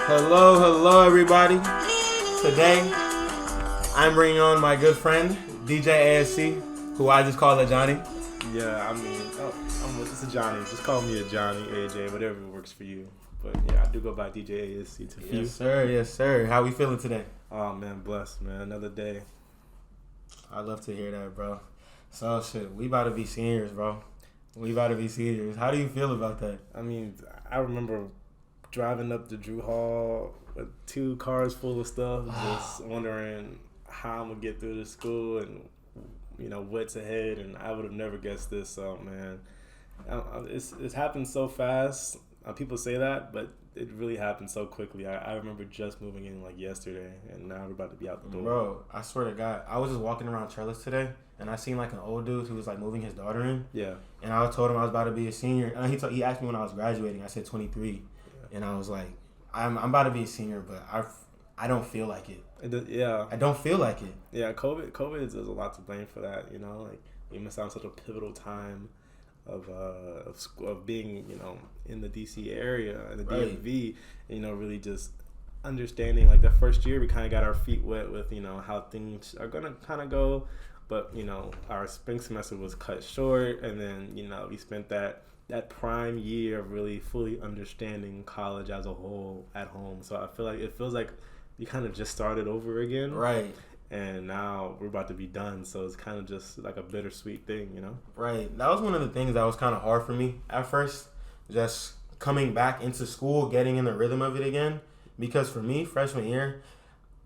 Hello, everybody. Today, I'm bringing on my good friend, DJ ASC, who I just call Ajani. Yeah, it's Ajani. Just call me Ajani, AJ, whatever works for you. But yeah, I do go by DJ ASC to few. Yes, sir. How we feeling today? Oh man, blessed, man. Another day. I love to hear that, bro. So shit, we about to be seniors, bro. How do you feel about that? I mean, I remember driving up to Drew Hall with 2 cars full of stuff, just wondering how I'm gonna get through the school and what's ahead. And I would have never guessed this. So man, it's happened so fast. People say that, but it really happened so quickly. I remember just moving in like yesterday, and now we're about to be out the door. Bro, I swear to God, I was just walking around Trellis today, and I seen like an old dude who was like moving his daughter in. Yeah. And I told him I was about to be a senior, and he asked me when I was graduating. I said 23, yeah. And I was like, I'm about to be a senior, but I don't feel like it. Yeah. I don't feel like it. Yeah, COVID is a lot to blame for that. Like we missed out on such a pivotal time of being in the DC area and the DMV, really just understanding like the first year we kind of got our feet wet with how things are gonna kind of go, but our spring semester was cut short, and then we spent that prime year of really fully understanding college as a whole at home. So I feel like it feels like we kind of just started over again, right? And now we're about to be done, so it's kind of just like a bittersweet thing, Right. That was one of the things that was kind of hard for me at first, just coming back into school, getting in the rhythm of it again. Because for me, freshman year,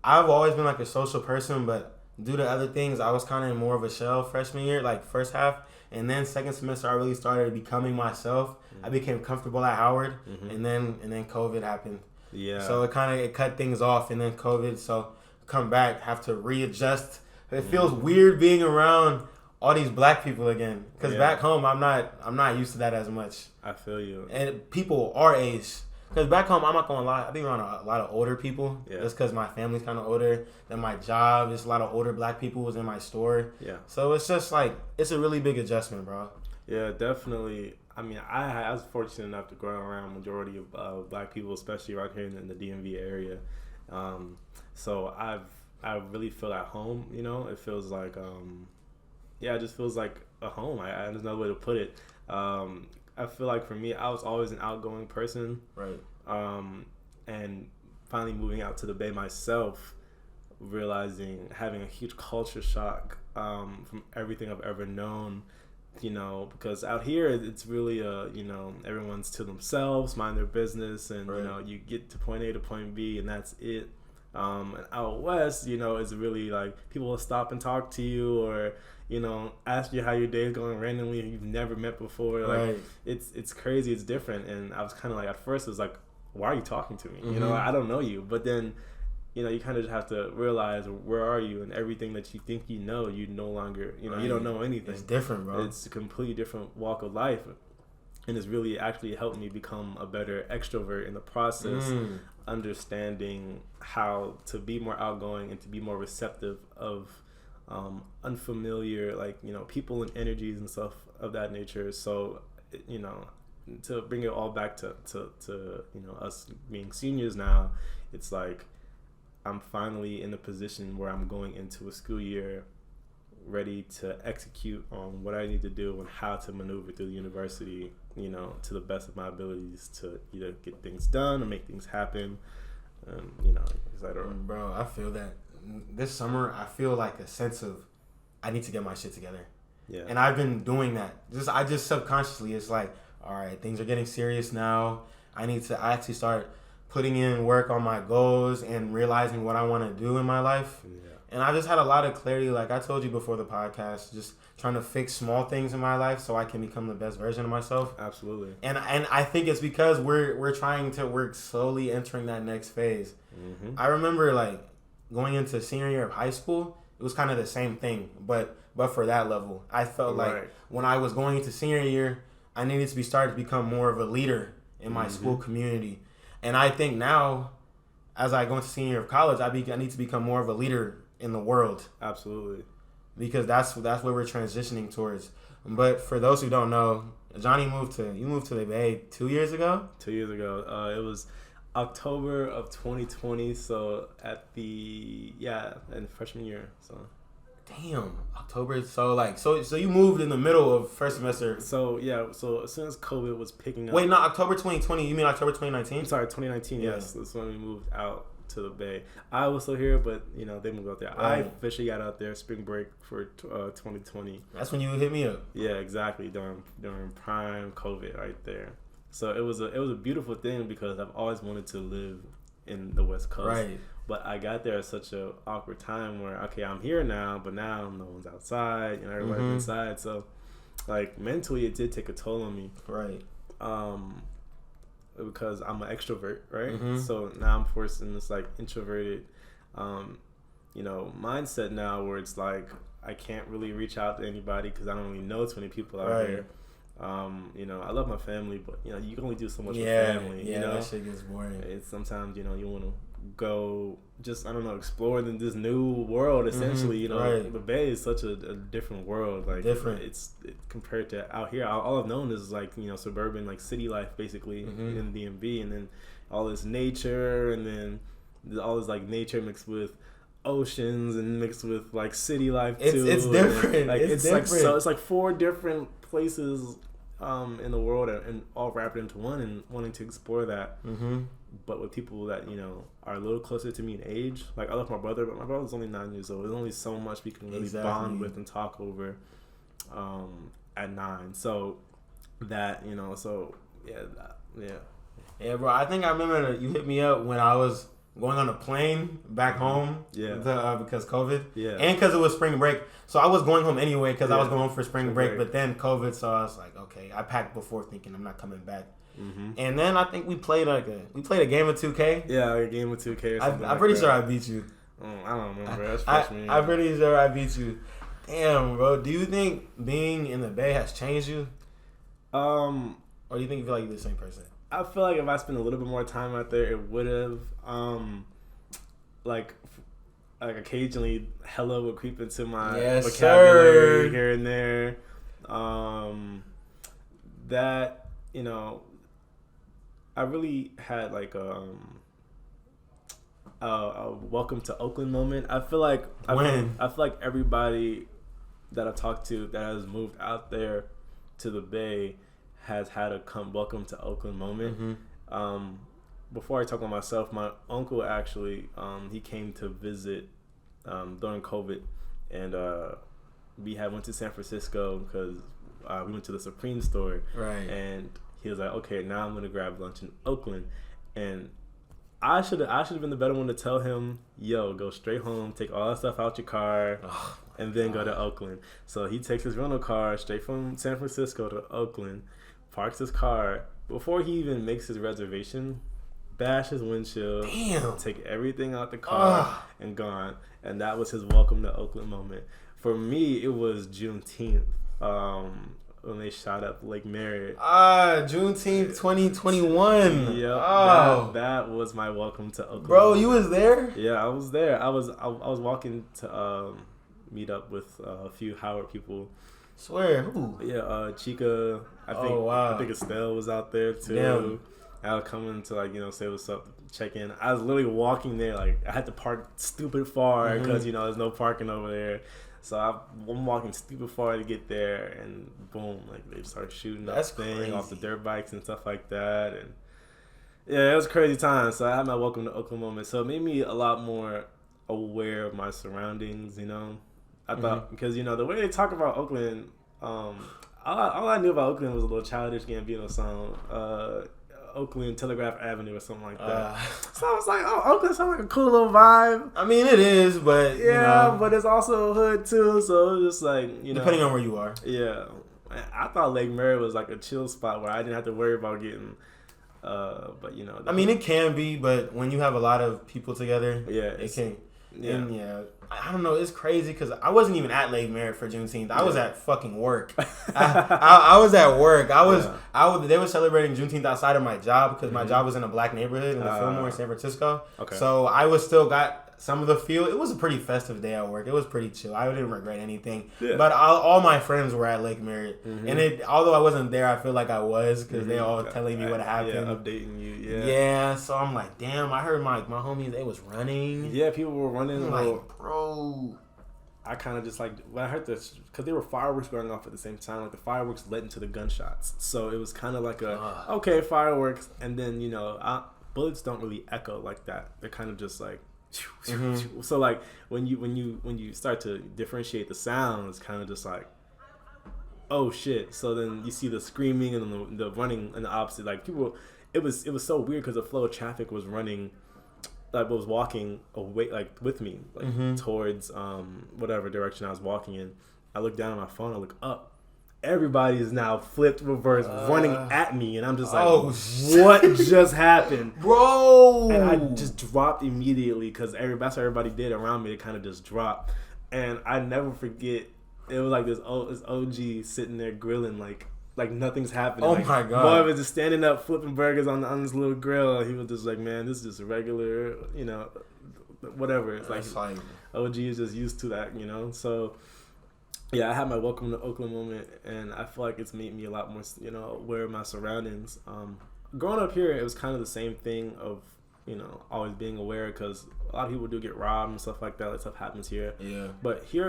I've always been like a social person, but due to other things, I was kind of in more of a shell freshman year, like first half. And then second semester, I really started becoming myself. Mm-hmm. I became comfortable at Howard, mm-hmm. and then COVID happened. Yeah. So it cut things off, and then COVID, so come back, have to readjust. It feels weird being around all these black people again, because back home I'm not used to that as much. I feel you. And people our age, because back home I'm not gonna lie, I've been around a lot of older people, just because my family's kind of older. Then my job, there's a lot of older black people was in my store. Yeah. So it's just like it's a really big adjustment, bro. Yeah, definitely. I mean, I was fortunate enough to grow around majority of black people, especially right here in the DMV area. So I really feel at home, it feels like, it just feels like a home. There's no way to put it. I feel like for me, I was always an outgoing person. Right. And finally moving out to the Bay myself, having a huge culture shock, from everything I've ever known, because out here it's really, everyone's to themselves, mind their business, and, you get to point A to point B and that's it. And out west, it's really like people will stop and talk to you, or ask you how your day is going randomly you've never met before. Like it's crazy, it's different. And I was kind of like, at first it was like, why are you talking to me? Mm-hmm. I don't know you. But then you kind of just have to realize, where are you, and everything that you think you no longer you don't know anything. It's different, bro. It's a completely different walk of life. And it's really actually helped me become a better extrovert in the process, understanding how to be more outgoing and to be more receptive of unfamiliar, people and energies and stuff of that nature. So, to bring it all back to us being seniors now, it's like I'm finally in a position where I'm going into a school year ready to execute on what I need to do and how to maneuver through the university, to the best of my abilities to either get things done or make things happen. Bro, I feel that this summer I feel like a sense of I need to get my shit together. Yeah. And I've been doing that. I just subconsciously, it's like, all right, things are getting serious now. I actually start putting in work on my goals and realizing what I want to do in my life. Yeah. And I just had a lot of clarity, like I told you before the podcast, just trying to fix small things in my life so I can become the best version of myself. Absolutely. And I think it's because we're slowly entering that next phase. Mm-hmm. I remember like going into senior year of high school, it was kind of the same thing, but for that level. I felt like when I was going into senior year, I needed to start to become more of a leader in my school community. And I think now, as I go into senior year of college, I need to become more of a leader in the world. Absolutely. Because that's what we're transitioning towards. But for those who don't know, Johnny moved to the Bay 2 years ago? 2 years ago. It was October of 2020. So in freshman year. So. Damn, October. So you moved in the middle of first semester. So as soon as COVID was picking up. Wait, not October 2020. You mean October 2019? I'm sorry, 2019. Yeah. Yes, that's when we moved out to the Bay. I was still here, but they moved out there. Right. I officially got out there spring break for 2020. That's when you hit me up. Yeah, exactly. During prime COVID, right there. So it was a beautiful thing because I've always wanted to live in the West Coast. Right. But I got there at such a awkward time where, okay, I'm here now, but now no one's outside, everybody's inside. So, mentally, it did take a toll on me. Right. Because I'm an extrovert, right? So now I'm forced in this, introverted, mindset now where it's I can't really reach out to anybody because I don't really know too many people out here. I love my family, but, you can only do so much for family. Yeah, that shit gets boring. It's sometimes, you want to go just explore in this new world essentially. Right. The Bay is such a different world, different. It's compared to out here. All I've known is suburban city life basically in the DMV, and then all this nature, and then all this nature mixed with oceans and mixed with city life too. It's different. It's different. So it's 4 different places in the world and all wrapped into one, and wanting to explore that. But with people that are a little closer to me in age, I love my brother, but my brother's only 9 years old. There's only so much we can really bond with and talk over at 9. So that yeah, bro. I think I remember you hit me up when I was going on a plane back home. Yeah. Because COVID. Yeah. And because it was spring break, so I was going home anyway because I was going home for spring break. But then COVID, so I was like, okay, I packed before thinking I'm not coming back. And then I think we played a game of 2K. Yeah, a game of 2K. Or something I'm pretty sure I beat you. I don't remember. That's freshman year. I'm pretty sure I beat you. Damn, bro. Do you think being in the Bay has changed you? Or do you think you feel like you're the same person? I feel like if I spent a little bit more time out there, it would have. Occasionally, hello would creep into my vocabulary here and there. That I really had a welcome to Oakland moment. I feel like everybody that I've talked to that has moved out there to the Bay has had a welcome to Oakland moment. Before I talk about myself, my uncle actually he came to visit during COVID, and we went to San Francisco because we went to the Supreme store, right? And he was like, okay, now I'm gonna grab lunch in Oakland, and I should have been the better one to tell him, yo, go straight home, take all that stuff out your car, and then go to Oakland. So he takes his rental car straight from San Francisco to Oakland, parks his car before he even makes his reservation, bash his windshield, take everything out the car, and gone. And that was his welcome to Oakland moment. For me, it was Juneteenth. When they shot up Lake Merritt. Juneteenth 2021. Yeah, that was my welcome to Oakland. Bro, you was there? Yeah, I was there. I was walking to meet up with a few Howard people. Swear, who? Yeah, Chica. I think Estelle was out there too. Damn. I was coming to say what's up, check in. I was literally walking there, I had to park stupid far because there's no parking over there. So I'm walking stupid far to get there, and boom, they start shooting up things off the dirt bikes and stuff like that, and yeah, it was a crazy time. So I had my welcome to Oakland moment. So it made me a lot more aware of my surroundings. I thought because the way they talk about Oakland, all I knew about Oakland was a little Childish Gambino song. Oakland Telegraph Avenue or something like that. So I was like, Oakland sounds like a cool little vibe. I mean, it is, but but it's also a hood too. So it was just depending on where you are. Yeah, I thought Lake Merritt was a chill spot where I didn't have to worry about getting. But I mean, it can be, but when you have a lot of people together, it can. Yeah. And I don't know. It's crazy because I wasn't even at Lake Merritt for Juneteenth. I was at fucking work. I was at work. They were celebrating Juneteenth outside of my job because my job was in a black neighborhood in the Fillmore in San Francisco. Okay. So I was still got some of the feel. It was a pretty festive day at work. It was pretty chill. I didn't regret anything. Yeah. But all my friends were at Lake Merritt. Mm-hmm. And although I wasn't there, I feel like I was because they all telling me what happened. Yeah, updating you. Yeah. Yeah, so I'm like, damn, I heard my homies, they was running. Yeah, people were running. I'm like, bro. I kind of just like, when I heard this, because there were fireworks going off at the same time, like the fireworks led into the gunshots. So it was kind of like okay, fireworks. And then, bullets don't really echo like that. They're kind of just like, mm-hmm. So like when you start to differentiate the sound, it's kind of just like, oh shit. So then you see the screaming and the running in the opposite. Like people, it was so weird because the flow of traffic was running, like was walking away, like with me, like mm-hmm. towards whatever direction I was walking in. I look down at my phone, I look up. Everybody is now flipped reverse running at me, and I'm just like, what just happened, bro? And I just dropped immediately because that's what everybody did around me. It kind of just dropped, and I never forget. It was like this OG sitting there grilling like nothing's happening. Oh like, my god! Boy was just standing up flipping burgers on this little grill. He was just like, man, this is just a regular, whatever. It's like OG is just used to that, So. Yeah, I had my welcome to Oakland moment, and I feel like it's made me a lot more, aware of my surroundings. Growing up here, it was kind of the same thing of, always being aware because a lot of people do get robbed and stuff like that. That stuff happens here. Yeah. But here,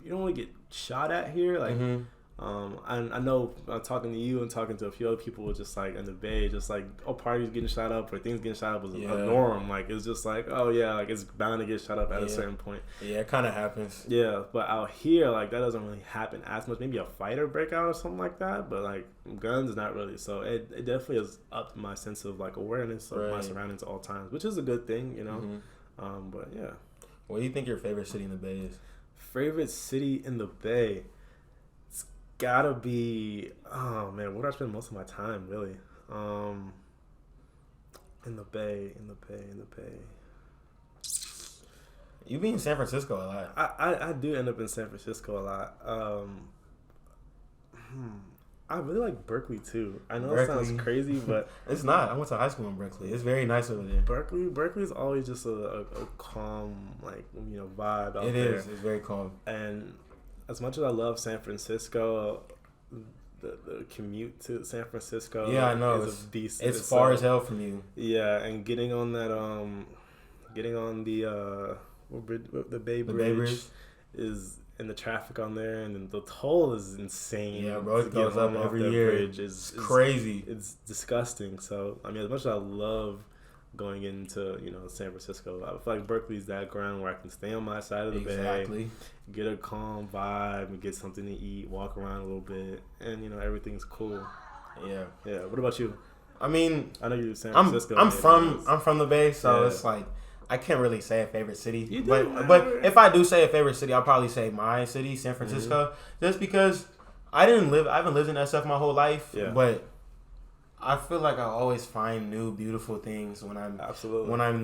you don't really get shot at here. Like, mm-hmm. I know talking to you and talking to a few other people just like in the Bay, just like, parties getting shot up or things getting shot up was a norm. Like, it's just like, oh yeah, like it's bound to get shot up at a certain point. Yeah, it kind of happens. Yeah, but out here, like that doesn't really happen as much. Maybe a fighter breakout or something like that, but like guns, not really. So it definitely has upped my sense of like awareness of my surroundings at all times, which is a good thing, Mm-hmm. But yeah. What do you think your favorite city in the Bay is? Favorite city in the Bay? Gotta be, oh man, where do I spend most of my time, really? In the Bay. You be in San Francisco a lot. I do end up in San Francisco a lot. I really like Berkeley too. I know it sounds crazy, but it's not. I went to high school in Berkeley. It's very nice over there. Berkeley is always just a calm, like, vibe out there. It is. It's very calm. And as much as I love San Francisco, the commute to San Francisco, I know is a beast. It's far as hell from you. Yeah, and getting on the Bay Bridge is, and the traffic on there, and then the toll is insane. Yeah, bro, it goes up every year. It's crazy. It's disgusting. So I mean, as much as I love going into San Francisco, I feel like Berkeley's that ground where I can stay on my side of the bay, get a calm vibe, and get something to eat, walk around a little bit, and everything's cool. Yeah. What about you? I mean, I know you're San Francisco. I'm from the Bay, so it's like I can't really say a favorite city. But if I do say a favorite city, I'll probably say my city, San Francisco, just because I haven't lived in SF my whole life, but I feel like I always find new beautiful things when I'm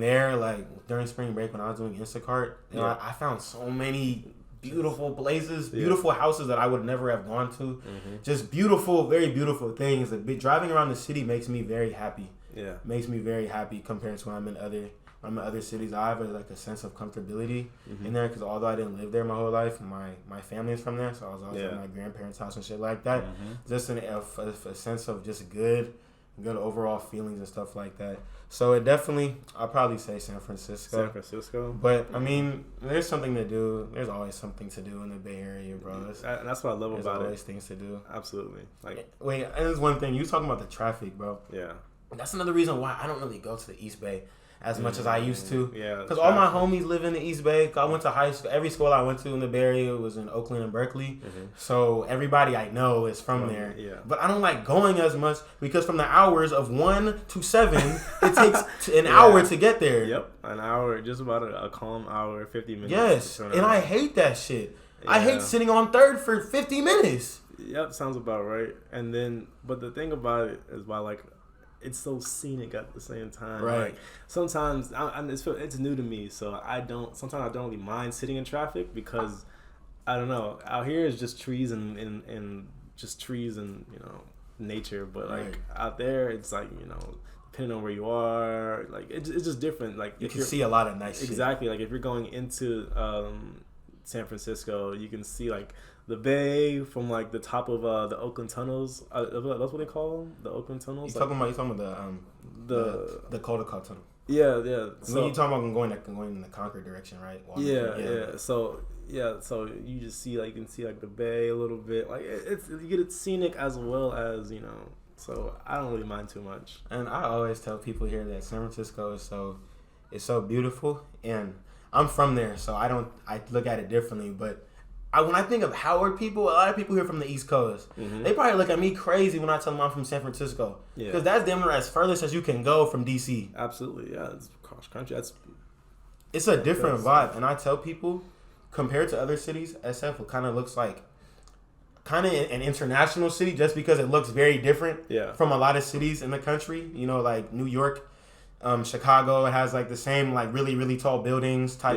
there. Like during spring break when I was doing Instacart, I found so many beautiful places, beautiful houses that I would never have gone to. Mm-hmm. Just beautiful, very beautiful things. Driving around the city makes me very happy. Yeah, makes me very happy compared to when I'm in other cities. I have a sense of comfortability in there because although I didn't live there my whole life, my family is from there, so I was always at my grandparents' house and shit like that. Mm-hmm. Just a sense of just good overall feelings and stuff like that. So I'll probably say San Francisco. But I mean, there's something to do. There's always something to do in the Bay Area, bro. And that's what I love about it. There's always things to do. Absolutely. Wait, and there's one thing. You was talking about the traffic, bro. Yeah. That's another reason why I don't really go to the East Bay as much as I used to. Yeah. Because all my homies live in the East Bay. I went to high school. Every school I went to in the Bay Area was in Oakland and Berkeley. Mm-hmm. So everybody I know is from there. Yeah. But I don't like going as much because from the hours of 1 to 7, it takes an hour to get there. Yep. An hour. Just about a calm hour, 50 minutes. Yes. And I hate that shit. Yeah. I hate sitting on third for 50 minutes. Yep. Sounds about right. And then, but the thing about it is it's so scenic at the same time. Right. Like sometimes it's new to me, so sometimes I don't really mind sitting in traffic because I don't know. Out here is just trees and just trees and nature, but out there it's like depending on where you are, like it's just different. Like you can see a lot of nice exactly. Like if you're going into San Francisco, you can see like the bay from like the top of the Oakland tunnels. That's what they call them, the Oakland tunnels. You talking about the Caldecott tunnel? Yeah. So when you talking about going in the Concord direction, right? Yeah. So you just see like you can see like the bay a little bit. Like you get it scenic as well as So I don't really mind too much. And I always tell people here that San Francisco is so beautiful, and I'm from there, so I look at it differently. But when I think of Howard people, a lot of people here from the East Coast, they probably look at me crazy when I tell them I'm from San Francisco. Yeah. Because that's damn near as furthest as you can go from DC. Absolutely, yeah. It's cross country. It's a different vibe. And I tell people, compared to other cities, SF kind of looks like kind of an international city just because it looks very different from a lot of cities in the country. Like New York, Chicago, it has like the same like really, really tall buildings type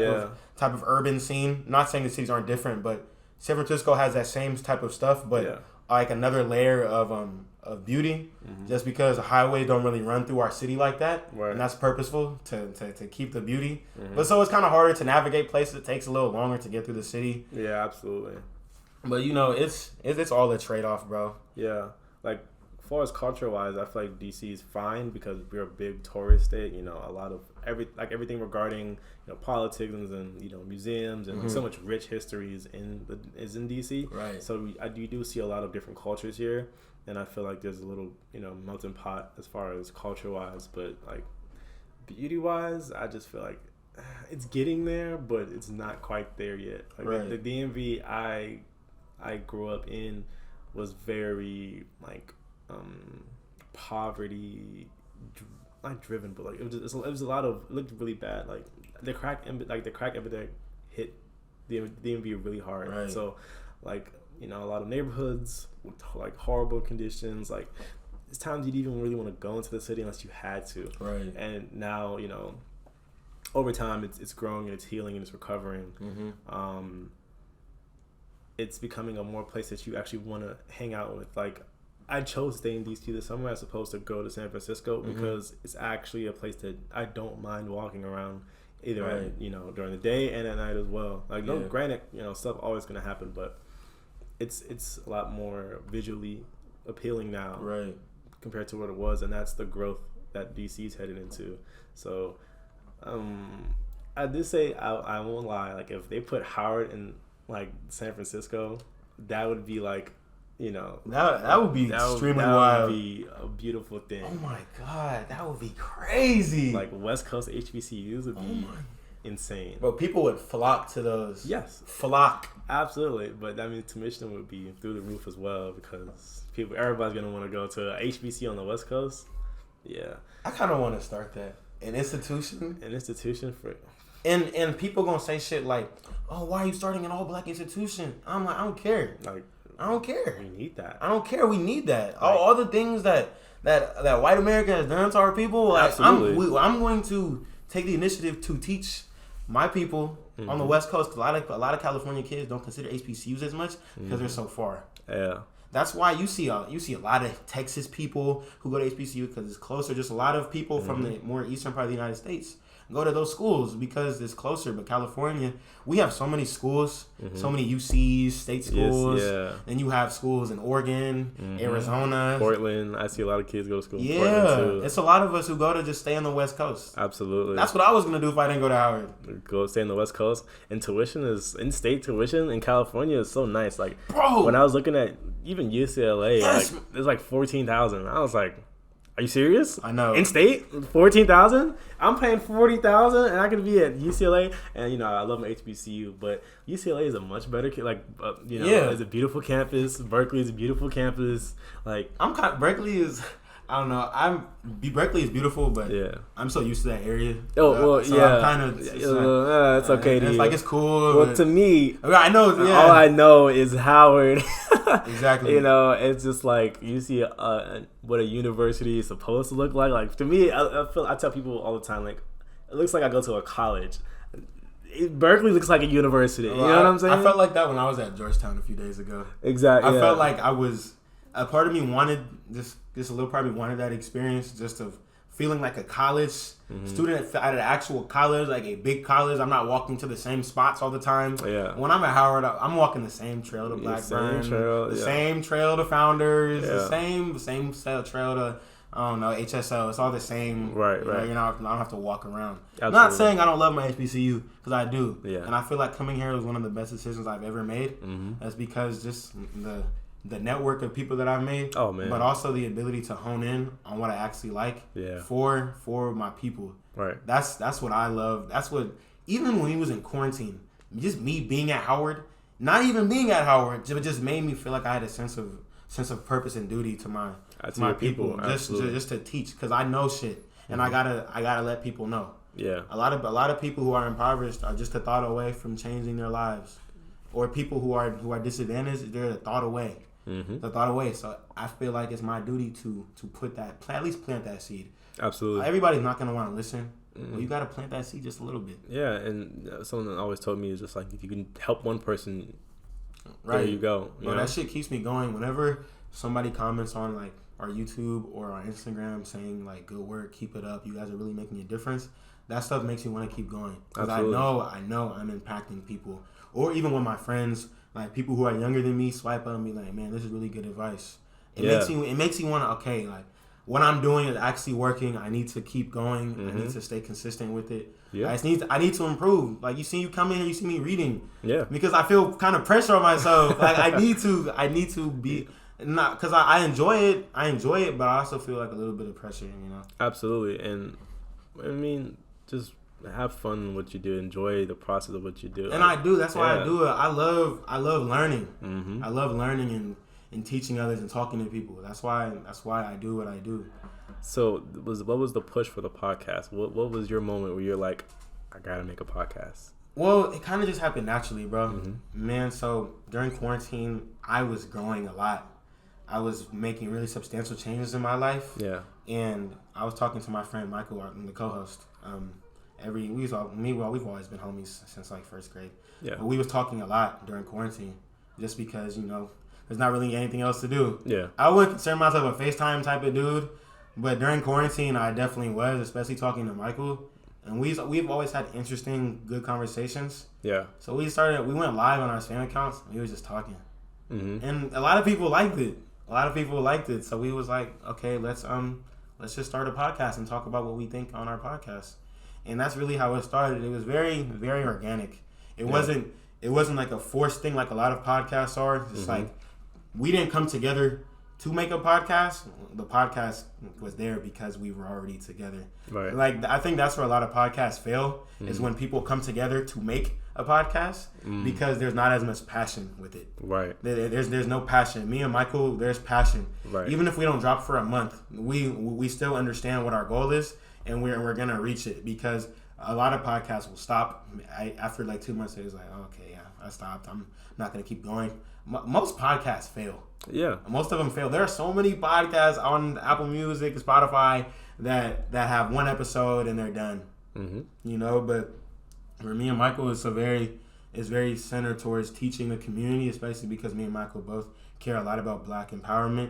of urban scene. Not saying the cities aren't different, but San Francisco has that same type of stuff, but like another layer of beauty, just because the highways don't really run through our city like that, and that's purposeful to keep the beauty. But so it's kind of harder to navigate places. It takes a little longer to get through the city. Yeah, absolutely. But it's all a trade off, bro. Yeah, like as far as culture wise, I feel like DC is fine because we're a big tourist state. A lot of everything regarding politics and museums and so much rich history is in DC. Right. So you do see a lot of different cultures here, and I feel like there's a little melting pot as far as culture wise, but like beauty wise, I just feel like it's getting there, but it's not quite there yet. Like the DMV I grew up in was very like poverty not driven, but like it was a lot of, it looked really bad. Like the crack epidemic hit the DMV really hard. Right. So like a lot of neighborhoods with like horrible conditions. Like it's times you'd even really want to go into the city unless you had to. Right. And now over time it's growing and it's healing and it's recovering. It's becoming a more place that you actually want to hang out with. Like I chose to stay in DC this summer as opposed to go to San Francisco because it's actually a place that I don't mind walking around either at, during the day and at night as well. Like granted, stuff always gonna happen, but it's a lot more visually appealing now, compared to what it was, and that's the growth that DC's headed into. So I did say I won't lie, like if they put Howard in like San Francisco, that would be like that would be extremely wild. That would be a beautiful thing. Oh my god, that would be crazy. Like West Coast HBCUs would be insane. But people would flock to those. Yes, flock. Absolutely, but that means tuition would be through the roof as well because everybody's gonna want to go to a HBC on the West Coast. Yeah, I kind of want to start that an institution for. And people gonna say shit like, "Oh, why are you starting an all-black institution?" I'm like, I don't care. Like, I don't care. We need that. I don't care. We need that. Like, all the things that white America has done to our people. Like, absolutely. I'm going to take the initiative to teach my people on the West Coast. A lot of California kids don't consider HBCUs as much because they're so far. Yeah. That's why you see a lot of Texas people who go to HBCU because it's closer. Just a lot of people from the more eastern part of the United States go to those schools because it's closer. But California, we have so many schools, so many UCs, state schools. Yes, yeah. Then you have schools in Oregon, Arizona, Portland. I see a lot of kids go to school. Yeah, in Portland too. It's a lot of us who go to just stay on the West Coast. Absolutely. That's what I was gonna do if I didn't go to Howard. Go stay on the West Coast. And in-state tuition in California is so nice. Like, bro, when I was looking at even UCLA, like it's like $14,000. I was like, are you serious? I know. In-state, $14,000. I'm paying $40,000, and I could be at UCLA. And I love my HBCU, but UCLA is a much better, it's a beautiful campus. Berkeley is a beautiful campus. Like Berkeley is. I don't know. Berkeley is beautiful, but I'm so used to that area. Oh well, so I'm kind of. It's okay. It's like it's cool. Well, to me, I know. Yeah. All I know is Howard. Exactly. It's just like you see what a university is supposed to look like. Like to me, I tell people all the time, like it looks like I go to a college. Berkeley looks like a university. You know what I'm saying? I felt like that when I was at Georgetown a few days ago. Exactly. I felt like I was. A part of me wanted this. A little part of me wanted that experience just of feeling like a college student at an actual college, like a big college. I'm not walking to the same spots all the time. Yeah. When I'm at Howard, I'm walking the same trail to Blackburn, same trail to Founders, the same trail to, I don't know, HSO. It's all the same. Right. You know, I don't have to walk around. Absolutely. I'm not saying I don't love my HBCU, because I do. Yeah. And I feel like coming here was one of the best decisions I've ever made. That's because just the network of people that I've made, but also the ability to hone in on what I actually like for my people. Right. That's what I love. That's what, even when he was in quarantine, just me being at Howard, not even being at Howard, just made me feel like I had a sense of purpose and duty to my people, just to teach, because I know shit, and I gotta let people know. Yeah. A lot of people who are impoverished are just a thought away from changing their lives, or people who are disadvantaged, they're a thought away. The thought away. So I feel like it's my duty to put that, at least plant that seed. Absolutely. Everybody's not going to want to listen. Well, you got to plant that seed just a little bit. Yeah, and someone always told me is just like, if you can help one person, there you go. Bro, that shit keeps me going. Whenever somebody comments on like our YouTube or our Instagram saying like, good work, keep it up, you guys are really making a difference, that stuff makes me want to keep going. Because I know I'm impacting people. Or even when my friends, like people who are younger than me, swipe up and be like, man, this is really good advice. It makes you want to, okay, like what I'm doing is actually working. I need to keep going. I need to stay consistent with it. Yeah. I need to improve. Like you come in here, you see me reading. Yeah. Because I feel kind of pressure on myself. Like I need to be, not because I enjoy it. But I also feel like a little bit of pressure, you know. Absolutely. And I mean, just have fun with what you do. Enjoy the process of what you do. And I do. That's why I do it. I love learning. I love learning and teaching others and talking to people. That's why I do what I do. So what was the push for the podcast? What was your moment where you're like, I gotta make a podcast? Well, it kind of just happened naturally, bro. Man, so during quarantine, I was growing a lot. I was making really substantial changes in my life. Yeah. And I was talking to my friend Michael, the co-host. We've always been homies since like first grade. Yeah. But we was talking a lot during quarantine, just because, you know, there's not really anything else to do. Yeah. I wouldn't consider myself a FaceTime type of dude, but during quarantine I definitely was, especially talking to Michael. And we've always had interesting, good conversations. Yeah. So we went live on our spam accounts and we was just talking. And a lot of people liked it. So we was like, okay, let's just start a podcast and talk about what we think on our podcast. And that's really how it started. It was very, very organic. It wasn't like a forced thing like a lot of podcasts are. It's like we didn't come together to make a podcast. The podcast was there because we were already together. Right. Like I think that's where a lot of podcasts fail is when people come together to make a podcast because there's not as much passion with it. Right. There's no passion. Me and Michael, there's passion. Right. Even if we don't drop for a month, we still understand what our goal is. And we're gonna reach it, because a lot of podcasts will stop. After like 2 months, it was like, okay, yeah, I stopped. I'm not gonna keep going. Most podcasts fail. Yeah, most of them fail. There are so many podcasts on Apple Music, Spotify that have one episode and they're done. You know, but for me and Michael, it's very centered towards teaching the community, especially because me and Michael both care a lot about Black empowerment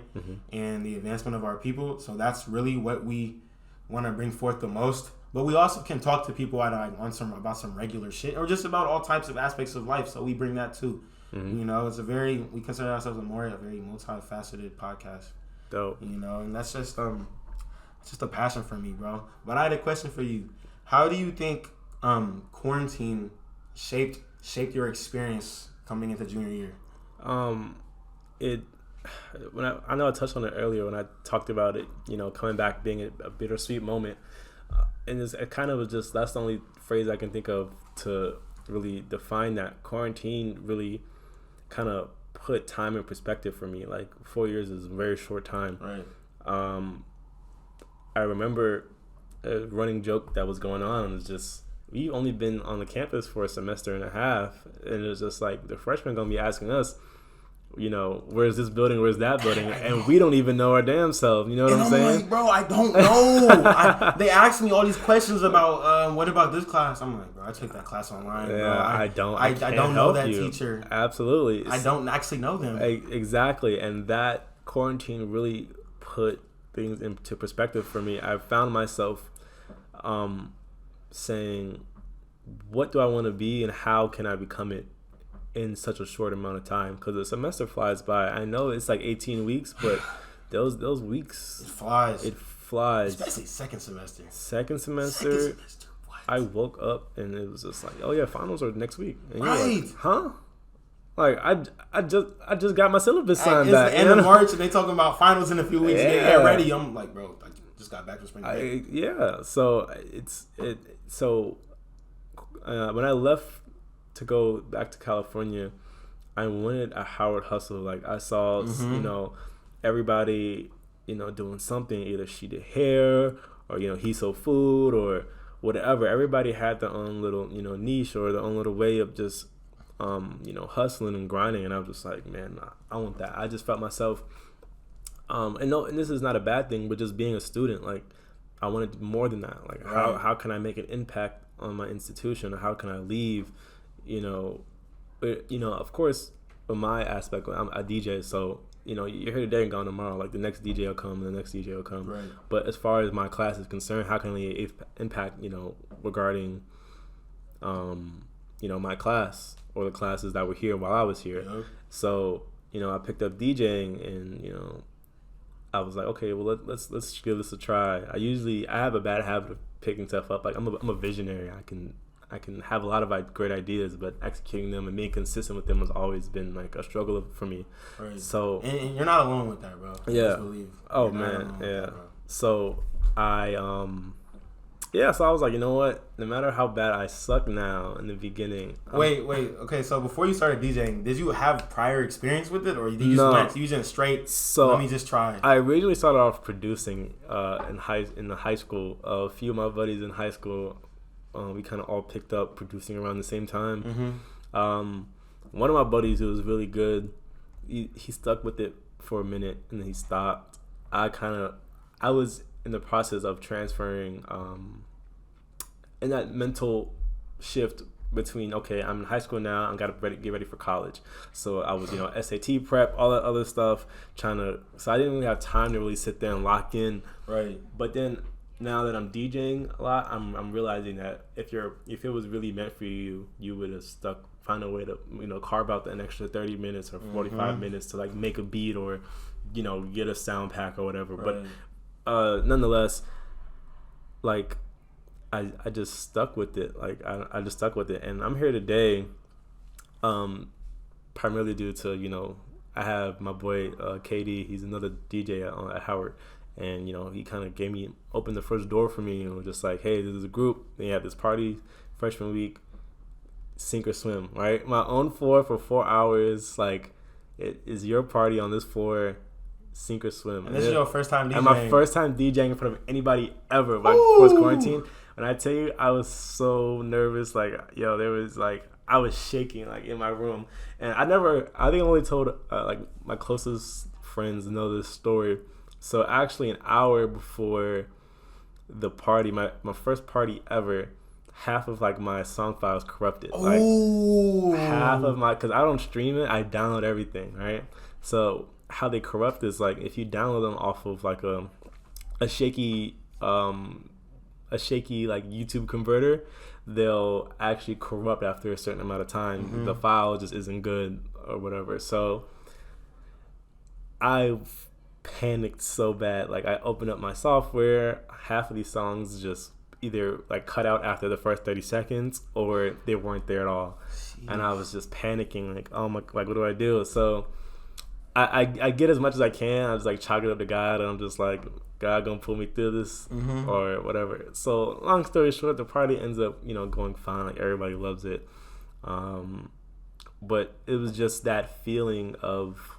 and the advancement of our people. So that's really what we want to bring forth the most. But we also can talk to people about some regular shit, or just about all types of aspects of life. So we bring that too. You know, we consider ourselves a very multifaceted podcast. Dope. You know, and that's just a passion for me, bro. But I had a question for you. How do you think quarantine shaped your experience coming into junior year? I know I touched on it earlier when I talked about it, you know, coming back being a bittersweet moment. And it kind of was just, that's the only phrase I can think of to really define that. Quarantine really kind of put time in perspective for me. Like 4 years is a very short time. Right. I remember a running joke that was going on. It was just, we only been on the campus for a semester and a half. And it was just like, the freshmen going to be asking us, you know, where's this building, where's that building, and we don't even know our damn self. You know what I'm saying? Like, bro, I don't know. They ask me all these questions about what about this class. I'm like, bro, I took that class online. Yeah, bro. I don't know that teacher. Absolutely, I don't actually know them. Exactly, and that quarantine really put things into perspective for me, I found myself saying, what do I want to be and how can I become it in such a short amount of time? Because the semester flies by. I know it's like 18 weeks, but those weeks... It flies. Especially second semester. Second semester. What? I woke up and it was just like, oh yeah, finals are next week. And right. You're like, huh? Like I just got my syllabus signed back. It's the end of March and they talking about finals in a few weeks. Yeah. Get ready. I'm like, bro, I just got back from spring break. Yeah. So when I left to go back to California, I wanted a Howard hustle. Like I saw, everybody, doing something. Either she did hair or he sold food or whatever. Everybody had their own little niche or their own little way of just hustling and grinding, and I was just like, man, I want that. I just felt myself, and this is not a bad thing, but just being a student, like I wanted more than that. Like right. how can I make an impact on my institution, or how can I leave, of course, in my aspect, I'm a DJ, so you're here today and gone tomorrow. Like the next DJ will come, and the next DJ will come. Right. But as far as my class is concerned, how can I impact, regarding, my class or the classes that were here while I was here. Yep. So, I picked up DJing and, I was like, okay, well, let's give this a try. I have a bad habit of picking stuff up. Like I'm a visionary. I can have a lot of great ideas, but executing them and being consistent with them has always been like a struggle for me. Right. So, and you're not alone with that, bro. Yeah. Oh man. Yeah. That, so so I was like, you know what? No matter how bad I suck now in the beginning. Wait. Okay, so before you started DJing, did you have prior experience with it, or you just went straight? So let me just try. I originally started off producing in the high school. A few of my buddies in high school, we kind of all picked up producing around the same time. Mm-hmm. One of my buddies who was really good, he stuck with it for a minute and then he stopped. I was in the process of transferring in that mental shift between, okay, I'm in high school now, I'm gotta get ready for college. So I was, SAT prep, all that other stuff, so I didn't really have time to really sit there and lock in. Right. But then now that I'm DJing a lot, I'm realizing that if it was really meant for you, you would have find a way to, carve out an extra 30 minutes or 45 minutes to like make a beat or, get a sound pack or whatever. Right. But nonetheless, like I just stuck with it. Like I just stuck with it, and I'm here today, primarily due to I have my boy KD. He's another DJ at Howard, and he kind of opened the first door for me. Just like, hey, this is a group. They have this party freshman week, sink or swim. Right, my own floor for 4 hours. Like, it is your party on this floor. Sink or swim. And this is your first time DJing. And my first time DJing in front of anybody ever, like post quarantine. And I tell you, I was so nervous. Like, I was shaking like in my room. And I think I only told like my closest friends know this story. So actually, an hour before the party, my first party ever, half of like my song file was corrupted. Oh. Like half of because I don't stream it, I download everything, right? So how they corrupt is like if you download them off of like a shaky like YouTube converter, they'll actually corrupt after a certain amount of time. Mm-hmm. The file just isn't good or whatever. So I panicked so bad. Like I opened up my software, half of these songs just either like cut out after the first 30 seconds or they weren't there at all. Jeez. And I was just panicking like, oh my, like what do I do? So I get as much as I can. I just like chalk it up to God, and I'm just like, God gonna pull me through this, or whatever. So long story short, the party ends up going fine. Like everybody loves it, but it was just that feeling of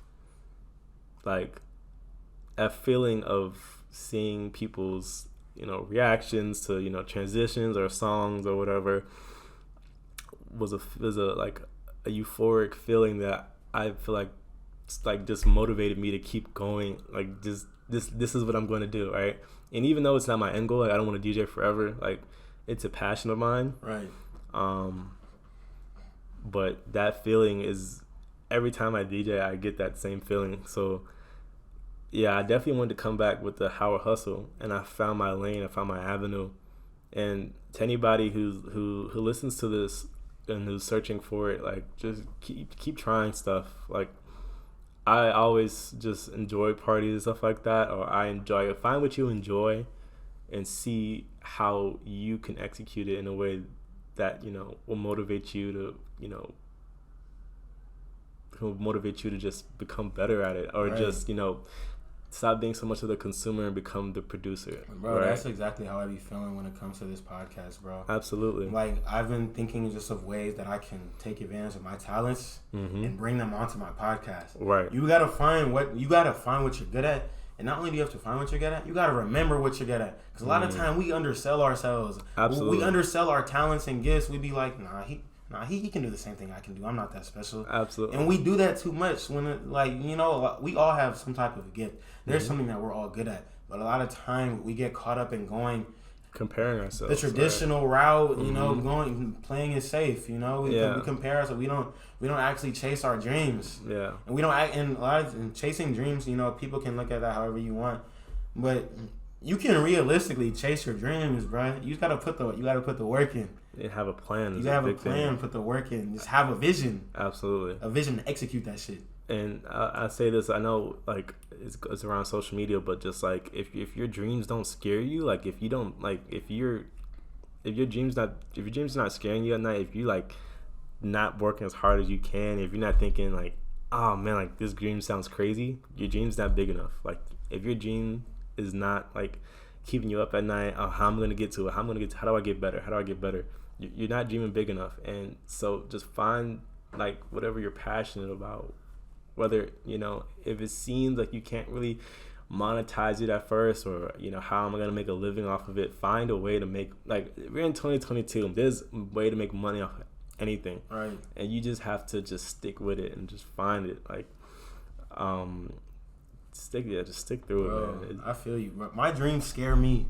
seeing people's reactions to transitions or songs or whatever was a euphoric feeling that I feel like just motivated me to keep going. Like just this is what I'm going to do, right? And even though it's not my end goal, like I don't want to DJ forever, like it's a passion of mine, right? But that feeling is every time I DJ, I get that same feeling. So I definitely wanted to come back with the Howard Hustle, and I found my lane, I found my avenue. And to anybody who listens to this and who's searching for it, like, just keep trying stuff. Like, I always just enjoy parties and stuff like that, or I enjoy it. Find what you enjoy and see how you can execute it in a way that, you know, will motivate you to, you know, will motivate you to just become better at it, or right. just, you know, stop being so much of the consumer and become the producer. Bro, right? That's exactly how I be feeling when it comes to this podcast, bro. Absolutely. Like, I've been thinking just of ways that I can take advantage of my talents and bring them onto my podcast. Right. You gotta find what you're good at. And not only do you have to find what you're good at, you got to remember what you're good at. Because a lot of time we undersell ourselves. Absolutely. We undersell our talents and gifts. We be like, he can do the same thing I can do. I'm not that special. Absolutely. And we do that too much when, we all have some type of gift. There's something that we're all good at. But a lot of time we get caught up in going comparing ourselves. The traditional route, you know, playing it safe, you know. We compare ourselves. We don't actually chase our dreams. Yeah. And we don't act in chasing dreams, you know, people can look at that however you want. But you can realistically chase your dreams, bro. You gotta put the work in. You have a plan. You gotta have a plan, put the work in. Just have a vision. Absolutely. A vision to execute that shit. And I say this, I know, like, it's around social media, but just, like, if your dreams don't scare you, like, if you don't, like, if your dreams not scaring you at night, if you, like, not working as hard as you can, if you're not thinking, like, oh man, like, this dream sounds crazy, your dream's not big enough. Like, if your dream is not, like, keeping you up at night, oh, how am I gonna get to it? How do I get better? You're not dreaming big enough. And so just find, like, whatever you're passionate about. Whether, you know, if it seems like you can't really monetize it at first, or, you know, how am I going to make a living off of it? Find a way to make, like, we're in 2022. There's a way to make money off anything. Right. And you just have to just stick with it and just find it. Like, just stick through it, man. I feel you, bro. My dreams scare me.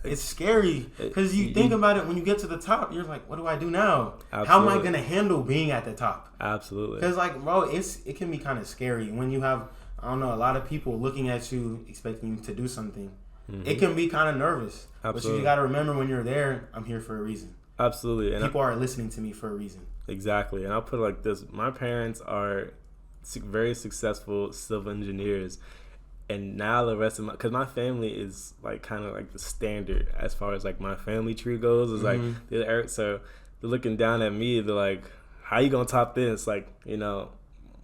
It's scary because you think about it when you get to the top. You're like, what do I do now? Absolutely. How am I gonna handle being at the top? Absolutely. Because, like, bro, it can be kind of scary when you have, I don't know, a lot of people looking at you expecting you to do something. It can be kind of nervous. Absolutely. But you got to remember, when you're there, I'm here for a reason. Absolutely. And people are listening to me for a reason. Exactly. And I'll put it like this: my parents are very successful civil engineers. And now the rest of because my family is, like, kind of like the standard as far as, like, my family tree goes. It's like, so they're looking down at me. They're like, how you going to top this? Like, you know,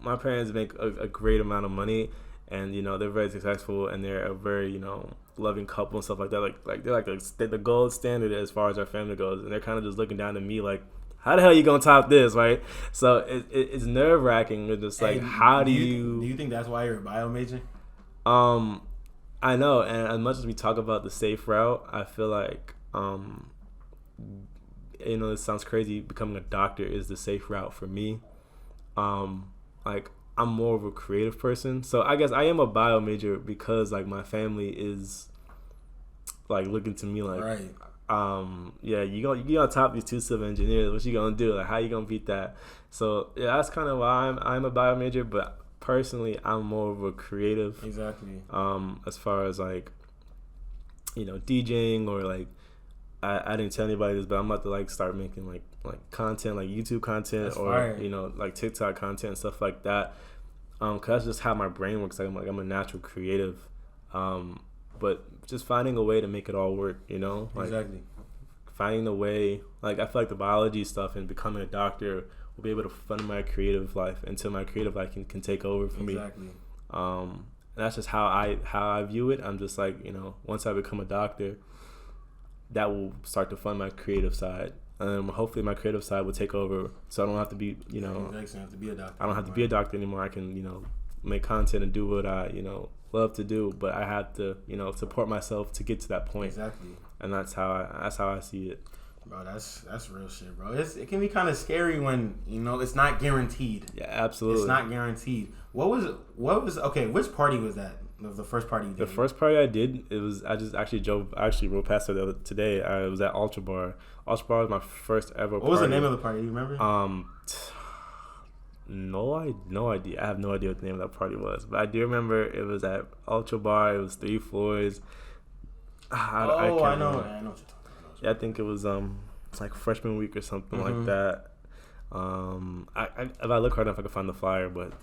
my parents make a great amount of money, and, you know, they're very successful, and they're a very, you know, loving couple and stuff like that. Like they're like the gold standard as far as our family goes. And they're kind of just looking down at me like, how the hell are you going to top this, right? So it's nerve-wracking. It's just like, how do you... Do you think that's why you're a bio major? I know, and as much as we talk about the safe route, I feel like, you know, it sounds crazy, becoming a doctor is the safe route for me. Like, I'm more of a creative person, so I guess I am a bio major because, like, my family is, like, looking to me like, right. Yeah, you gonna top these two civil engineers. What you gonna do? Like, how you gonna beat that? So yeah, that's kind of why I'm a bio major, but personally, I'm more of a creative. Exactly. As far as, like, you know, DJing, or, like, I didn't tell anybody this, but I'm about to, like, start making like content, like YouTube content. That's or fire. You know, like TikTok content and stuff like that. Cause that's just how my brain works. Like, I'm a natural creative. But just finding a way to make it all work, you know? Like, exactly. Finding a way, like, I feel like the biology stuff and becoming a doctor will be able to fund my creative life until my creative life can take over for me. Exactly. And that's just how I view it. I'm just like, you know, once I become a doctor, that will start to fund my creative side. Hopefully my creative side will take over, so I don't have to be, you know, have to be a doctor. I don't have to be a doctor anymore. I can, you know, make content and do what I, you know, love to do, but I have to, you know, support myself to get to that point. Exactly. And that's how I see it. Bro, that's real shit, bro. It can be kind of scary when, you know, it's not guaranteed. Yeah, absolutely. It's not guaranteed. What was okay, which party was that? The first party you did? The first party I did, I rode past it today. I was at Ultra Bar. Ultra Bar was my first ever party. What was the name of the party? Do you remember? No idea. I have no idea what the name of that party was, but I do remember it was at Ultra Bar. It was 3 floors. I know what you're talking about. Yeah, I think it was like freshman week or something like that. If I look hard enough, I can find the flyer, but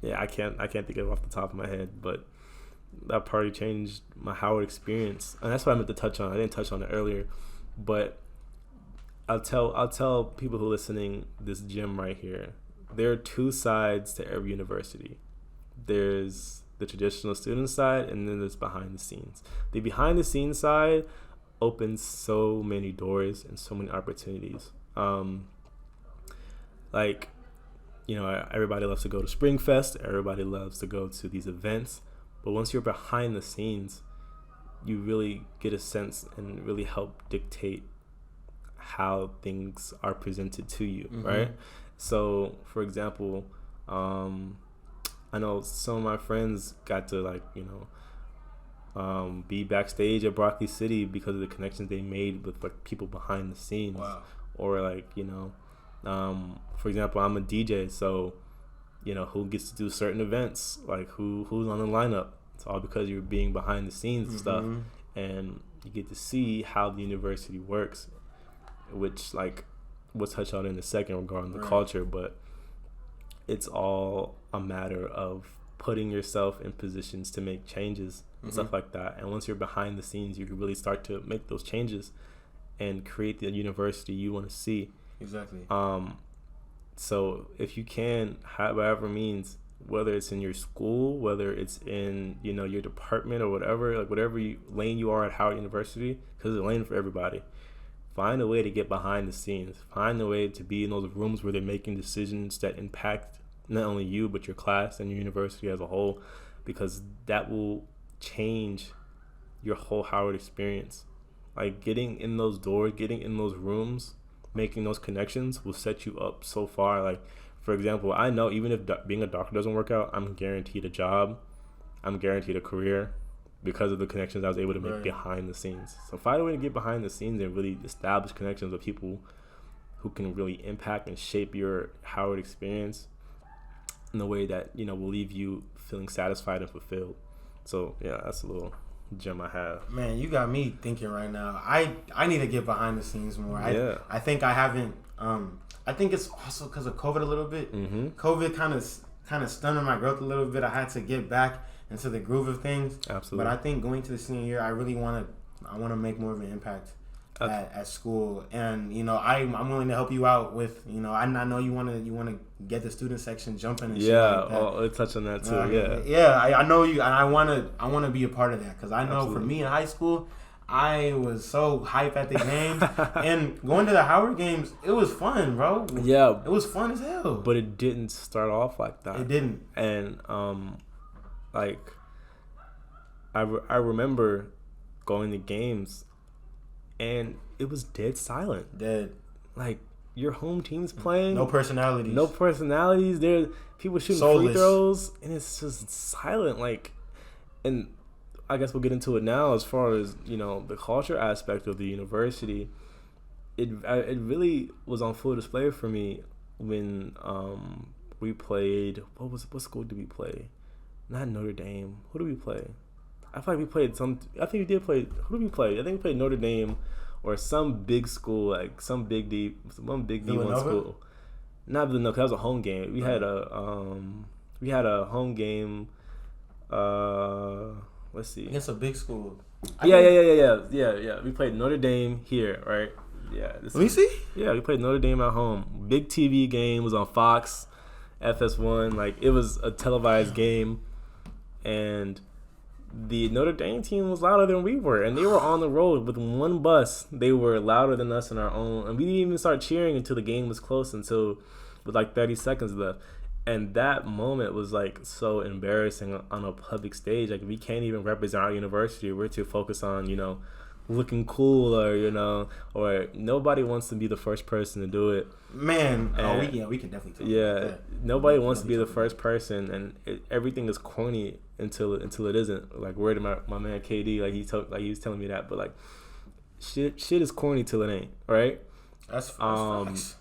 yeah, I can't think of it off the top of my head. But that party changed my Howard experience, and that's what I meant to touch on. I didn't touch on it earlier, but I'll tell people who are listening this gem right here. There are 2 sides to every university. There's the traditional student side, and then there's behind the scenes. The behind the scenes side opens so many doors and so many opportunities. Like, you know, everybody loves to go to Springfest. Everybody loves to go to these events. But once you're behind the scenes, you really get a sense and really help dictate how things are presented to you, right? So, for example, I know some of my friends got to, like, you know, be backstage at Broccoli City because of the connections they made with, like, people behind the scenes. Wow. Or, like, you know, for example, I'm a DJ, so, you know, who gets to do certain events, like who's on the lineup. It's all because you're being behind the scenes and stuff, and you get to see how the university works, which, like, we'll touch on in a second regarding the culture, but it's all a matter of putting yourself in positions to make changes and stuff like that. And once you're behind the scenes, you can really start to make those changes and create the university you want to see. Exactly. So if you can, however means, whether it's in your school, whether it's in, you know, your department or whatever, like whatever lane you are at Howard University, because it's a lane for everybody, find a way to get behind the scenes. Find a way to be in those rooms where they're making decisions that impact not only you, but your class and your university as a whole, because that will change your whole Howard experience. Like, getting in those doors, getting in those rooms, making those connections will set you up so far. Like, for example, I know even if being a doctor doesn't work out, I'm guaranteed a job. I'm guaranteed a career because of the connections I was able to make behind the scenes. So find a way to get behind the scenes and really establish connections with people who can really impact and shape your Howard experience in a way that, you know, will leave you feeling satisfied and fulfilled. So yeah, that's a little gem I have. Man, you got me thinking right now. I need to get behind the scenes more. I think I haven't. I think it's also because of COVID a little bit. COVID kind of stunted my growth a little bit. I had to get back into the groove of things. Absolutely. But I think going to the senior year, I really want to make more of an impact at school. And, you know, I'm willing to help you out with, you know, I know you want to get the student section jumping and shit like that. I'll touch on that too. I know you, and I want to be a part of that, because I know for me in high school, I was so hype at the games, and going to the Howard games, it was fun, bro. Yeah, it was fun as hell. But it didn't start off like that. It didn't. And like, I remember going to games, and it was dead silent. Dead. Like, your home team's playing. No personalities. There, people shooting free throws, and it's just silent. Like, and I guess we'll get into it now. As far as, you know, the culture aspect of the university, it really was on full display for me when we played. What school did we play? Not Notre Dame. Who did we play? I feel like we played some. I think we did play. Who did we play? I think we played Notre Dame or some big school, like some big D1 school. Not Villanova, 'cause that was a home game. We had a home game. Let's see. It's a big school. Yeah. We played Notre Dame here, right? Yeah. Let me see. Yeah, we played Notre Dame at home. Big TV game, was on Fox, FS1. Like, it was a televised game, and the Notre Dame team was louder than we were, and they were on the road with one bus. They were louder than us in our own, and we didn't even start cheering until the game was close, with like 30 seconds left. And that moment was, like, so embarrassing on a public stage. Like, we can't even represent our university. We're too focused on, you know, looking cool, or, you know, or nobody wants to be the first person to do it. Man, we can definitely talk about that. Nobody wants to be the first person, and everything is corny until it isn't. Like, word to my man KD, he was telling me that, but, like, shit is corny till it ain't, right? That's facts.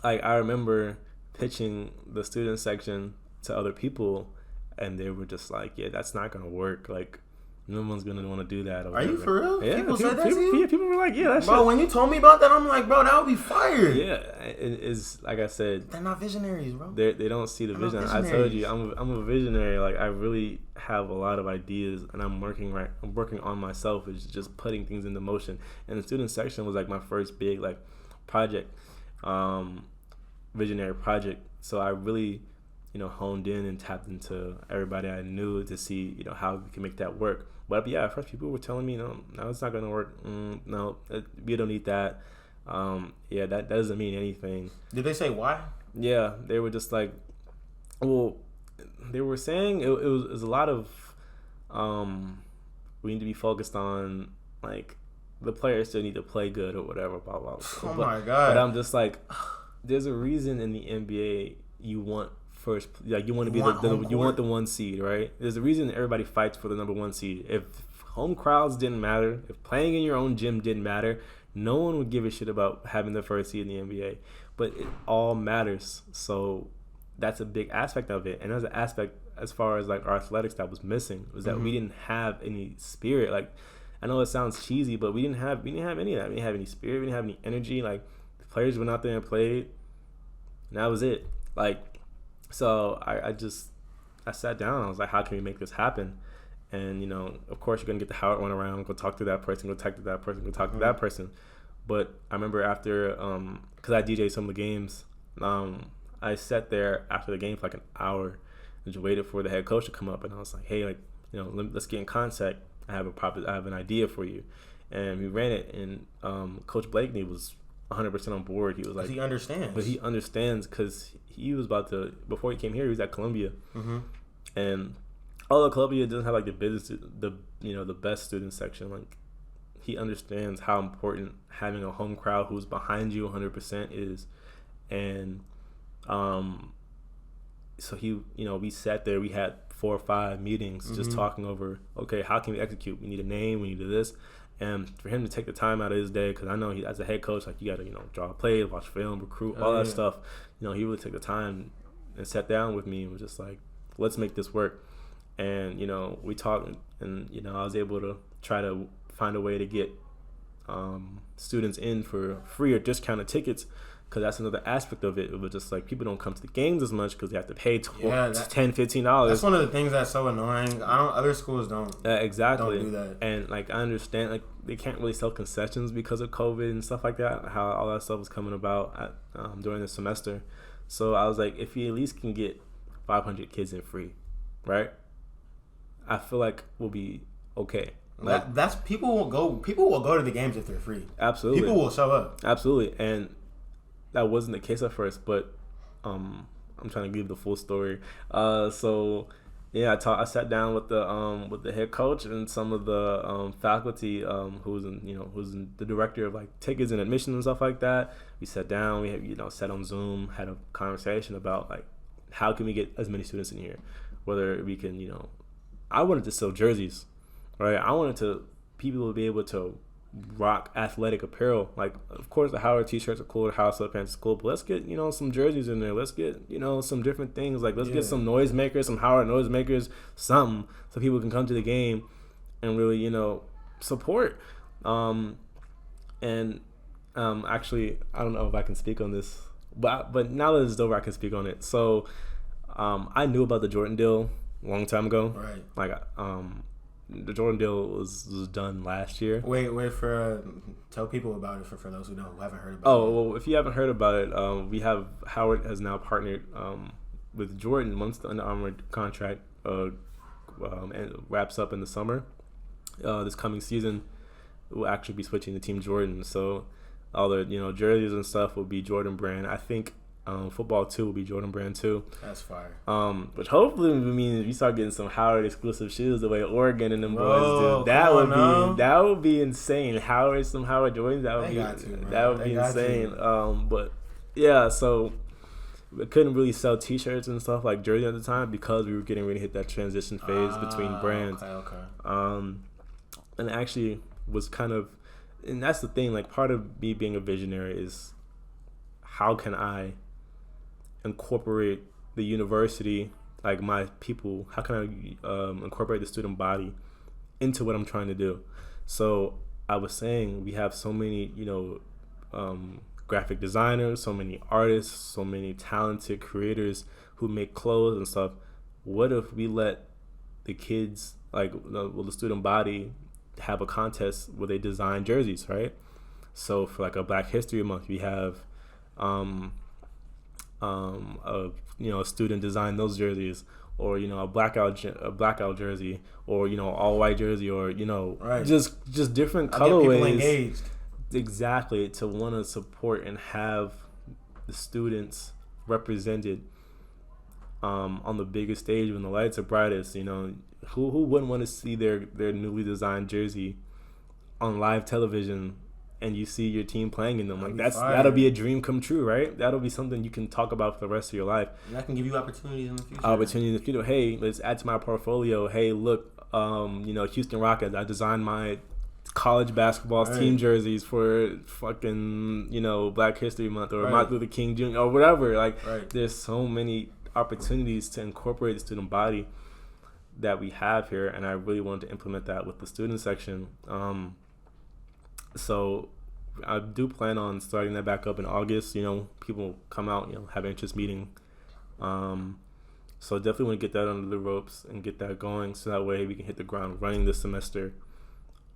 Like, I remember pitching the student section to other people, and they were just like, yeah, that's not gonna work. Like, no one's gonna want to do that. Are you for real? Yeah, people said that to you? Yeah, people were like, yeah, that's bro. When you told me about that, I'm like, bro, that would be fire. Yeah, it is. Like I said, they're not visionaries, bro. They don't see the vision. I told you, I'm a visionary. Like, I really have a lot of ideas, and I'm working on myself. It's just putting things into motion. And the student section was like my first big like project, visionary project. So I really, honed in and tapped into everybody I knew to see, how we can make that work. But yeah, at first people were telling me, no, it's not gonna work. No, we don't need that. Yeah, that doesn't mean anything. Did they say why? Yeah, they were just like, well, they were saying it was a lot of, we need to be focused on like the players still need to play good or whatever. Blah blah. Oh my god! But I'm just like, there's a reason in the NBA you want first, like you want to be you want the 1 seed, right? There's a reason everybody fights for the number 1 seed. If home crowds didn't matter, if playing in your own gym didn't matter, no one would give a shit about having the first seed in the NBA. But it all matters. So that's a big aspect of it. And as an aspect, as far as like our athletics that was missing, was that we didn't have any spirit. Like, I know it sounds cheesy, but we didn't have any of that. We didn't have any spirit. We didn't have any energy. Like, the players went out there and played, and that was it. Like, so I sat down. I was like, how can we make this happen? And, of course, you're going to get the how it went around, go talk to that person, go talk to that person, go talk to that person. But I remember after, because I DJed some of the games, I sat there after the game for like an hour and just waited for the head coach to come up. And I was like, hey, like, let's get in contact. I have an idea for you. And we ran it. And Coach Blakeney was 100% on board. He was like, he understands. But he understands because he was before he came here, he was at Columbia. And although Columbia doesn't have like the best student section, like, he understands how important having a home crowd who's behind you 100% is. And so he, we sat there, we had 4 or 5 meetings just talking over, okay, how can we execute? We need a name, we need this. And for him to take the time out of his day, because I know he, as a head coach, like, you got to, draw plays, watch film, recruit, all that stuff. He really took the time and sat down with me and was just like, let's make this work. And, we talked, and, I was able to try to find a way to get students in for free or discounted tickets, because that's another aspect of it. It was just like, people don't come to the games as much because they have to pay $10, $15. That's one of the things that's so annoying. Other schools don't. Exactly. Don't do that. And like, I understand, like, they can't really sell concessions because of COVID and stuff like that. How all that stuff was coming about during the semester. So I was like, if you at least can get 500 kids in free, right? I feel like we'll be okay. Like, that's people will go to the games if they're free. Absolutely. People will show up. Absolutely. And that wasn't the case at first, but I'm trying to give the full story. So yeah, I sat down with the head coach and some of the faculty who's the director of like tickets and admissions and stuff like that. We sat down, we had, sat on Zoom, had a conversation about like, how can we get as many students in here, whether we can, I wanted to sell jerseys, right? I wanted people to be able to rock athletic apparel. Like, of course, the Howard t-shirts are cool, the Howard sweatpants is cool, but let's get, some jerseys in there. Let's get, some different things. Like, let's get some noisemakers, some Howard noisemakers, something, so people can come to the game and really, support. Actually, I don't know if I can speak on this, but now that it's over, I can speak on it. So, I knew about the Jordan deal a long time ago. Right. Like, the Jordan deal was done last year. Wait for tell people about it for those who haven't heard about it. Oh, well, if you haven't heard about it, Howard has now partnered with Jordan once the Under Armour contract and wraps up in the summer. This coming season, we'll actually be switching to Team Jordan. So all the jerseys and stuff will be Jordan brand. I think football too will be Jordan brand too. That's fire. Which hopefully means we start getting some Howard exclusive shoes the way Oregon and them boys do. That would be insane. Some Howard Jordans. That would be insane. But yeah, so we couldn't really sell T-shirts and stuff like jersey at the time because we were getting ready to hit that transition phase between brands. Okay. And actually was kind of, and that's the thing. Like, part of me being a visionary is how can I incorporate the university, like my people, how can I incorporate the student body into what I'm trying to do? So I was saying we have so many, graphic designers, so many artists, so many talented creators who make clothes and stuff. What if we let the kids, like the student body, have a contest where they design jerseys, right? So for like a Black History Month, we have a student design those jerseys, or a blackout jersey, or all white jersey, or right. just different colorways. Get people engaged. Exactly, to want to support and have the students represented on the biggest stage when the lights are brightest. Who wouldn't want to see their newly designed jersey on live television, and you see your team playing in them? Like that'll be a dream come true, right? That'll be something you can talk about for the rest of your life. And that can give you opportunities in the future. Hey, let's add to my portfolio. Hey, look, Houston Rockets, I designed my college basketball team jerseys for fucking Black History Month, or Martin Luther King Jr. or whatever. There's so many opportunities to incorporate the student body that we have here, and I really wanted to implement that with the student section. So I do plan on starting that back up in August. People come out, have an interest meeting. So definitely want to get that under the ropes and get that going, so that way we can hit the ground running this semester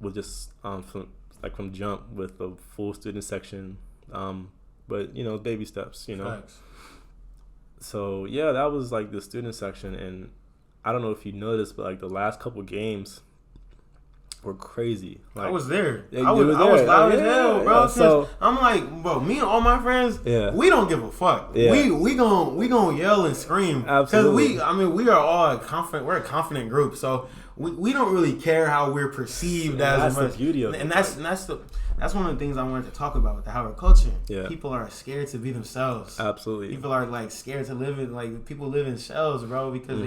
with just from jump with a full student section. But baby steps. Facts. So yeah, that was like the student section, and I don't know if you noticed, but like the last couple games were crazy. Like, I was there. I was loud as hell, bro. So I'm like, bro, me and all my friends, we don't give a fuck. Yeah. We gonna yell and scream. Absolutely. Because we are all confident. We're a confident group, so we don't really care how we're perceived as much. That's the beauty of it. And that's one of the things I wanted to talk about with the Howard culture. Yeah. People are scared to be themselves. Absolutely. People are like scared to live in people live in shells, bro, because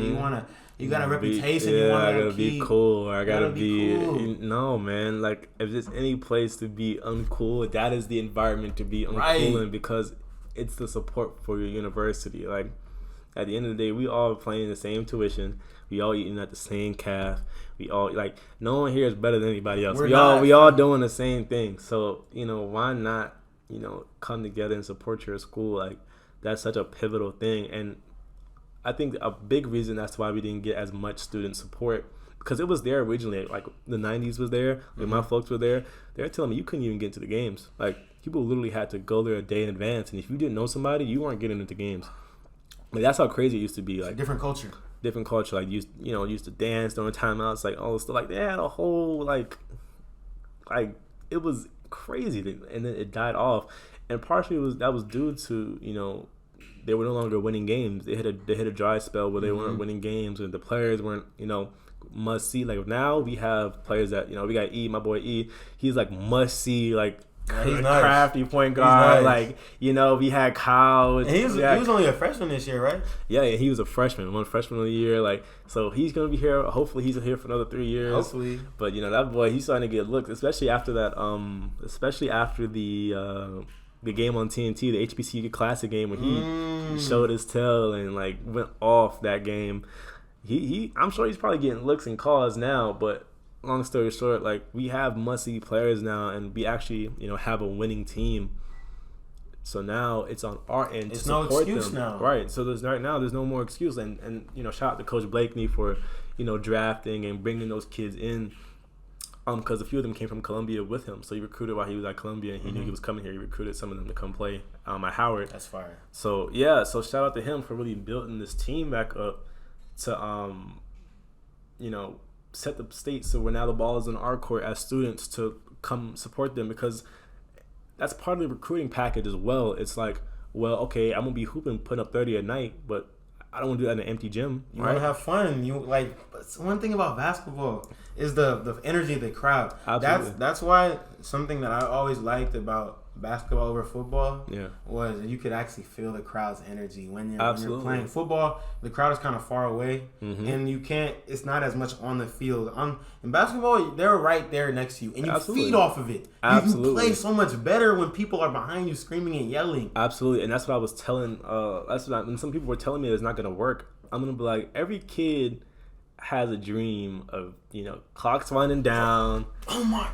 you got a reputation. I gotta be cool. I gotta be cool. No, man. Like, if there's any place to be uncool, that is the environment to be uncool in, because it's the support for your university. Like, at the end of the day, we all paying the same tuition. We all eating at the same calf. We all, like, no one here is better than anybody else. We all doing the same thing. So, why not, come together and support your school? Like, that's such a pivotal thing. And I think a big reason that's why we didn't get as much student support, because it was there originally. Like, the 90s was there. Like, my folks were there. They were telling me you couldn't even get into the games. Like, people literally had to go there a day in advance. And if you didn't know somebody, you weren't getting into games. Like, that's how crazy it used to be. Like, different culture. Like, used to dance during timeouts, like all this stuff. Like, they had a whole like it was crazy, and then it died off. And partially that was due to they were no longer winning games. They hit a dry spell where they weren't winning games, and the players weren't must see. Like, now we have players that we got E, my boy E. He's like must see, like. He's crafty point guard. Nice. Like, we had Kyle. And he was only a freshman this year, right? Yeah, he was a freshman, one freshman of the year. Like, so he's gonna be here. Hopefully, he's here for another 3 years. Hopefully, but that boy, he's starting to get looked, especially after that. Especially after the game on TNT, the HBCU Classic game, where he showed his tail and like went off that game. I'm sure he's probably getting looks and calls now, but. Long story short, like, we have must-see players now, and we actually, have a winning team. So now it's on our end to support them. It's no excuse now. Right. So there's no more excuse. And shout out to Coach Blakeney for, drafting and bringing those kids in. Because a few of them came from Columbia with him. So he recruited while he was at Columbia, and he knew he was coming here. He recruited some of them to come play at Howard. That's fire. So, yeah. So shout out to him for really building this team back up to, set the state so where now the ball is in our court as students to come support them, because that's part of the recruiting package as well. It's like, well, okay, I'm gonna be hooping, putting up 30 a night, but I don't want to do that in an empty gym. You want to have fun. One thing about basketball is the energy of the crowd. Absolutely. That's why something that I always liked about basketball over football Yeah. was you could actually feel the crowd's energy when you're playing football. The crowd is kind of far away, and you can't. It's not as much on the field. In basketball, they're right there next to you, and you feed off of it. You play so much better when people are behind you screaming and yelling. Absolutely, and that's what I was telling. When some people were telling me it's not gonna work, I'm gonna be like, every kid has a dream of, clock's winding down. Oh my.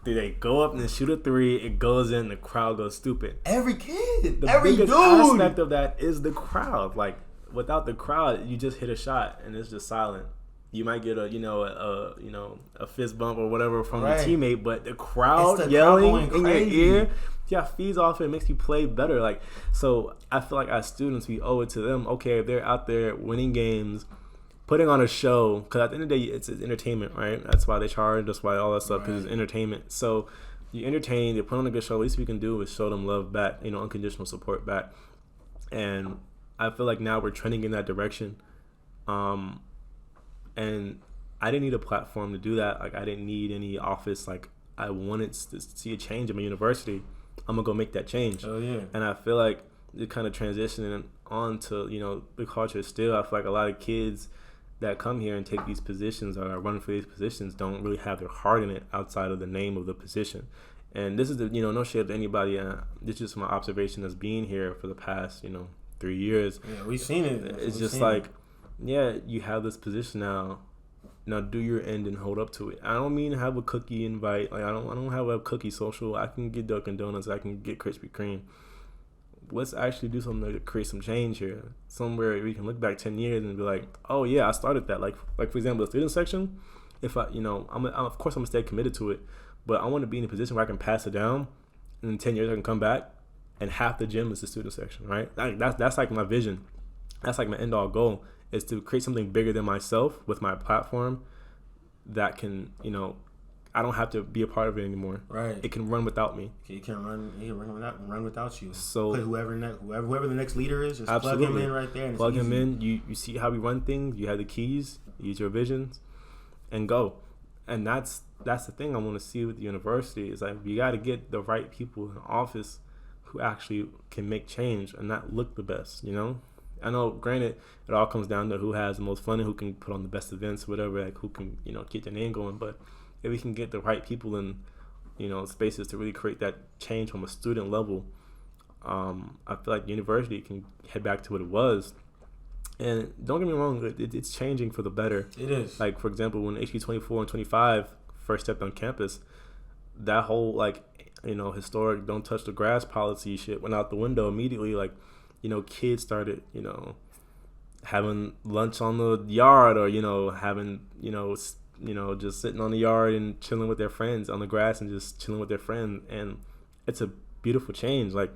They go up and shoot a 3. It goes in. The crowd goes stupid. Every kid, the every biggest dude. aspect of that is the crowd. Like, without the crowd, you just hit a shot and it's just silent. You might get a fist bump or whatever from the teammate, but the crowd yelling in your ear, feeds off it, makes you play better. Like, so I feel like as students, we owe it to them. Okay, if they're out there winning games, putting on a show, because at the end of the day, it's entertainment, right? That's why they charge. That's why all that stuff, because it's entertainment. So you entertain, you put on a good show. Least we can do is show them love back, unconditional support back. And I feel like now we're trending in that direction. And I didn't need a platform to do that. Like, I didn't need any office. Like, I wanted to see a change in my university. I'm gonna go make that change. Oh yeah. And I feel like it kind of transitioning on to the culture still. I feel like a lot of kids that come here and take these positions or run for these positions don't really have their heart in it outside of the name of the position. And this is no shade to anybody. This is just my observation as being here for the past 3 years. Yeah, we've seen it. It's just like, you have this position now. Now do your end and hold up to it. I don't mean have a cookie invite. Like, I don't have a cookie social. I can get Dunkin' Donuts. I can get Krispy Kreme. Let's actually do something to create some change here. Somewhere we can look back 10 years and be like, oh yeah, I started that. Like for example, the student section. If I, of course I'm gonna stay committed to it, but I want to be in a position where I can pass it down, and in 10 years I can come back, and half the gym is the student section, right? That's like my vision. That's like my end all goal, is to create something bigger than myself with my platform that can, I don't have to be a part of it anymore. Right. It can run without me. It can run without you. So put whoever the next leader is, just absolutely. plug him in right there. And plug him in. You see how we run things. You have the keys. Use your visions, and go. And that's the thing I want to see with the university is like, we got to get the right people in office who actually can make change and not look the best. I know, granted, it all comes down to who has the most fun and who can put on the best events, whatever. Like, who can get their name going, but if we can get the right people in, spaces to really create that change from a student level, I feel like university can head back to what it was. And don't get me wrong, it's changing for the better. It is. Like, for example, when HB 24 and 25 first stepped on campus, that whole, historic don't touch the grass policy shit went out the window immediately. Like, kids started, having lunch on the yard or, having, just sitting on the yard and chilling with their friends on the grass and just chilling with their friends. And it's a beautiful change. Like,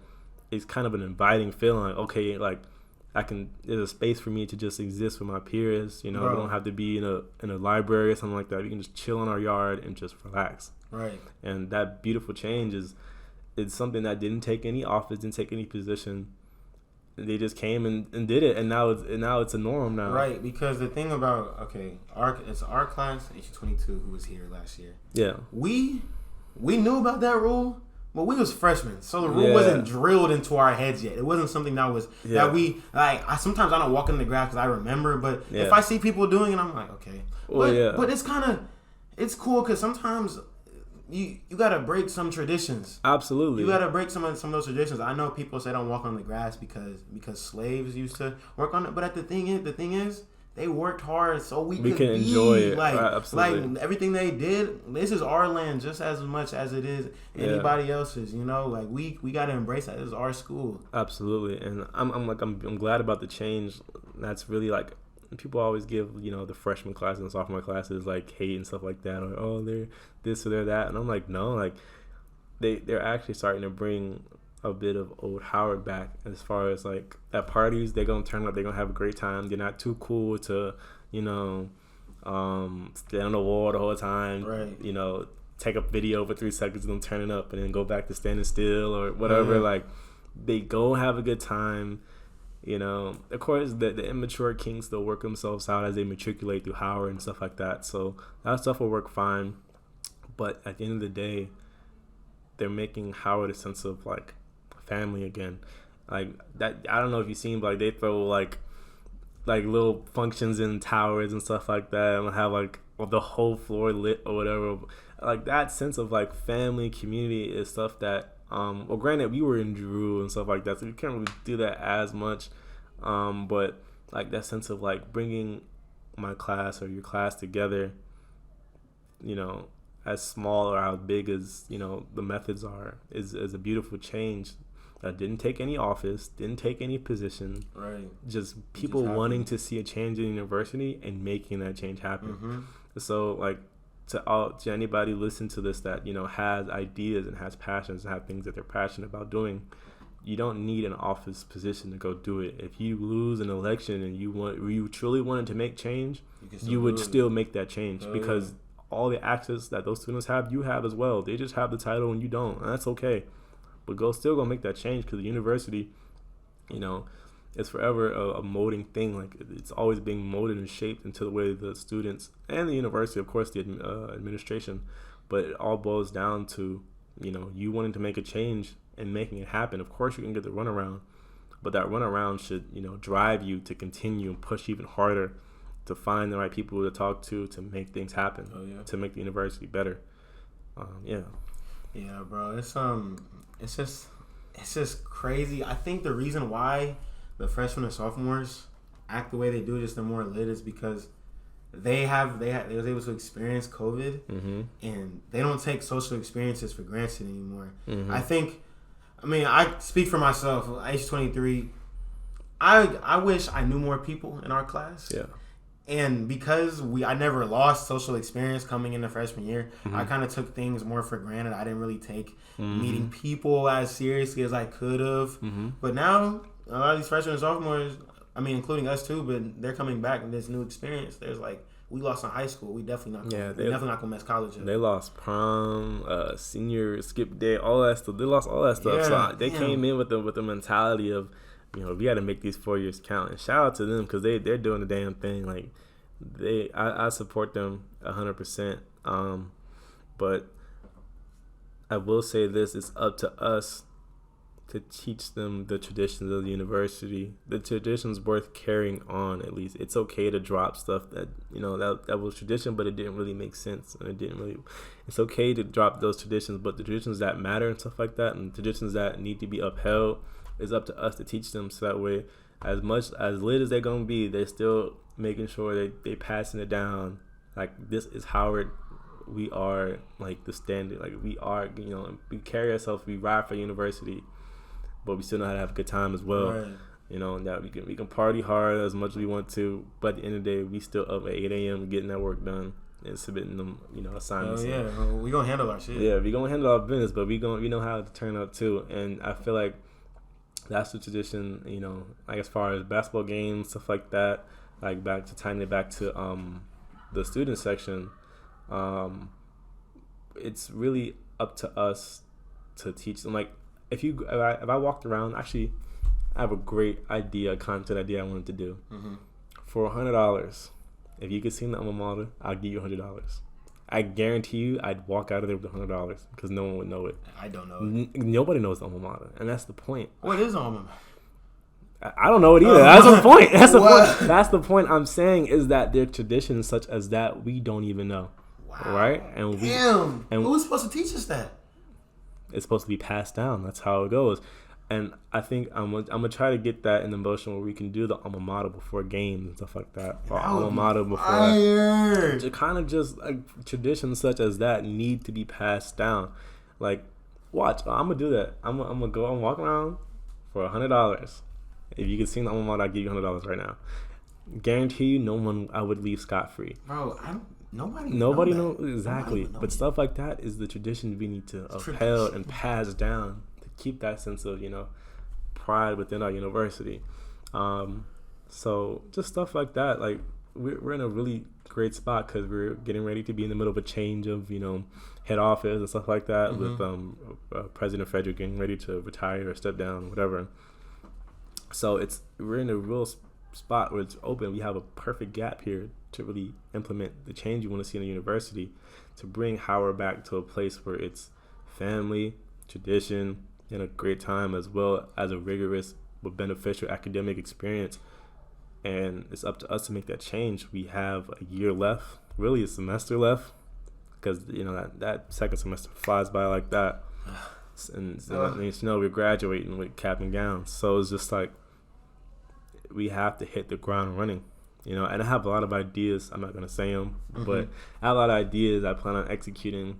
it's kind of an inviting feeling. Like, okay, like, there's a space for me to just exist with my peers. We don't have to be in a library or something like that. We can just chill in our yard and just relax. Right. And that beautiful change is something that didn't take any office, didn't take any position. They just came and did it, and now it's a norm now. Right, because the thing about it's our class, HU22, who was here last year. Yeah. We knew about that rule, but we was freshmen, so the rule wasn't drilled into our heads yet. It wasn't something that was that we like. Sometimes I don't walk in the grass because I remember, but if I see people doing it, I'm like, okay. But it's cool because sometimes. You gotta break some traditions. Absolutely. You gotta break some of those traditions. I know people say don't walk on the grass because slaves used to work on it, but the thing is, they worked hard so we could enjoy it. Like, absolutely. Like everything they did. This is our land just as much as it is anybody else's. Like we gotta embrace that. This is our school. Absolutely, and I'm glad about the change. That's really like. People always give, the freshman classes and sophomore classes like hate and stuff like that, or oh they're this or they're that, and I'm like no, like they're actually starting to bring a bit of old Howard back as far as like at parties they're gonna turn up, they're gonna have a great time. They're not too cool to stand on the wall the whole time, right? Take a video for 3 seconds of them turning up and then go back to standing still or whatever. Mm-hmm. Like they go have a good time. Of course, the immature kings still work themselves out as they matriculate through Howard and stuff like that. So that stuff will work fine. But at the end of the day, they're making Howard a sense of like family again. Like that, I don't know if you've seen, but like they throw like little functions in towers and stuff like that, and have like the whole floor lit or whatever. Like that sense of like family, community is stuff that well, granted we were in Drew and stuff like that, so you can't really do that as much, but like that sense of like bringing my class or your class together, you know, as small or as big as, you know, the methods are, is a beautiful change that didn't take any office, didn't take any position. Right. Just people wanting to see a change in the university and making that change happen. Mm-hmm. So like to anybody listen to this that, you know, has ideas and has passions and have things that they're passionate about doing, you don't need an office position to go do it. If you lose an election and you truly wanted to make change, you would still make that change, because all the access that those students have, you have as well. They just have the title and you don't, and that's okay. But still go make that change, because the university, you know, is forever a molding thing. Like it's always being molded and shaped into the way the students and the university, of course, the administration, but it all boils down to, you know, you wanting to make a change and making it happen. Of course, you can get the runaround, but that runaround should, you know, drive you to continue and push even harder to find the right people to talk to make things happen, to make the university better. Yeah, bro. It's just crazy. I think the reason why the freshmen and sophomores act the way they do, just they're more lit, is because they was able to experience COVID, mm-hmm. and they don't take social experiences for granted anymore. Mm-hmm. I speak for myself. Age 23, I wish I knew more people in our class. Yeah. And because I never lost social experience coming into freshman year, mm-hmm. I kind of took things more for granted. I didn't really take mm-hmm. meeting people as seriously as I could have. Mm-hmm. But now, a lot of these freshmen and sophomores, I mean, including us too, but they're coming back with this new experience. There's like, we lost in high school. We definitely not gonna mess college up. They lost prom, senior skip day, all that stuff. They lost all that stuff. So they came in with the mentality of, you know, we got to make these 4 years count. And shout out to them, because they're doing the damn thing. Like I support them 100%. But I will say this: it's up to us to teach them the traditions of the university. The traditions worth carrying on. At least it's okay to drop stuff that, you know, that was tradition, but it didn't really make sense, and it's okay to drop those traditions, but the traditions that matter and stuff like that, and traditions that need to be upheld, is up to us to teach them, so that way, as much as lit as they're gonna be, they're still making sure they passing it down. Like, this is Howard. We are like the standard. Like, we are, you know, we carry ourselves. We ride for university, but we still know how to have a good time as well. Right. You know, and that we can party hard as much as we want to, but at the end of the day, we still up at 8 a.m. getting that work done and submitting them, you know, assignments. We gonna handle our shit. Yeah, we gonna handle our business, but we know how to turn up too. And I feel like that's the tradition, you know, like as far as basketball games, stuff like that, like tying it back to the student section, it's really up to us to teach them. Like, if I walked around, actually, I have a great content idea I wanted to do. Mm-hmm. For $100, if you could sing the alma mater, I'll give you $100. I guarantee you, I'd walk out of there with $100, because no one would know it. I don't know it. Nobody knows the alma mater, and that's the point. What is alma mater? I don't know it either. That's the point. That's the point. That's the point I'm saying, is that there are traditions such as that we don't even know. Wow. Right? And who's supposed to teach us that? It's supposed to be passed down. That's how it goes. And I think I'm gonna try to get that in the motion where we can do the alma mater before games and stuff like that, or alma mater before. Just like traditions such as that need to be passed down. Like, watch, I'm gonna do that. I'm gonna go and walk around for $100. If you can sing the alma mater, I'll give you $100 right now. Guarantee you, no one I would leave scot free. Bro, Nobody knows exactly. But stuff like that is the tradition we need to upheld and pass down to keep that sense of, you know, pride within our university. So just stuff like that. Like, we're in a really great spot, because we're getting ready to be in the middle of a change of, you know, head office and stuff like that. Mm-hmm. With President Frederick getting ready to retire or step down or whatever. So we're in a real spot where it's open. We have a perfect gap here to really implement the change you want to see in the university, to bring Howard back to a place where it's family, tradition, and a great time, as well as a rigorous but beneficial academic experience. And it's up to us to make that change. We have a year left, really a semester left, because that second semester flies by like that. And we're graduating with cap and gown. So it's just like we have to hit the ground running. And I have a lot of ideas. I'm not going to say them, but I have a lot of ideas I plan on executing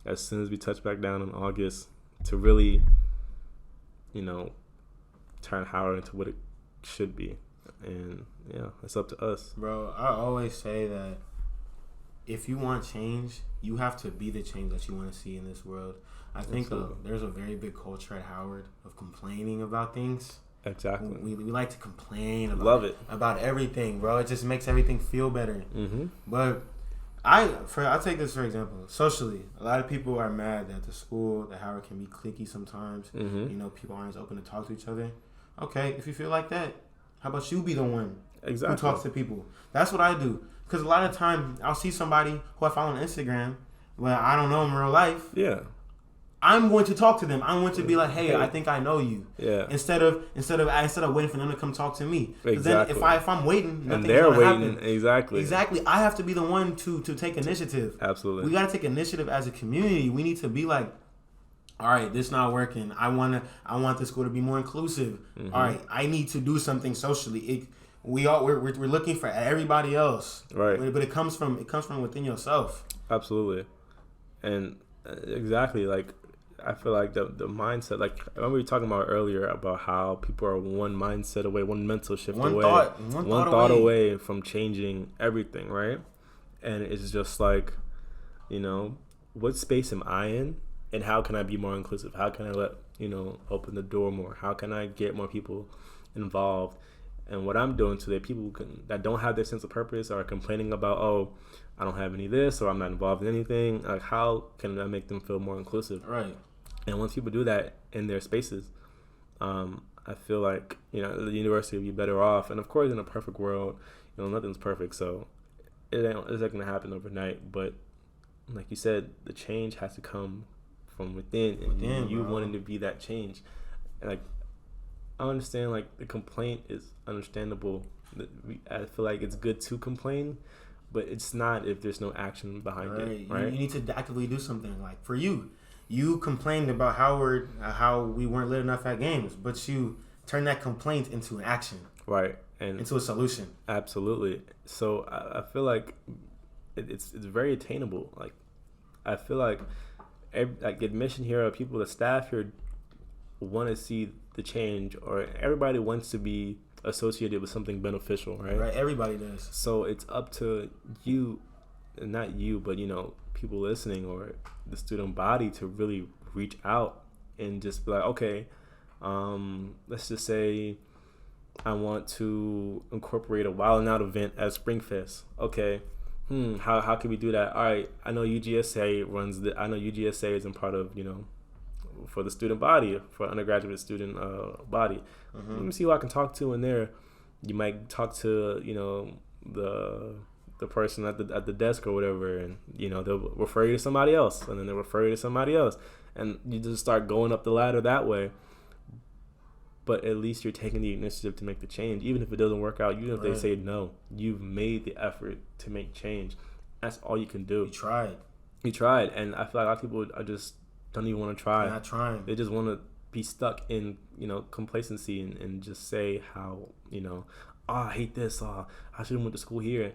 as soon as we touch back down in August to really, turn Howard into what it should be. And, it's up to us. Bro, I always say that if you want change, you have to be the change that you want to see in this world. I think there's a very big culture at Howard of complaining about things. Exactly. We like to complain about everything, bro. It just makes everything feel better. Mm-hmm. But I'll take this for example. Socially, a lot of people are mad that that Howard can be cliquey sometimes. Mm-hmm. People aren't as open to talk to each other. Okay, if you feel like that, how about you be the one who talks to people? That's what I do. Because a lot of time I'll see somebody who I follow on Instagram, but I don't know in real life. Yeah. I'm going to talk to them. I'm going to be like, "Hey, I think I know you." Yeah. Instead of waiting for them to come talk to me. Exactly. Then if I'm waiting, nothing's going to happen. Exactly. I have to be the one to take initiative. Absolutely. We got to take initiative as a community. We need to be like, all right, this not working. I want the school to be more inclusive. Mm-hmm. All right, I need to do something socially. We're looking for everybody else. Right. But it comes from within yourself. Absolutely. And exactly, like I feel like the mindset, like I remember we were talking about earlier about how people are one mindset away, one mental shift away, one thought away from changing everything, right? And it's just like, what space am I in, and how can I be more inclusive? How can I let open the door more? How can I get more people involved? And what I'm doing today, people that don't have their sense of purpose are complaining about, oh, I don't have any of this, or I'm not involved in anything. Like, how can I make them feel more inclusive? Right. And once people do that in their spaces, I feel like, the university will be better off. And of course, in a perfect world, nothing's perfect. So it's not going to happen overnight. But like you said, the change has to come from within. And you wanting to be that change. And like, I understand, like, the complaint is understandable. I feel like it's good to complain, but it's not if there's no action behind it, right? You need to actively do something. Like, for you complained about Howard, how we weren't lit enough at games, but you turned that complaint into an action. Right. And into a solution. Absolutely. So I feel like it's very attainable. Like, I feel like admission here, people, the staff here want to see the change, or everybody wants to be associated with something beneficial, right? Right, everybody does. So it's up to you, and not you, but people listening or the student body to really reach out and just be like, okay, let's just say I want to incorporate a Wild and Out event at Springfest. Okay, how can we do that? All right, I know UGSA I know UGSA is in part of for the student body, for undergraduate student body. Mm-hmm. Let me see who I can talk to in there. You might talk to the person at the desk or whatever, and they'll refer you to somebody else, and then they'll refer you to somebody else, and you just start going up the ladder that way. But at least you're taking the initiative to make the change, even if it doesn't work out. Even if they say no, you've made the effort to make change. That's all you can do. You tried, and I feel like a lot of people are just don't even want to try. They're not trying. They just want to be stuck in complacency and just say how I hate this. I should have went to school here.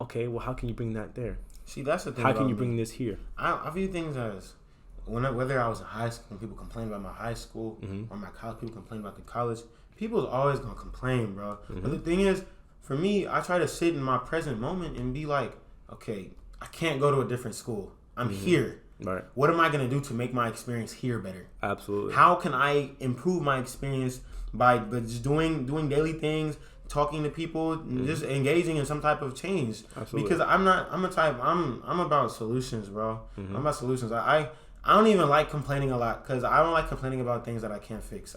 Okay, well, how can you bring that there? See, that's the thing. How can you bring this here? I view things as whether I was in high school, when people complain about my high school, or my college, people complain about the college. People's always gonna complain, bro. Mm-hmm. But the thing is, for me, I try to sit in my present moment and be like, okay, I can't go to a different school. I'm here. Right. What am I going to do to make my experience here better? Absolutely. How can I improve my experience by just doing daily things, talking to people, just engaging in some type of change? Absolutely. Because I'm about solutions, bro. Mm-hmm. I'm about solutions. I don't even like complaining a lot because I don't like complaining about things that I can't fix.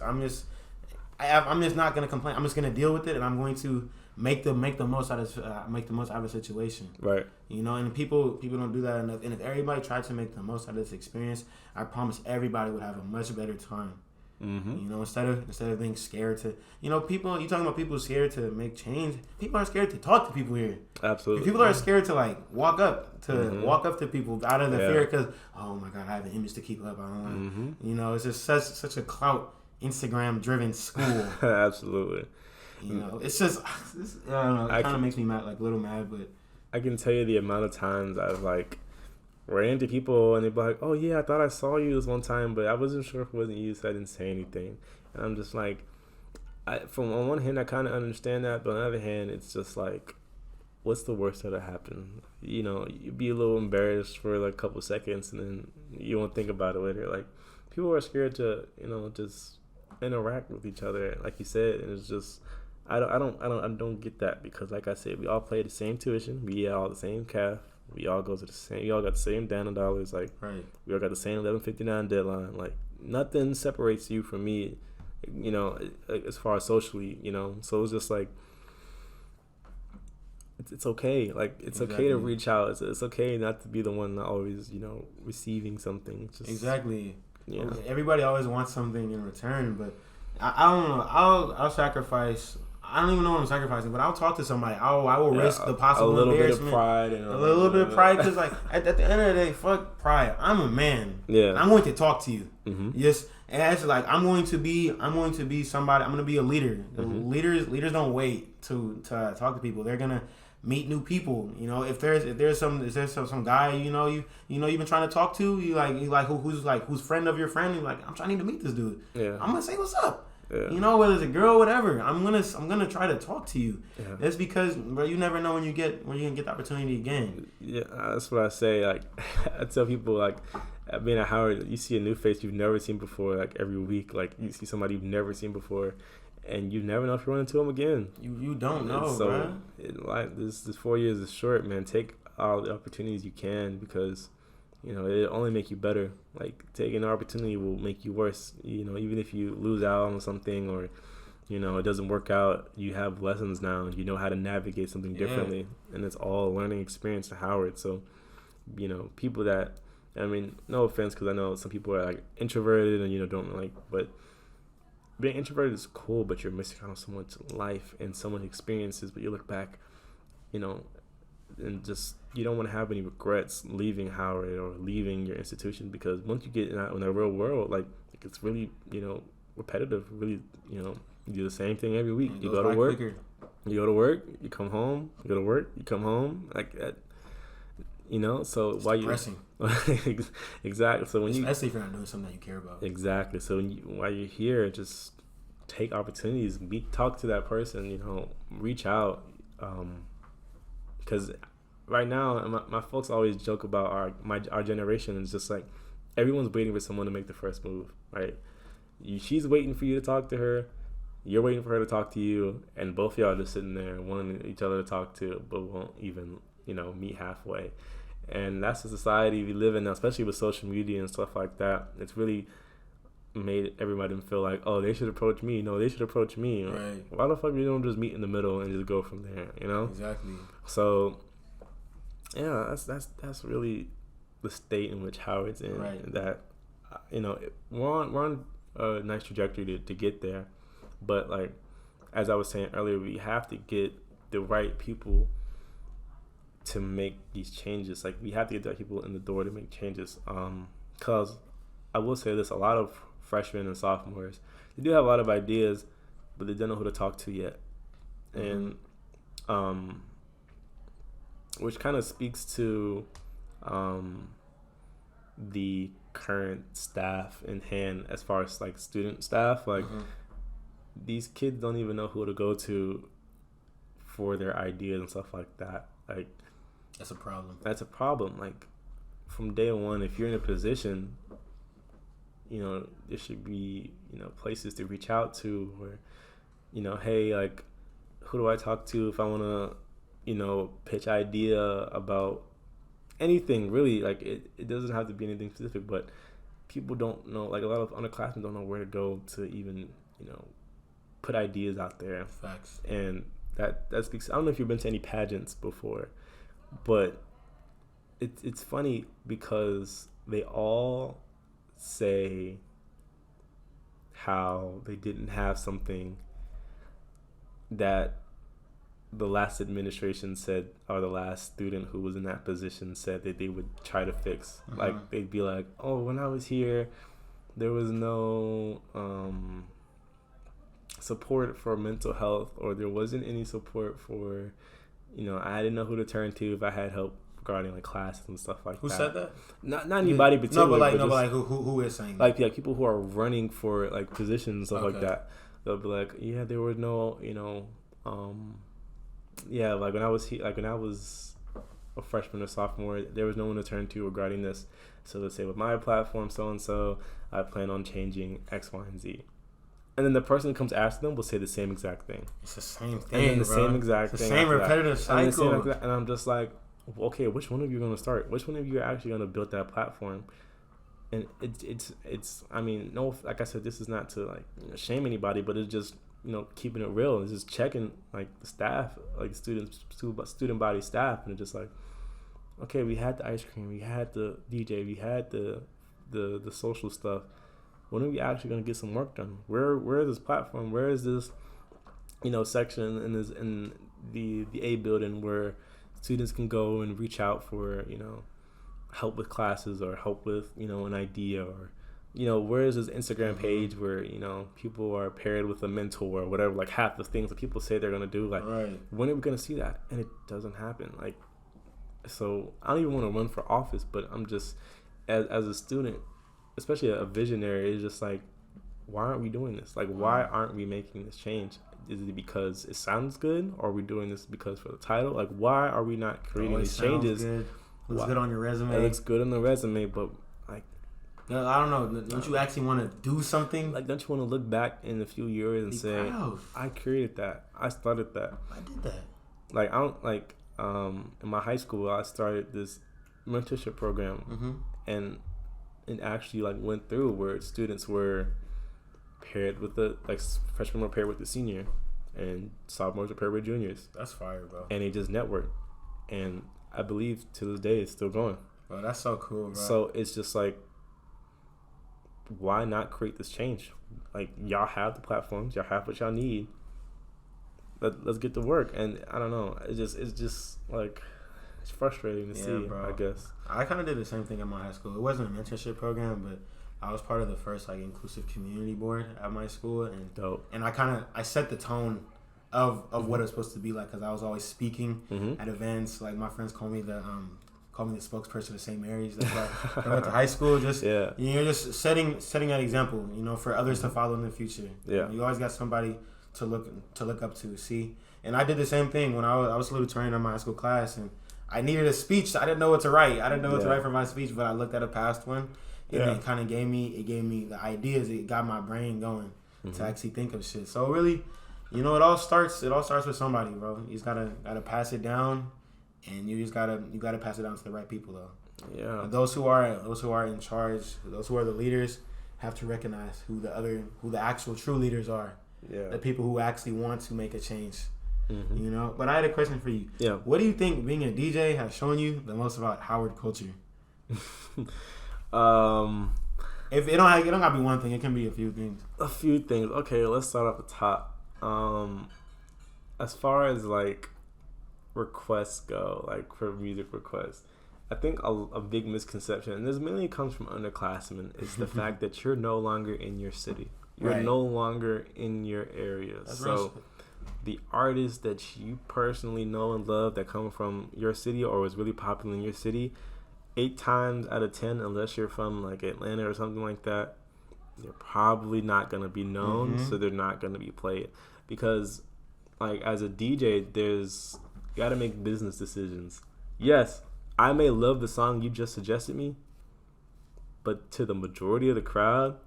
I'm just not gonna complain. I'm just gonna deal with it, and I'm going to make the most out of a situation. Right. You know, and people don't do that enough. And if everybody tried to make the most out of this experience, I promise everybody would have a much better time. Mm-hmm. You know, instead of being scared to, you know, you talking about people scared to make change. People are scared to talk to people here. Absolutely. People are scared to like walk up to people out of the fear because, oh my God, I have an image to keep up. I don't know. You know, it's just such a clout Instagram driven school. Absolutely. You know, it's just I don't know. It kind of makes me mad, like a little mad, but I can tell you the amount of times I've like ran into people and they'd be like, "Oh yeah, I thought I saw you this one time, but I wasn't sure if it wasn't you, so I didn't say anything." And I'm just like, from on one hand, I kind of understand that, but on the other hand, it's just like, what's the worst that'll happen? You know, you'd be a little embarrassed for like a couple seconds, and then you won't think about it later. Like, people are scared to, you know, just interact with each other, like you said, and it's just. I don't get that because, like I said, we all play the same tuition. We get all the same CAF. We all go to the same. We all got the same down dollars. Like, right. We all got the same 11:59 deadline. Like, nothing separates you from me, you know, as far as socially, you know. So it's just like, it's okay. Like, it's okay to reach out. It's okay not to be the one always, you know, receiving something. It's just, exactly. Yeah. You know. Everybody always wants something in return, but I don't know. I'll sacrifice. I don't even know what I'm sacrificing, but I'll talk to somebody. I will risk the possible embarrassment. A little bit of pride, because like at the end of the day, fuck pride. I'm a man. Yeah. I'm going to talk to you. Mm-hmm. Yes, and it's like I'm going to be somebody. I'm going to be a leader. Mm-hmm. Leaders don't wait to talk to people. They're gonna meet new people. You know, if there's some guy you've been trying to talk to, who's friend of your friend. You're like, I'm trying to meet this dude. Yeah. I'm gonna say what's up. Yeah. You know, whether it's a girl, whatever, I'm gonna try to talk to you. Yeah. That's because, bro, you never know when you're gonna get the opportunity again. Yeah, that's what I say. Like, I tell people, like, being at Howard, you see a new face you've never seen before. Like, every week, like, you see somebody you've never seen before, and you never know if you run into them again. You don't know, so, bro. This 4 years is short, man. Take all the opportunities you can, because, you know, it'll only make you better. Like, taking an opportunity will make you worse. You know, even if you lose out on something or, you know, it doesn't work out, you have lessons now and you know how to navigate something differently. And it's all a learning experience at Howard. So, you know, people that, I mean, no offense, because I know some people are like introverted and, you know, don't like, but being introverted is cool, but you're missing out on so much life and so much experiences. But you look back, you know, and just, you don't want to have any regrets leaving Howard or leaving your institution, because once you get in the real world, like it's really, you know, repetitive. Really, you know, you do the same thing every week. You go to work, you come home, you go to work, you come home, like that. You know, so it's while depressing. Exactly. So when especially if you're not doing something that you care about. Exactly. So while you're here, just take opportunities, talk to that person. You know, reach out. Because right now, my folks always joke about our generation. It's just like everyone's waiting for someone to make the first move, right? She's waiting for you to talk to her. You're waiting for her to talk to you, and both of y'all are just sitting there wanting each other to talk to, but won't even, you know, meet halfway. And that's the society we live in now, especially with social media and stuff like that. It's really made everybody feel like, oh, they should approach me. No, they should approach me. Right. Why the fuck you don't just meet in the middle and just go from there, you know? Exactly. So, yeah, that's really the state in which Howard's in. Right. That, you know, we're on a nice trajectory to get there. But, like, as I was saying earlier, we have to get the right people to make these changes. Like, we have to get the right people in the door to make changes. Because I will say this, a lot of freshmen and sophomores, they do have a lot of ideas, but they don't know who to talk to yet. And which kind of speaks to the current staff in hand as far as like student staff. Like these kids don't even know who to go to for their ideas and stuff like that. Like, that's a problem. That's a problem. Like, from day one, if you're in a position, you know, there should be, you know, places to reach out to where, you know, hey, like, who do I talk to if I want to, you know, pitch idea about anything, really. Like, it doesn't have to be anything specific, but people don't know, like, a lot of underclassmen don't know where to go to even, you know, put ideas out there. Facts. And that speaks. I don't know if you've been to any pageants before, but it's funny because they all say how they didn't have something that the last administration said, or the last student who was in that position said that they would try to fix. Like, they'd be like, oh, when I was here, there was no support for mental health, or there wasn't any support for, I didn't know who to turn to if I had help regarding like classes and stuff like that. Who said that? Not anybody particular. But like who is saying that? Like, yeah, people who are running for like positions and stuff like that. They'll be like, yeah, there were no, yeah, like when I was when I was a freshman or sophomore, there was no one to turn to regarding this. So let's say with my platform, so and so, I plan on changing X, Y, and Z. And then the person who comes after them will say the same exact thing. It's the same thing, and then the same exact thing. The same repetitive cycle. And I'm just like, okay, which one of you are going to start? Which one of you are actually going to build that platform? And it's I mean, no, like I said, this is not to like shame anybody, but it's just, keeping it real. It's just checking like the staff, like student body staff, and it's just like, okay, we had the ice cream, we had the DJ, we had the social stuff. When are we actually going to get some work done? Where is this platform? Where is this, section in the A building where students can go and reach out for, help with classes or help with, an idea, or, where is this Instagram page where, people are paired with a mentor or whatever, like half the things that people say they're going to do. Like, when are we going to see that? And it doesn't happen. Like, so I don't even want to run for office, but I'm just, as a student, especially a visionary, it's just like, why aren't we doing this? Like, why aren't we making this change? Is it because it sounds good, or are we doing this because for the title? Like, why are we not creating these changes? Good. Looks good on your resume. It looks good on the resume, but like, I don't know. Don't you actually want to do something? Like, don't you want to look back in a few years and say, I created that. I started that. I did that. Like, I don't like. In my high school, I started this mentorship program, and it actually like went through where students were paired with freshmen were paired with the senior, and sophomores were paired with juniors. That's fire, bro. And they just networked, and I believe to this day it's still going. Bro, that's so cool, bro. So it's just like, why not create this change? Like, y'all have the platforms, y'all have what y'all need. Let's get to work. And I don't know, it's just like, it's frustrating to see, bro. I guess. I kind of did the same thing in my high school. It wasn't a mentorship program, but I was part of the first like inclusive community board at my school, and dope. And I set the tone of what it's supposed to be like, because I was always speaking at events. Like, my friends call me the spokesperson of St. Mary's. That's why I went to high school. Just you're just setting that example, for others to follow in the future. Yeah, you always got somebody to look up to. See, and I did the same thing when I was salutatorian in my high school class, and I needed a speech. I didn't know what to write. I didn't know what to write for my speech, but I looked at a past one, and it kind of gave me the ideas. It got my brain going to actually think of shit. So really, it all starts with somebody, bro. You just gotta pass it down, and you gotta pass it down to the right people, though. Yeah. Those who are in charge, those who are the leaders, have to recognize who the actual true leaders are. Yeah. The people who actually want to make a change. But I had a question for you. Yeah. What do you think being a DJ has shown you the most about Howard culture? If it don't gotta be one thing, it can be a few things. A few things. Okay, let's start off the top. As far as like requests go, like for music requests, I think a big misconception, and this mainly comes from underclassmen, is the fact that you're no longer in your city. You're no longer in your area. That's so the artists that you personally know and love that come from your city or was really popular in your city, 8 times out of 10, unless you're from like Atlanta or something like that, they're probably not going to be known, so they're not going to be played. Because like as a DJ, you got to make business decisions. Yes, I may love the song you just suggested me, but to the majority of the crowd,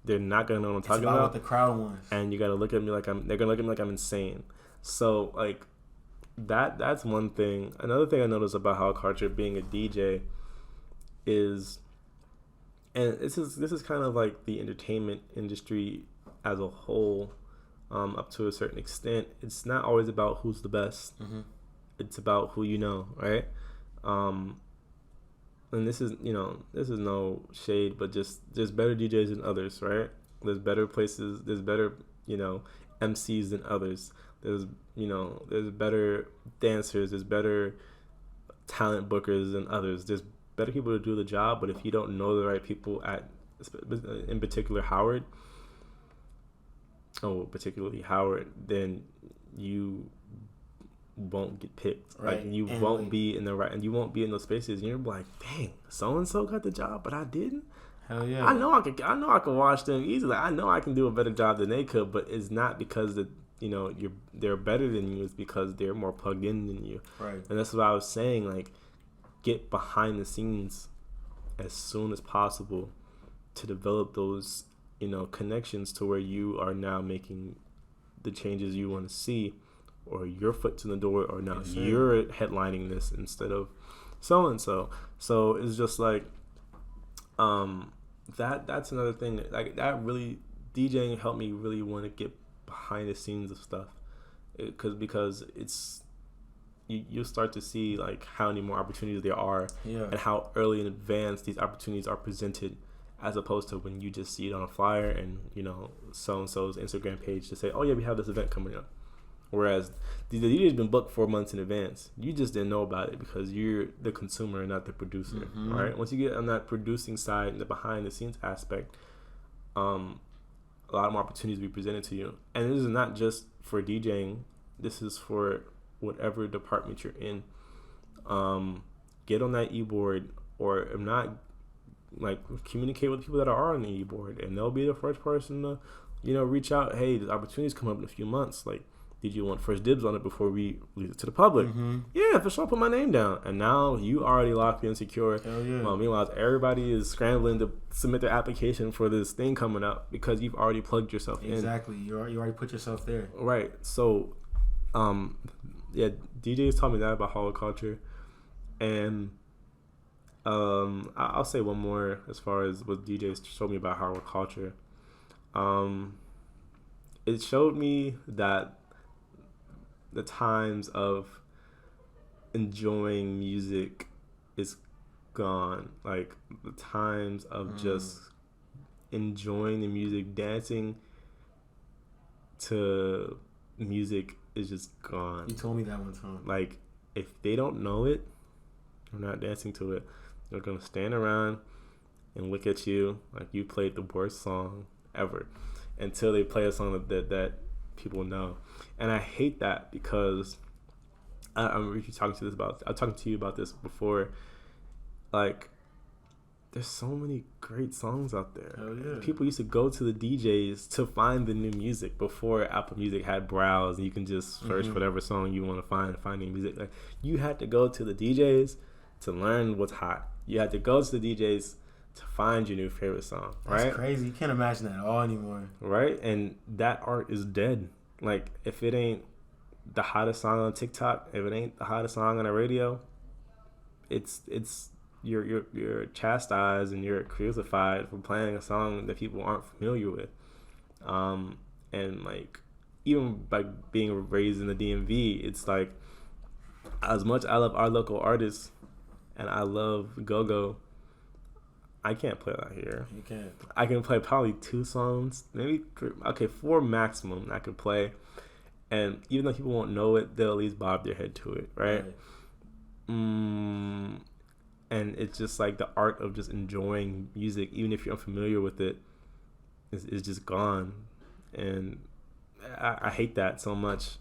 they're not gonna know what I'm talking about. What the crowd wants, and you gotta look at me like they're gonna look at me like I'm insane. So like that's one thing. Another thing I noticed about how culture being a DJ is, and this is kind of like the entertainment industry as a whole, up to a certain extent, it's not always about who's the best. Mm-hmm. It's about who you know, right? And this is no shade, but just there's better DJs than others, right? There's better places, there's better, MCs than others. There's better dancers, there's better talent bookers than others. There's better people to do the job, but if you don't know the right people in particular Howard, then you won't get picked. Right. Like you won't be in the right, and you won't be in those spaces. And you're like, dang, so and so got the job, but I didn't. Hell yeah. I know I could watch them easily. I know I can do a better job than they could, but it's not because they're better than you. It's because they're more plugged in than you. Right. And that's what I was saying. Like, get behind the scenes as soon as possible to develop those connections to where you are now making the changes you want to see, or your foot's in the door, or now you're headlining this instead of so and so. So it's just like that's another thing that really DJing helped me really want to get behind the scenes of stuff, because it's you'll start to see like how many more opportunities there are, and how early in advance these opportunities are presented, as opposed to when you just see it on a flyer and so and so's Instagram page to say, oh yeah, we have this event coming up. Whereas the DJ's been booked 4 months in advance. You just didn't know about it because you're the consumer and not the producer, mm-hmm. right? Once you get on that producing side and the behind the scenes aspect, a lot more opportunities will be presented to you. And this is not just for DJing. This is for whatever department you're in. Get on that e-board, or if not, like communicate with people that are on the e-board, and they'll be the first person to, reach out. Hey, this opportunity's come up in a few months. Like, did you want first dibs on it before we release it to the public? Mm-hmm. Yeah, for sure. Put my name down. And now you already locked in secure. Hell yeah. Meanwhile, everybody is scrambling to submit their application for this thing coming up because you've already plugged yourself in. Exactly. You already put yourself there. Right. So, DJs taught me that about hall culture. And I'll say one more as far as what DJs showed me about hall culture. It showed me that the times of enjoying music is gone. Like, the times of just enjoying the music, dancing to music is just gone. You told me that one time. Like, if they don't know it, they're not dancing to it. They're gonna stand around and look at you like you played the worst song ever, until they play a song that people know. And I hate that, because I'm talking to you about this before. Like, there's so many great songs out there. Hell yeah. People used to go to the DJs to find the new music before Apple Music had browse and you can just search whatever song you want to find new music. Like, you had to go to the DJs to learn what's hot. You had to go to the DJs to find your new favorite song, right? That's crazy. You can't imagine that at all anymore. Right? And that art is dead. Like, if it ain't the hottest song on TikTok, if it ain't the hottest song on the radio, it's you're chastised and you're crucified for playing a song that people aren't familiar with. And like, even by being raised in the DMV, it's like, as much I love our local artists and I love go-go, I can't play that here. You can't. I can play probably 2 songs, maybe 4 maximum I could play. And even though people won't know it, they'll at least bob their head to it, right? And it's just like the art of just enjoying music, even if you're unfamiliar with it, is just gone. And I hate that so much.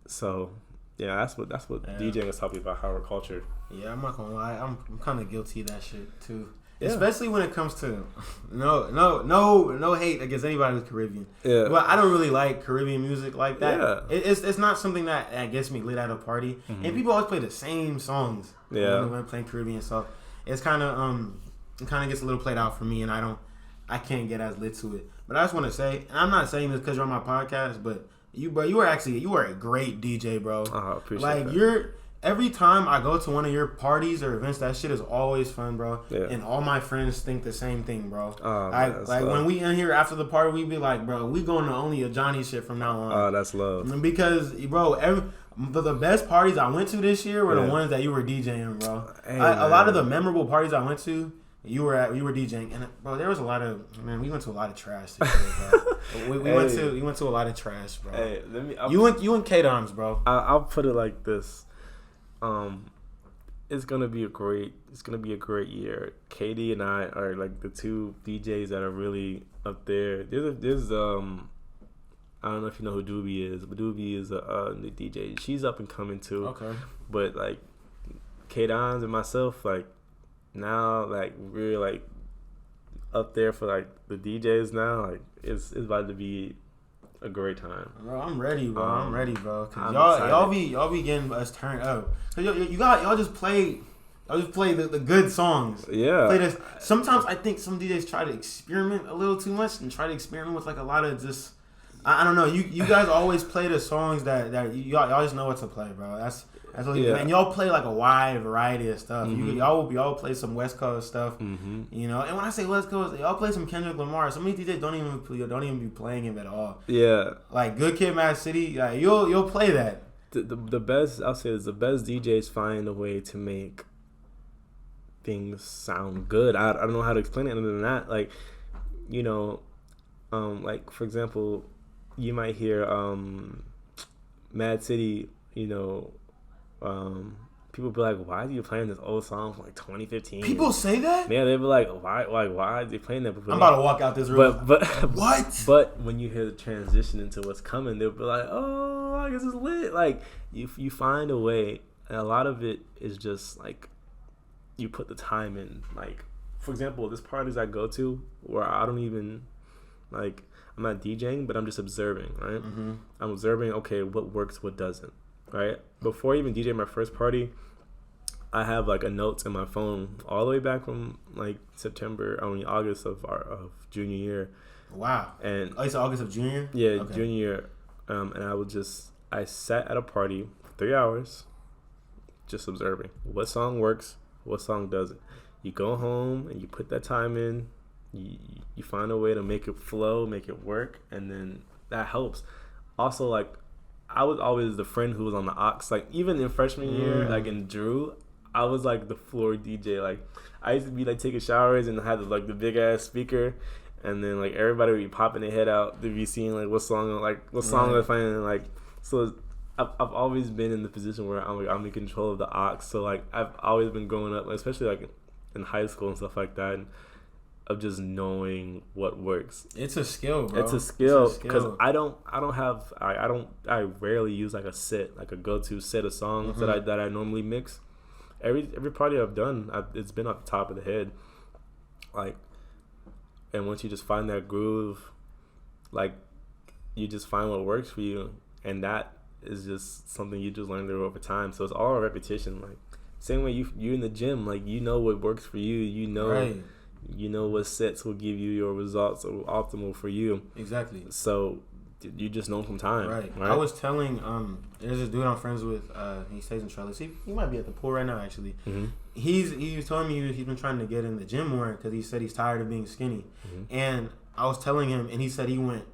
So yeah, that's what DJing was talking about, Howard culture. Yeah, I'm not gonna lie, I'm kind of guilty of that shit too. Yeah. Especially when it comes to no hate against anybody who's Caribbean. Yeah. But I don't really like Caribbean music like that. Yeah. It's not something that gets me lit at a party. Mm-hmm. And people always play the same songs. Yeah. When playing Caribbean stuff, it's kind of it kind of gets a little played out for me, and I can't get as lit to it. But I just want to say, and I'm not saying this because you're on my podcast, but you are a great DJ, bro. I appreciate like that. every time I go to one of your parties or events, that shit is always fun, bro. Yeah. And all my friends think the same thing, bro. Like when we in here after the party, we be like, bro, we going to only Ajani shit from now on. Oh, that's love. Because, bro, the best parties I went to this year were the ones that you were DJing, bro. Hey, a lot of the memorable parties I went to, you were DJing, and bro, there was a lot of we went to a lot of trash together, bro. we went to a lot of trash, bro. Hey, you and K-Doms, bro. I'll put it like this. It's gonna be a great year. Katie and I are like the two DJs that are really up there. There's I don't know if you know who Doobie is, but Doobie is a new DJ. She's up and coming too. Okay. But like K-Dons and myself, like now, like we're like up there for like the DJs now. Like it's about to be a great time. Bro, I'm ready, bro. I'm ready, bro. Cause y'all be getting us turned up. Cause y'all just play the good songs. Yeah. Play this. Sometimes I think some DJs try to experiment a little too much and try to experiment with like a lot of just. I don't know. You guys always play the songs that y'all just know what to play, bro. That's what and y'all play like a wide variety of stuff. Mm-hmm. Y'all play some West Coast stuff, you know. And when I say West Coast, y'all play some Kendrick Lamar. So many DJs don't even be playing him at all. Yeah, like Good Kid, Mad City. Like you'll play that. The best I'll say is the best DJs find a way to make things sound good. I don't know how to explain it other than that. Like, you know, like for example, you might hear Mad City, you know. People be like, why are you playing this old song from like 2015? People say that? Yeah, they be like, why are they playing that? I'm about to walk out this room. But what? But when you hear the transition into what's coming, they'll be like, oh, I guess it's lit. Like you find a way, and a lot of it is just like you put the time in. Like for example, there's parties I go to where I don't even like. I'm not DJing, but I'm just observing. Right? Mm-hmm. I'm observing. Okay, what works, what doesn't. Right? Before I even DJ my first party, I have like a notes in my phone all the way back from like August of junior year. Wow. And it's August of junior? Yeah, okay. Junior year. And I sat at a party for 3 hours just observing what song works, what song doesn't. You go home and you put that time in, you find a way to make it flow, make it work, and then that helps. Also, like, I was always the friend who was on the aux. Like, even in freshman year, like in Drew, I was like the floor DJ. Like, I used to be like taking showers and have like the big ass speaker, and then like everybody would be popping their head out to be seeing like what song they're playing. And, like, so I've always been in the position where I'm in control of the aux. So like I've always been growing up, especially like in high school and stuff like that. And, of just knowing what works. It's a skill, bro. It's a skill because I rarely use like a go-to set of songs that I normally mix. Every party I've done, it's been off the top of the head. Like, and once you just find that groove, like you just find what works for you, and that is just something you just learn there over time. So it's all a repetition. Like same way you in the gym, like you know what works for you. You know. Right. You know what sets will give you your results or optimal for you. Exactly. So you just know from time. Right. I was telling there's this dude I'm friends with. He stays in Charlotte. He might be at the pool right now actually. Mm-hmm. He was telling me he's been trying to get in the gym more because he said he's tired of being skinny. Mm-hmm. And I was telling him, and he said he went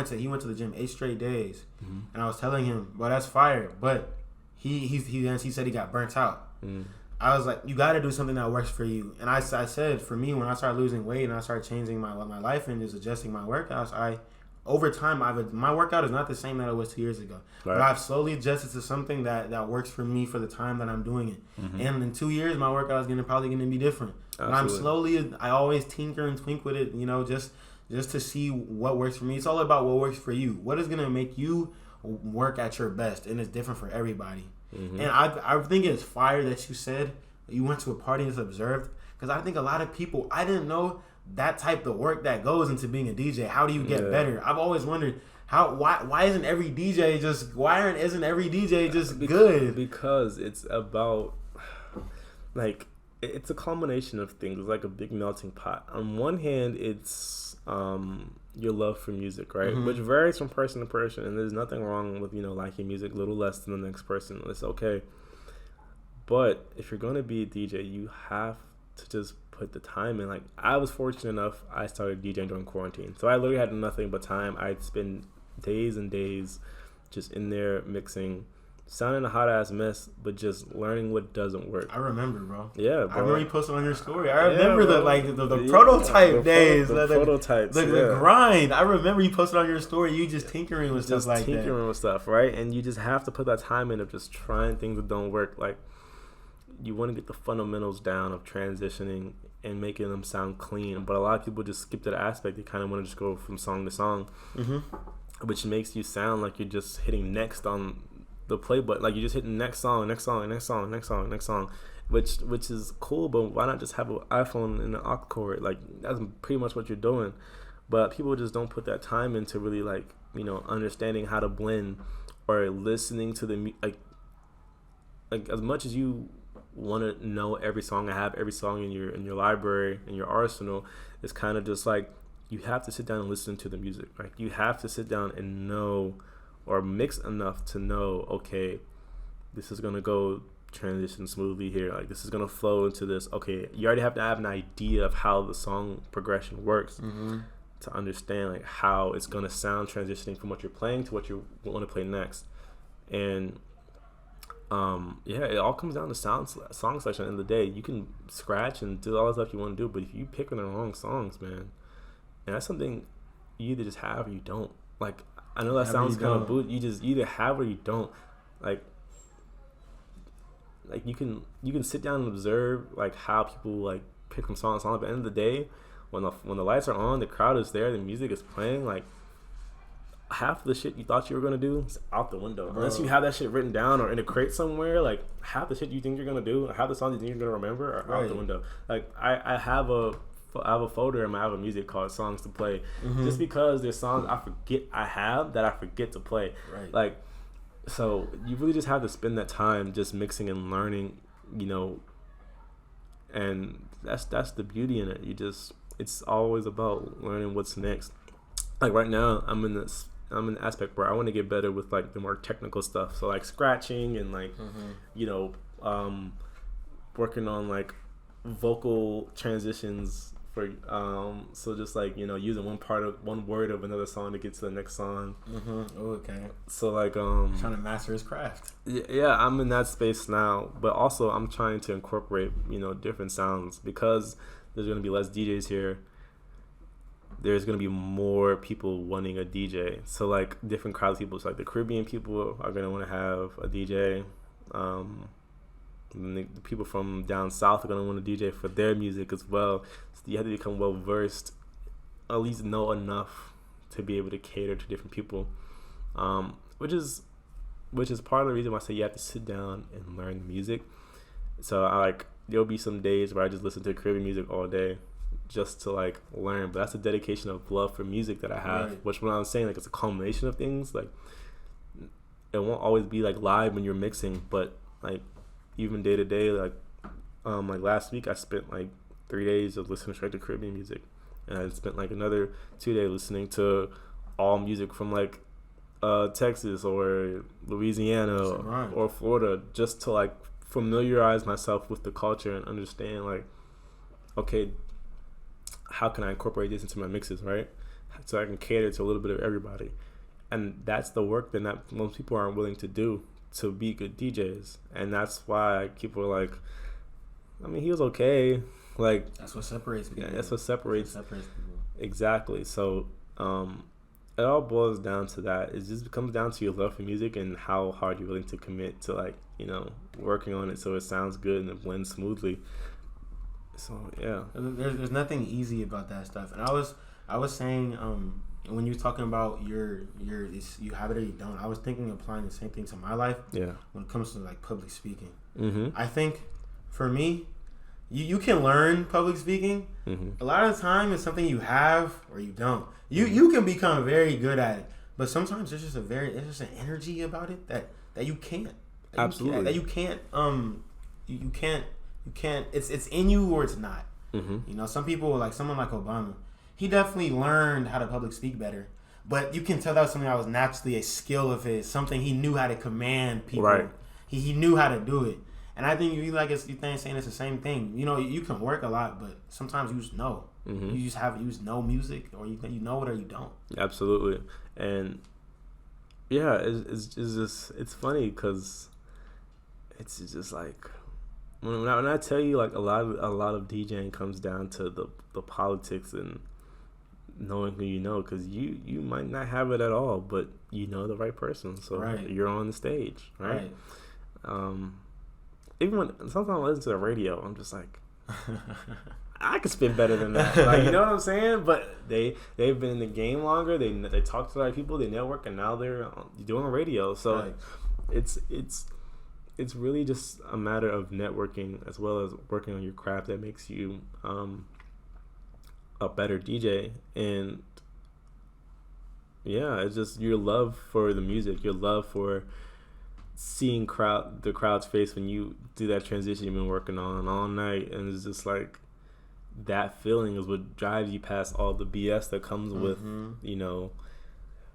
to the gym 8 straight days. Mm-hmm. And I was telling him, well, that's fire. But he said he got burnt out. Mm-hmm. I was like, you got to do something that works for you. And I said, for me, when I started losing weight and I started changing my life and just adjusting my workouts, over time, my workout is not the same that it was 2 years ago. Right. But I've slowly adjusted to something that works for me for the time that I'm doing it. Mm-hmm. And in 2 years, my workout is probably going to be different. Absolutely. But I always tinker and twink with it, you know, just to see what works for me. It's all about what works for you. What is going to make you work at your best? And it's different for everybody. Mm-hmm. And I think it's fire that you said you went to a party and observed, because I think a lot of people, I didn't know that type of work that goes into being a DJ. How do you get better? I've always wondered why isn't every DJ just good? Because it's about like it's a combination of things. It's like a big melting pot. On one hand, it's your love for music, right? Mm-hmm. Which varies from person to person, and there's nothing wrong with liking music a little less than the next person. It's okay. But if you're going to be a DJ, you have to just put the time in. Like, I was fortunate enough, I started DJing during quarantine. So I literally had nothing but time. I'd spend days and days just in there mixing, sounding a hot-ass mess, but just learning what doesn't work. I remember, bro. Yeah, bro. I remember you posted on your story. I remember the prototype days. The prototypes. The grind. I remember you posted on your story. You just tinkering with stuff like that. Just tinkering with stuff, right? And you just have to put that time in of just trying things that don't work. Like, you want to get the fundamentals down of transitioning and making them sound clean. But a lot of people just skip that aspect. They kind of want to just go from song to song, which makes you sound like you're just hitting next on the play button. Like, you're just hitting next song, which is cool. But why not just have an iPhone and an aux cord? Like, that's pretty much what you're doing. But people just don't put that time into really, like, you know, understanding how to blend or listening to the like as much as you want to know every song I have, every song in your library, in your arsenal, it's kind of just like you have to sit down and listen to the music. Like, you have to sit down and know or mix enough to know, okay, this is gonna go transition smoothly here. Like, this is gonna flow into this. Okay, you already have to have an idea of how the song progression works to understand like how it's gonna sound transitioning from what you're playing to what you want to play next. And it all comes down to song selection. At the end of the day, you can scratch and do all the stuff you want to do, but if you pick the wrong songs, man, and that's something you either just have or you don't. Like, I know that sounds kind of boot. You just either have or you don't. Like you can sit down and observe like how people like pick from songs. At the end of the day, when the lights are on, the crowd is there, the music is playing, like, half of the shit you thought you were going to do is out the window. Bro. Unless you have that shit written down or in a crate somewhere, like, half the shit you think you're going to do, half the songs you think you're going to remember are out the window. Like, I have a folder in my album music called Songs to Play, just because there's songs I forget to play. Right. Like, so you really just have to spend that time just mixing and learning, you know, and that's the beauty in it. It's always about learning what's next. Like, right now, I'm in the aspect where I want to get better with like the more technical stuff. So like scratching and like, you know, working on like vocal transitions for, so just like, you know, using one word of another song to get to the next song. Okay. So like, trying to master his craft. Yeah, I'm in that space now, but also I'm trying to incorporate, you know, different sounds because there's going to be less DJs here. There's going to be more people wanting a DJ. So, like, different crowds of people. So, like, the Caribbean people are going to want to have a DJ. And the people from down south are going to want a DJ for their music as well. So, you have to become well-versed, at least know enough to be able to cater to different people. Which is part of the reason why I say you have to sit down and learn music. So, there'll be some days where I just listen to Caribbean music all day, just to like learn. But that's a dedication of love for music that I have, which when I'm saying like it's a culmination of things. Like, it won't always be like live when you're mixing, but like even day to day, like last week I spent like 3 days of listening straight to Caribbean music, and I spent like another 2 days listening to all music from like Texas or Louisiana or Florida, just to like familiarize myself with the culture and understand like, okay, how can I incorporate this into my mixes, right? So I can cater to a little bit of everybody. And that's the work that most people aren't willing to do to be good DJs. And that's why people are like, I mean, he was okay. Like, that's what separates people. Yeah, that's what separates people. Exactly. So it all boils down to that. It just comes down to your love for music and how hard you're willing to commit to, like, you know, working on it so it sounds good and it blends smoothly. So yeah, there's nothing easy about that stuff. And I was saying when you were talking about you have it or you don't, I was thinking applying the same thing to my life. Yeah. When it comes to like public speaking, I think for me, you can learn public speaking. A lot of the time, it's something you have or you don't. You can become very good at it, but sometimes there's just an energy about it that you can't. Absolutely. You can't. It's in you or it's not. You know, some people, like someone like Obama, he definitely learned how to public speak better, but you can tell that was something that was naturally a skill of his, something he knew how to command people. Right. He knew how to do it, And I think you like saying it's the same thing. You know, you can work a lot, but sometimes you just know. Mm-hmm. You just know music, or you know it or you don't. Absolutely. And yeah, it's just it's funny because it's just like when I tell you, like a lot of DJing comes down to the politics and knowing who you know, because you might not have it at all, but you know the right person, so right. You're on the stage, right? Even when sometimes I listen to the radio, I'm just like, I could spit better than that. Like, you know what I'm saying? But they've been in the game longer. They talk to the right people. They network, and now they're doing radio. So right. It's really just a matter of networking as well as working on your craft that makes you a better DJ. And yeah, it's just your love for the music, your love for seeing the crowd's face when you do that transition you've been working on all night, and it's just like that feeling is what drives you past all the BS that comes with, you know,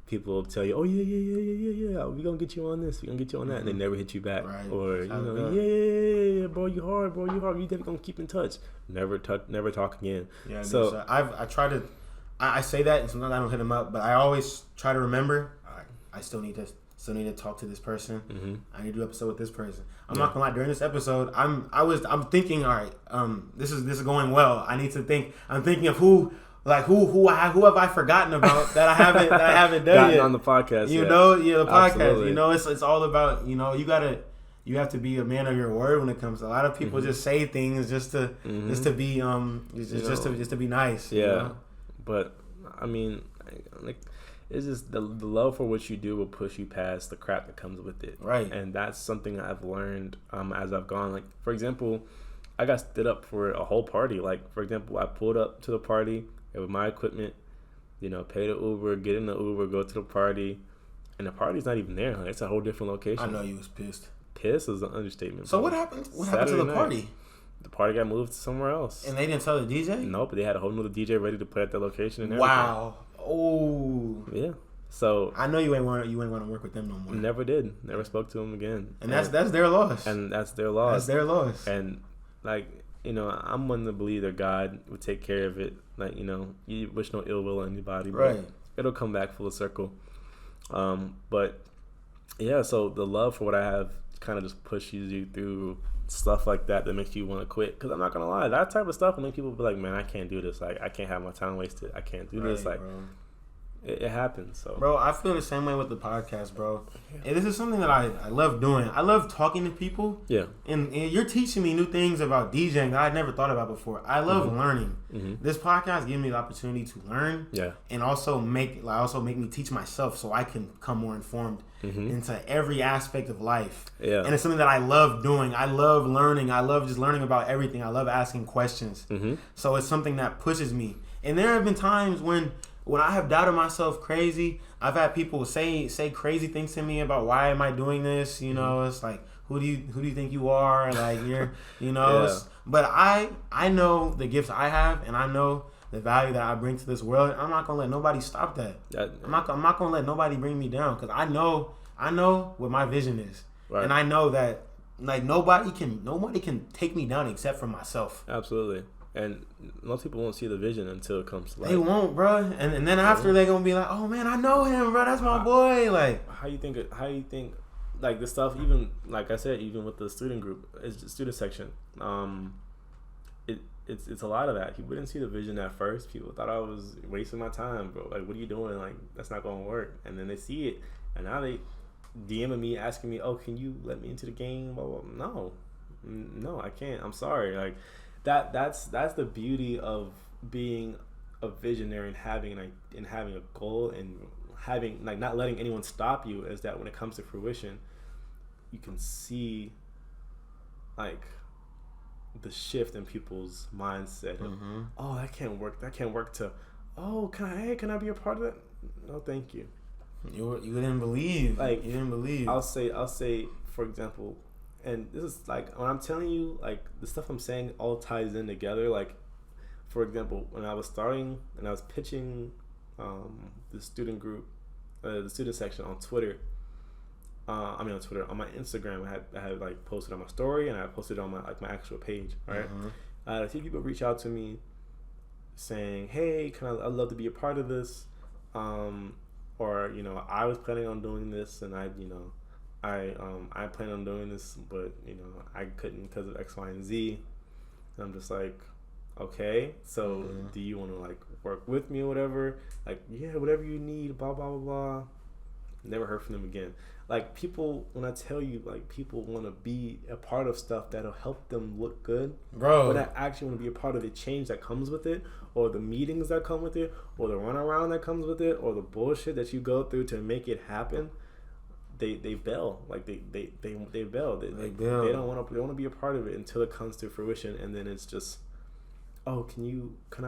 people will tell you, oh yeah, we're gonna get you on this, we're gonna get you on that, and they never hit you back, right. Or you know, yeah, bro, you hard, we definitely gonna keep in touch, never talk again. Yeah, so I try to, I say that, and sometimes I don't hit them up, but I always try to remember, I still need to talk to this person. I need to do an episode with this person. I'm not gonna lie. During this episode, I'm thinking, all right, this is going well. I'm thinking of who have I forgotten about that I haven't done yet on the podcast. You know, the podcast. Absolutely. You know, it's all about, you know, you have to be a man of your word when it comes to a lot of people just say things just to be just to be nice. Yeah, you know? But I mean, like. It's just the love for what you do will push you past the crap that comes with it. Right. And that's something I've learned as I've gone. Like, for example, I got stood up for a whole party. Like, for example, I pulled up to the party with my equipment, you know, pay the Uber, get in the Uber, go to the party, and the party's not even there. Like, it's a whole different location. I know you was pissed. Pissed is an understatement. So what happened? What happened to the party? The party got moved to somewhere else. And they didn't tell the DJ? Nope, but they had a whole nother DJ ready to play at that location and everything. Wow. Oh. Yeah. So I know you ain't want to work with them no more. Never did. Never spoke to them again. And that's their loss. And that's their loss. That's their loss. And like, you know, I'm one to believe that God would take care of it. Like, you know, you wish no ill will on anybody, but right. It'll come back full circle. But yeah, so the love for what I have kind of just pushes you through stuff like that makes you want to quit. Because I'm not gonna lie, that type of stuff will make people be like, man, I can't do this. Like, I can't have my time wasted. I can't do this. Like, bro. It happens. So, bro, I feel the same way with the podcast, bro. And this is something that I love doing. I love talking to people. Yeah. And you're teaching me new things about DJing that I never thought about before. I love learning. This podcast gives me the opportunity to learn. Yeah. And also make me teach myself so I can come more informed into every aspect of life. Yeah. And it's something that I love doing. I love learning. I love just learning about everything. I love asking questions. So it's something that pushes me. And there have been times when I have doubted myself crazy. I've had people say crazy things to me about why am I doing this? You know, it's like, who do you think you are? Like, you're, you know. Yeah. But I know the gifts I have, and I know the value that I bring to this world. I'm not gonna let nobody stop that. I'm not gonna let nobody bring me down, because I know what my vision is, right. And I know that like nobody can take me down except for myself. Absolutely. And most people won't see the vision until it comes to life. They won't, bro. And then after they're gonna be like, oh man, I know him, bro. That's my boy. Like, how you think like the stuff, even like I said, even with the student group, it's the student section. It's a lot of that. People didn't see the vision at first. People thought I was wasting my time, bro. Like, what are you doing? Like, that's not gonna work. And then they see it, and now they DMing me, asking me, oh, can you let me into the game? Blah, blah, blah. No, I can't. I'm sorry. Like. That's the beauty of being a visionary and having a goal and having like not letting anyone stop you, is that when it comes to fruition, you can see like the shift in people's mindset. Oh, that can't work. To, oh, can I be a part of that? No, thank you. You didn't believe. Like, you didn't believe. I'll say for example. And this is like, when I'm telling you, like, the stuff I'm saying all ties in together. Like, for example, when I was starting and I was pitching the student group, the student section on Twitter, on Twitter. On my Instagram, I had like posted on my story, and I posted on my actual page. Right. A few people reach out to me saying, "Hey, I'd love to be a part of this," or I was planning on doing this, and I plan on doing this, but I couldn't because of X, Y, and Z. And I'm just like, okay, so do you want to like work with me or whatever? Like, yeah, whatever you need, blah blah blah blah. Never heard from them again. Like, people, when I tell you, like, people want to be a part of stuff that'll help them look good, bro. But I actually want to be a part of the change that comes with it, or the meetings that come with it, or the runaround that comes with it, or the bullshit that you go through to make it happen. They bail. Like, they bail. They don't want to be a part of it until it comes to fruition, and then it's just, oh, can I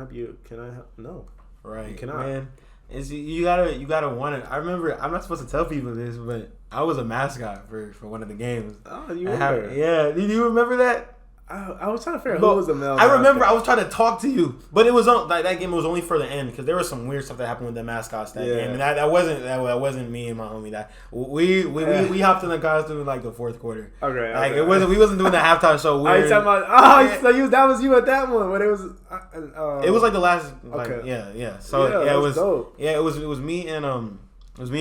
help? No, right? You cannot. Man. You gotta want it. I remember, I'm not supposed to tell people this, but I was a mascot for one of the games. Oh, you remember? Yeah. Did you remember that? I was trying to figure out who was the male. I remember I was trying to talk to you, but it was on that game. Was only for the end because there was some weird stuff that happened with the mascots that game, and that wasn't me and my homie. That we hopped in the costume in like the fourth quarter. Okay, like we wasn't doing the halftime show. Are you talking about? So that was you at that one, but it was. It was like the last. Like, okay. Yeah. So it was dope. Yeah, it was me and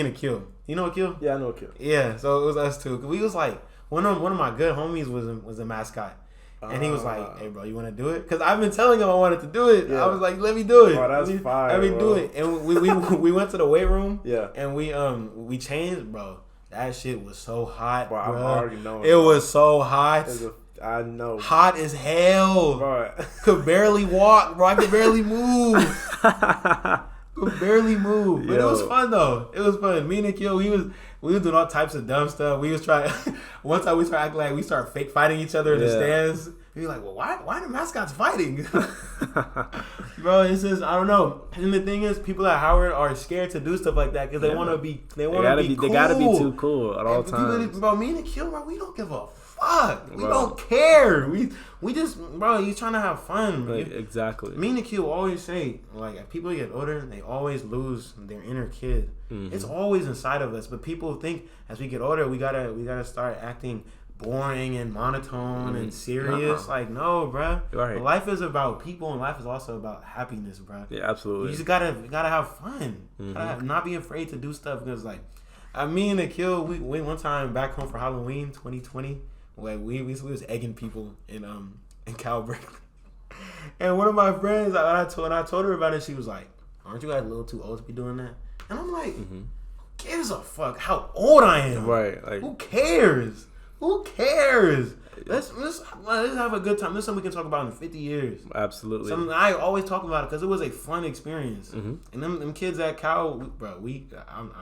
Akil. You know Akil? Yeah, I know Akil. Yeah, so it was us two. We was like one of my good homies was a mascot. And he was like, "Hey, bro, you want to do it?" Because I've been telling him I wanted to do it. Yeah. I was like, "Let me do it." Oh, that's fire. Let me do it. And we went to the weight room. Yeah. And we changed, bro. That shit was so hot, bro. I'm already knowing. It was so hot. I know. Hot as hell. Bro. Could barely walk, bro. I could barely move. Could barely move. But it was fun though. It was fun. Me and Akil, we was doing all types of dumb stuff. We was trying. One time we started acting like we started fake fighting each other in the stands. We were like, well, why are the mascots fighting? Bro, it's just, I don't know. And the thing is, people at Howard are scared to do stuff like that because they want to be. They want to be cool. They gotta be too cool at all times. Bro, me and Akil, bro, we don't give a fuck. We don't care. We just, bro, you trying to have fun. Like, exactly. Me and Akil always say, like, as people get older, they always lose their inner kid. Mm-hmm. It's always inside of us, but people think as we get older, we gotta start acting boring and monotone and serious. Like, no, bro. Right. Life is about people, and life is also about happiness, bro. Yeah, absolutely. You just gotta have fun. Mm-hmm. Not be afraid to do stuff because, like, me and Akil, we one time back home for Halloween 2020. Like we was egging people in Calvary. And one of my friends, when I told her about it, she was like, "Aren't you guys a little too old to be doing that?" And I'm like, "Who gives a fuck how old I am? Right? Like, who cares? Who cares? Let's have a good time. This is something we can talk about in 50 years. Absolutely. Something I always talk about it because it was a fun experience. And them kids at Cal, bro. I'm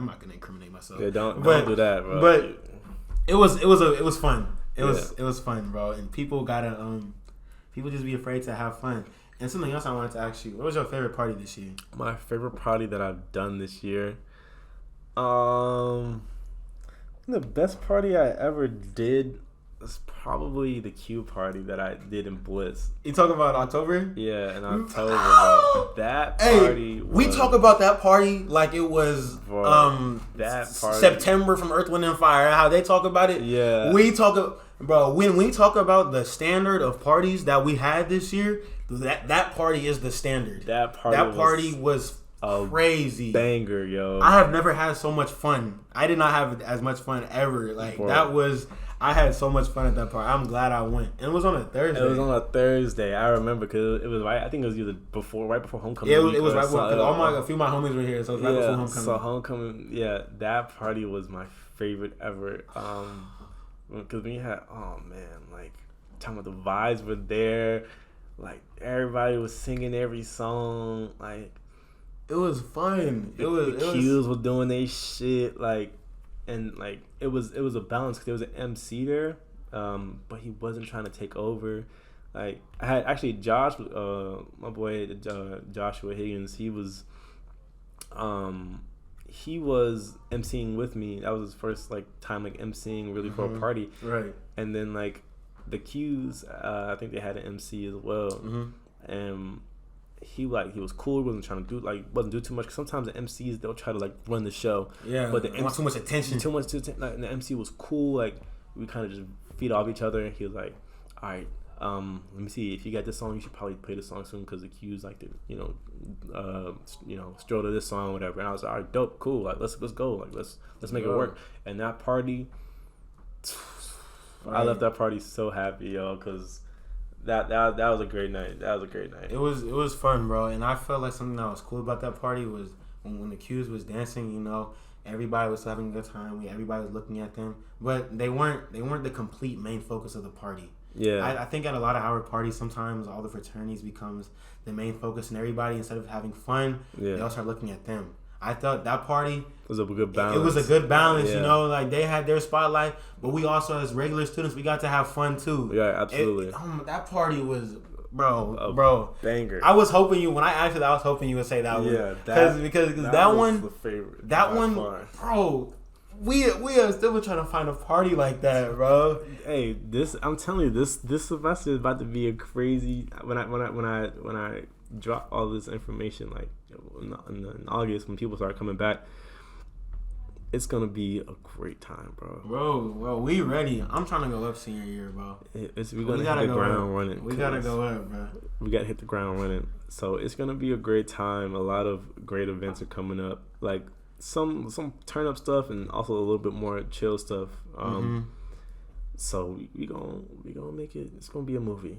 not gonna incriminate myself. Yeah, don't do that, bro. But it was fun. It was fun, bro. And people gotta people just be afraid to have fun. And something else I wanted to ask you: what was your favorite party this year? My favorite party that I've done this year, the best party I ever did was probably the Q party that I did in Bliss. You talking about October? Yeah, in October. Bro. That party. We talk about that party like it was that party. September from Earth, Wind, and Fire. How they talk about it. Yeah. We talk, bro. When we talk about the standard of parties that we had this year, that party is the standard. That party was crazy. Banger, yo. I have never had so much fun. I did not have as much fun ever. Like, I had so much fun at that party. I'm glad I went. And it was on a Thursday. It was on a Thursday. I remember because it was I think it was either right before homecoming. Yeah, it was right before. Because a few of my homies were here, so it was right before homecoming. So homecoming, that party was my favorite ever. Because we had, like, talking about the vibes were there. Like, everybody was singing every song. Like, it was fun. The Qs were doing their shit. Like, and like it was a balance because there was an MC there, but he wasn't trying to take over. Like, I had actually Josh, my boy Joshua Higgins. He was MCing with me. That was his first like time like MCing really for a party. Right. And then like the Qs, I think they had an MC as well, and he was cool. He wasn't do too much. Cause sometimes the MCs, they'll try to like run the show. Yeah, but the MC want too much attention. And the MC was cool. Like we kind of just feed off each other. He was like, all right, let me see, if you got this song, you should probably play this song soon because the cues like the stroll to this song, whatever. And I was like, all right, dope, cool. Like let's go. Like let's make it work. And that party, I left that party so happy, yo, because. That was a great night. It was fun, bro. And I felt like something that was cool about that party was when the Qs was dancing. Everybody was having a good time. Everybody was looking at them, but they weren't the complete main focus of the party. Yeah, I think at a lot of our parties, sometimes all the fraternities becomes the main focus, and everybody, instead of having fun, they all start looking at them. I thought that party was a good balance. It was a good balance, like they had their spotlight, but we also, as regular students, we got to have fun too. Yeah, absolutely. That party was, bro, banger. I was hoping you, when I asked you that, I was hoping you would say that one. Yeah, because that one, the favorite. That one, bro. We are still trying to find a party like that, bro. Hey, I'm telling you, this semester is about to be a crazy. When I drop all this information, like in August, when people start coming back, it's gonna be a great time, bro. Bro, we ready. I'm trying to go up senior year, bro. We gotta hit the ground running. We gotta go up, bro. We gotta hit the ground running. So it's gonna be a great time. A lot of great events are coming up, like some turn up stuff and also a little bit more chill stuff. So we gonna make it. It's gonna be a movie.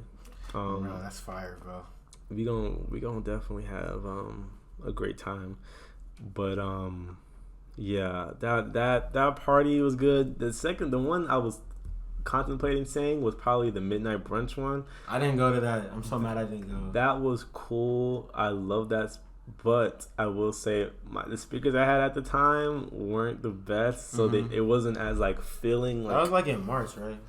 Bro, that's fire, bro. We gonna definitely have a great time, but yeah, that party was good. The one I was contemplating saying was probably the midnight brunch one. I didn't go to that. I'm so mad I didn't go. That was cool. I love that, but I will say the speakers I had at the time weren't the best, so it wasn't as like feeling like. That was like in March, right?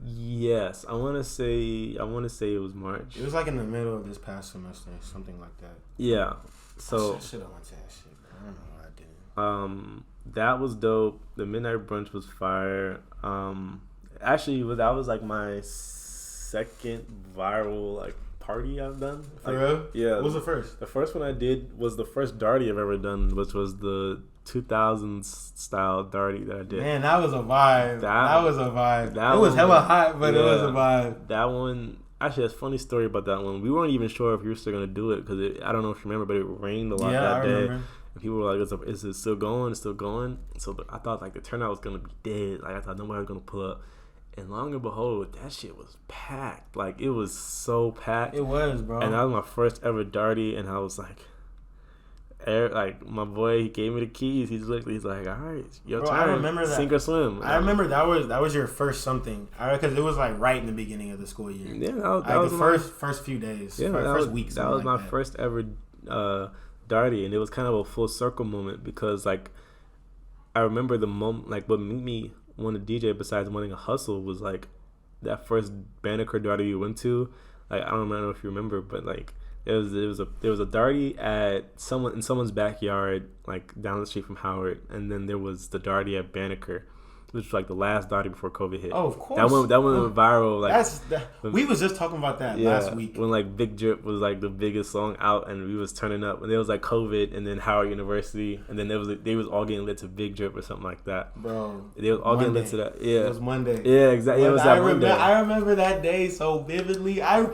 Yes, I want to say it was March. It was like in the middle of this past semester, something like that. Yeah, so I should have went to that shit, but I don't know why I didn't. That was dope. The midnight brunch was fire. Actually, that was like my second viral like party I've done. For real? Yeah. What was the first? The first one I did was the first Darty I've ever done, which was the 2000s style Darty that I did. Man, that was a vibe. That was a vibe. It was hella hot, but it was a vibe. That one, actually, that's a funny story about that one. We weren't even sure if we were still going to do it because I don't know if you remember, but it rained a lot that day. Remember. And people were like, is it still going? It's still going. So I thought like the turnout was going to be dead. Like I thought nobody was going to pull up. And long and behold, that shit was packed. Like it was so packed. It was, bro. And that was my first ever Darty, and I was like, my boy, he gave me the keys. He's like, all right, your turn. I remember that. Sink or swim. I remember that was your first something. Because it was like right in the beginning of the school year. Yeah, that was the first few days. Yeah, first weeks. That was my first ever Darty, and it was kind of a full circle moment because like I remember the moment, like what made me want to DJ besides wanting to hustle was like that first Banneker Darty we went to. Like I don't know if you remember, but like there was a Darty at someone's backyard, like down the street from Howard, and then there was the Darty at Banneker, which was like the last Darty before COVID hit. Oh, of course. That went viral. Like we was just talking about that last week when like Big Drip was like the biggest song out, and we was turning up, and there was like COVID, and then Howard University, and then they was all getting lit to Big Drip or something like that. Bro, they was all getting lit to that. Yeah, it was Monday. Yeah, exactly. It was that Monday. I remember that day so vividly. I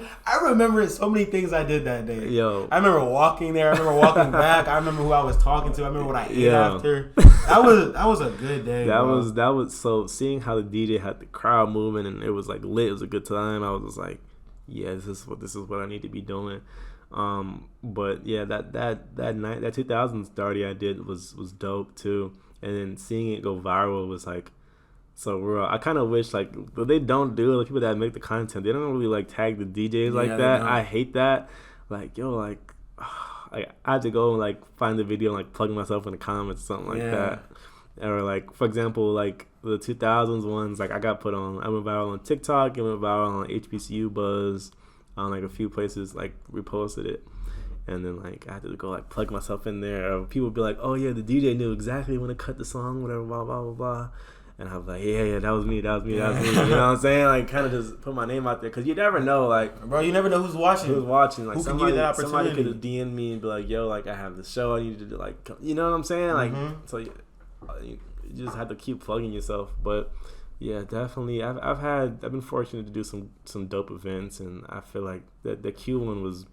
remember so many things I did that day. Yo, I remember walking there. I remember walking back. I remember who I was talking to. I remember what I ate after. That was a good day. That was so seeing how the DJ had the crowd moving and it was like lit. It was a good time. I was just like, yeah, this is what I need to be doing. But yeah, that night, that 2000s Darty I did was dope too. And then seeing it go viral was like so real. I kind of wish like what they don't do, like people that make the content, they don't really like tag the DJs like that. I hate that. Like I had to go and like find the video and like plug myself in the comments or something like that. Or like for example, like the 2000s ones, like I got put on. I went viral on TikTok. It went viral on HBCU Buzz. On like a few places, like reposted it, and then like I had to go like plug myself in there. Or people would be like, "Oh yeah, the DJ knew exactly when to cut the song, whatever, blah blah blah blah." And I was like, yeah, that was me. You know what I'm saying? Like, kind of just put my name out there. Because you never know, like... Bro, you never know who's watching. Like, who can give you that opportunity? Somebody could have DM'd me and be like, yo, like, I have the show. I need you to, like... You know what I'm saying? Like, so you just have to keep plugging yourself. But, yeah, definitely. I've been fortunate to do some dope events. And I feel like the Q one was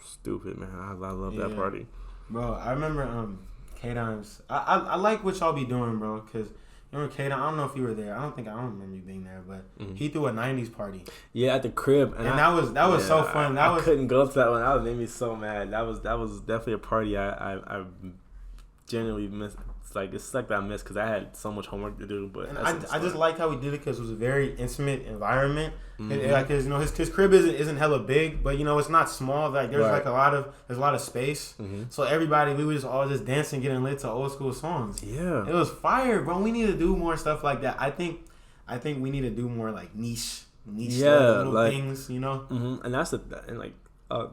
stupid, man. I love that party. Bro, I remember K-Dimes. I like what y'all be doing, bro, because... Remember Kaden? I don't know if you were there. I don't remember you being there, but he threw a 90s party. Yeah, at the crib. And that was so fun. I couldn't go to that one. That made me so mad. That was definitely a party I genuinely missed. It's like that I missed because I had so much homework to do. But I just liked how we did it because it was a very intimate environment. Because his crib isn't hella big, but it's not small. Like there's a lot of space. So everybody, we were just all just dancing, getting lit to old school songs. Yeah, it was fire, bro. We need to do more stuff like that. I think we need to do more like niche little things. And that's touching a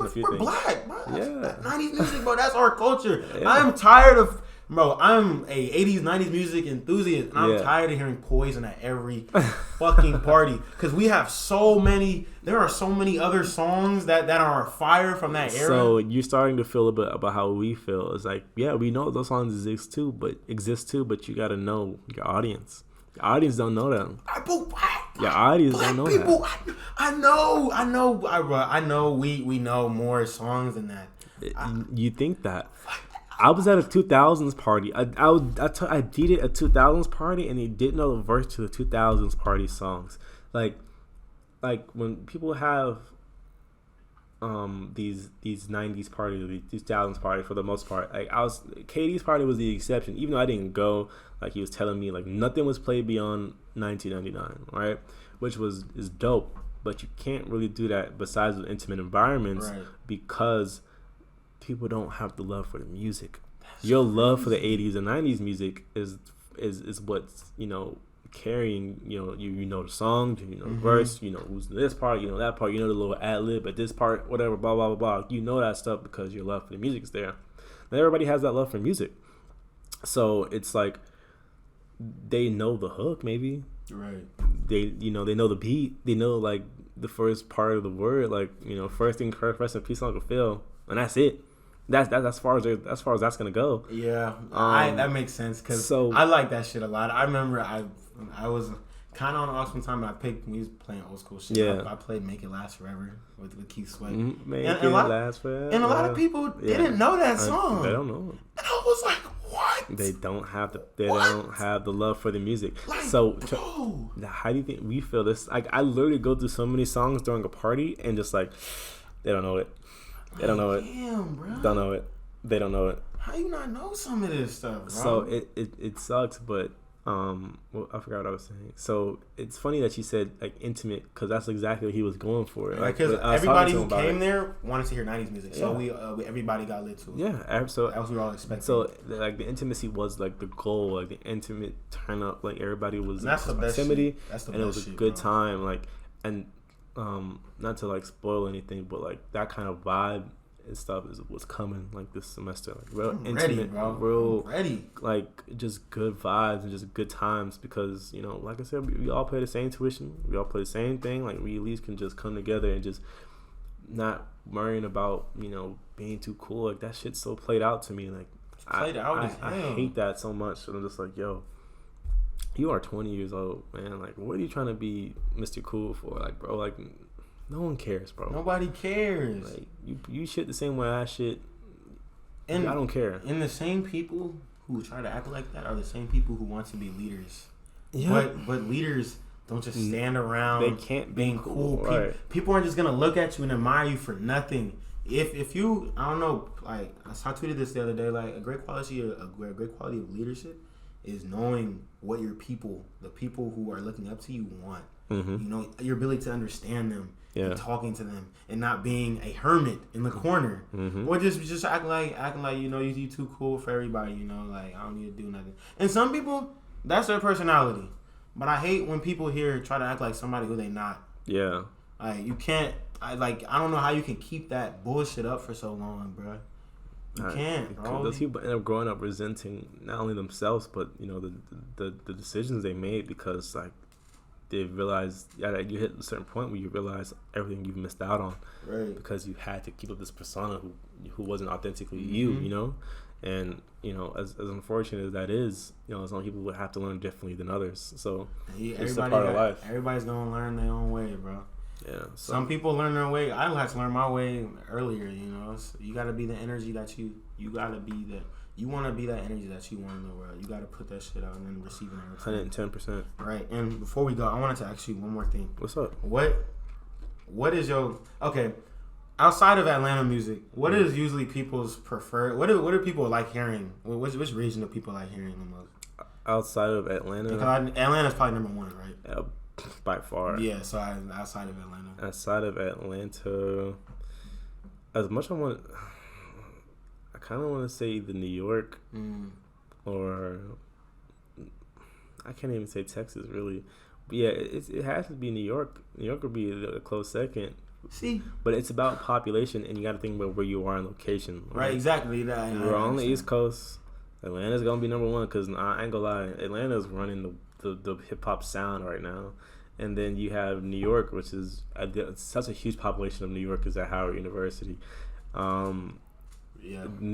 few things. We're black, bro. Yeah, that 90s music, bro. That's our culture. Yeah. I'm tired of. Bro, I'm a 80s, 90s music enthusiast, and I'm tired of hearing Poison at every fucking party. Because we have there are so many other songs that are fire from that era. So you're starting to feel a bit about how we feel. It's like, yeah, we know those songs exist too, but you got to know your audience. Your audience don't know them. Your audience don't know people, that. I know we know more songs than that. You think that. I was at a 2000s party. I did it a 2000s party, and he didn't know the verse to the 2000s party songs. Like when people have these 90s parties or these 2000s parties for the most part. Like Katie's party was the exception. Even though I didn't go, like he was telling me, like nothing was played beyond 1999, right? Which is dope. But you can't really do that besides with intimate environments because people don't have the love for the music. Your love for the 80s and 90s music is what's carrying. You know the song, the verse, who's this part, that part, the little ad lib at this part, whatever, blah blah blah blah. You know that stuff because your love for the music is there. Not everybody has that love for music, so it's like they know the hook, maybe. Right. They know the beat. They know like the first part of the word, like first thing first, rest in peace, Uncle Phil, and that's it. That's as far as that's gonna go. Yeah, that makes sense because I like that shit a lot. I remember I was kind of on Aux one time, but we was playing old school shit. Yeah, I played "Make It Last Forever" with Keith Sweat. Make it last forever. And a lot of people didn't know that song. They don't know it. And I was like, what? They don't have the love for the music. Like, so how do you think we feel this? Like I literally go through so many songs during a party and just like they don't know it. They don't know it. Damn, bro. Don't know it. They don't know it. How you not know some of this stuff, bro? So it sucks, but well, I forgot what I was saying. So it's funny that you said like intimate because that's exactly what he was going for. Like because everybody who came there wanted to hear 90s music, so we everybody got lit to it. Yeah, so that was what we all expected. So like the intimacy was like the goal, like the intimate turn up, like everybody was that's the best proximity, and it was a good time, like and. Not to like spoil anything, but like that kind of vibe and stuff was coming like this semester, like real intimate, real like just good vibes and just good times because like I said, we all play the same tuition, we all play the same thing. Like we at least can just come together and just not worrying about being too cool. Like that shit's so played out to me. Like I hate that so much. And I'm just like, yo. You are 20 years old, man. Like, what are you trying to be Mr. Cool for? Like, bro, like, no one cares, bro. Nobody cares. Like, you shit the same way I shit. And I don't care. And the same people who try to act like that are the same people who want to be leaders. Yeah. But leaders don't just stand around. They can't being cool. Right. People aren't just gonna look at you and admire you for nothing. If you, I don't know, like I tweeted this the other day. Like a great quality of leadership is knowing what the people who are looking up to you want. Mm-hmm. Your ability to understand them, and talking to them, and not being a hermit in the corner, or just acting like you too cool for everybody. Like I don't need to do nothing. And some people, that's their personality. But I hate when people here try to act like somebody who they not. Yeah. Like you can't. I don't know how you can keep that bullshit up for so long, bro. You can't, bro. Those people end up growing up resenting not only themselves, but you know the decisions they made, because like they realized you hit a certain point where you realize everything you've missed out on, right? Because you had to keep up this persona who wasn't authentically you know, and you know as unfortunate as that is, you know, some people would have to learn differently than others. So it's a part of life. Everybody's gonna learn their own way, bro. Yeah. So. Some people learn their way. I had to learn my way earlier. You know, so you got to be the energy that you got to be that. You want to be that energy that you want in the world. You got to put that shit out and then receive it every time. 110%. Right. And before we go, I wanted to ask you one more thing. What's up? What is your outside of Atlanta music? What is usually people's preferred? What do people like hearing? Which region do people like hearing the most? Outside of Atlanta, because Atlanta's probably number one, right? By far. Yeah. So outside of Atlanta. Outside of Atlanta, as much I kind of want to say either New York or I can't even say Texas really. But yeah, it has to be New York. New York would be a close second. See, but it's about population, and you got to think about where you are in location. Right, exactly. We're on the East Coast. Atlanta's gonna be number one because I ain't gonna lie, Atlanta's running the hip hop sound right now. And then you have New York, which is such a huge population of New Yorkers at Howard University. New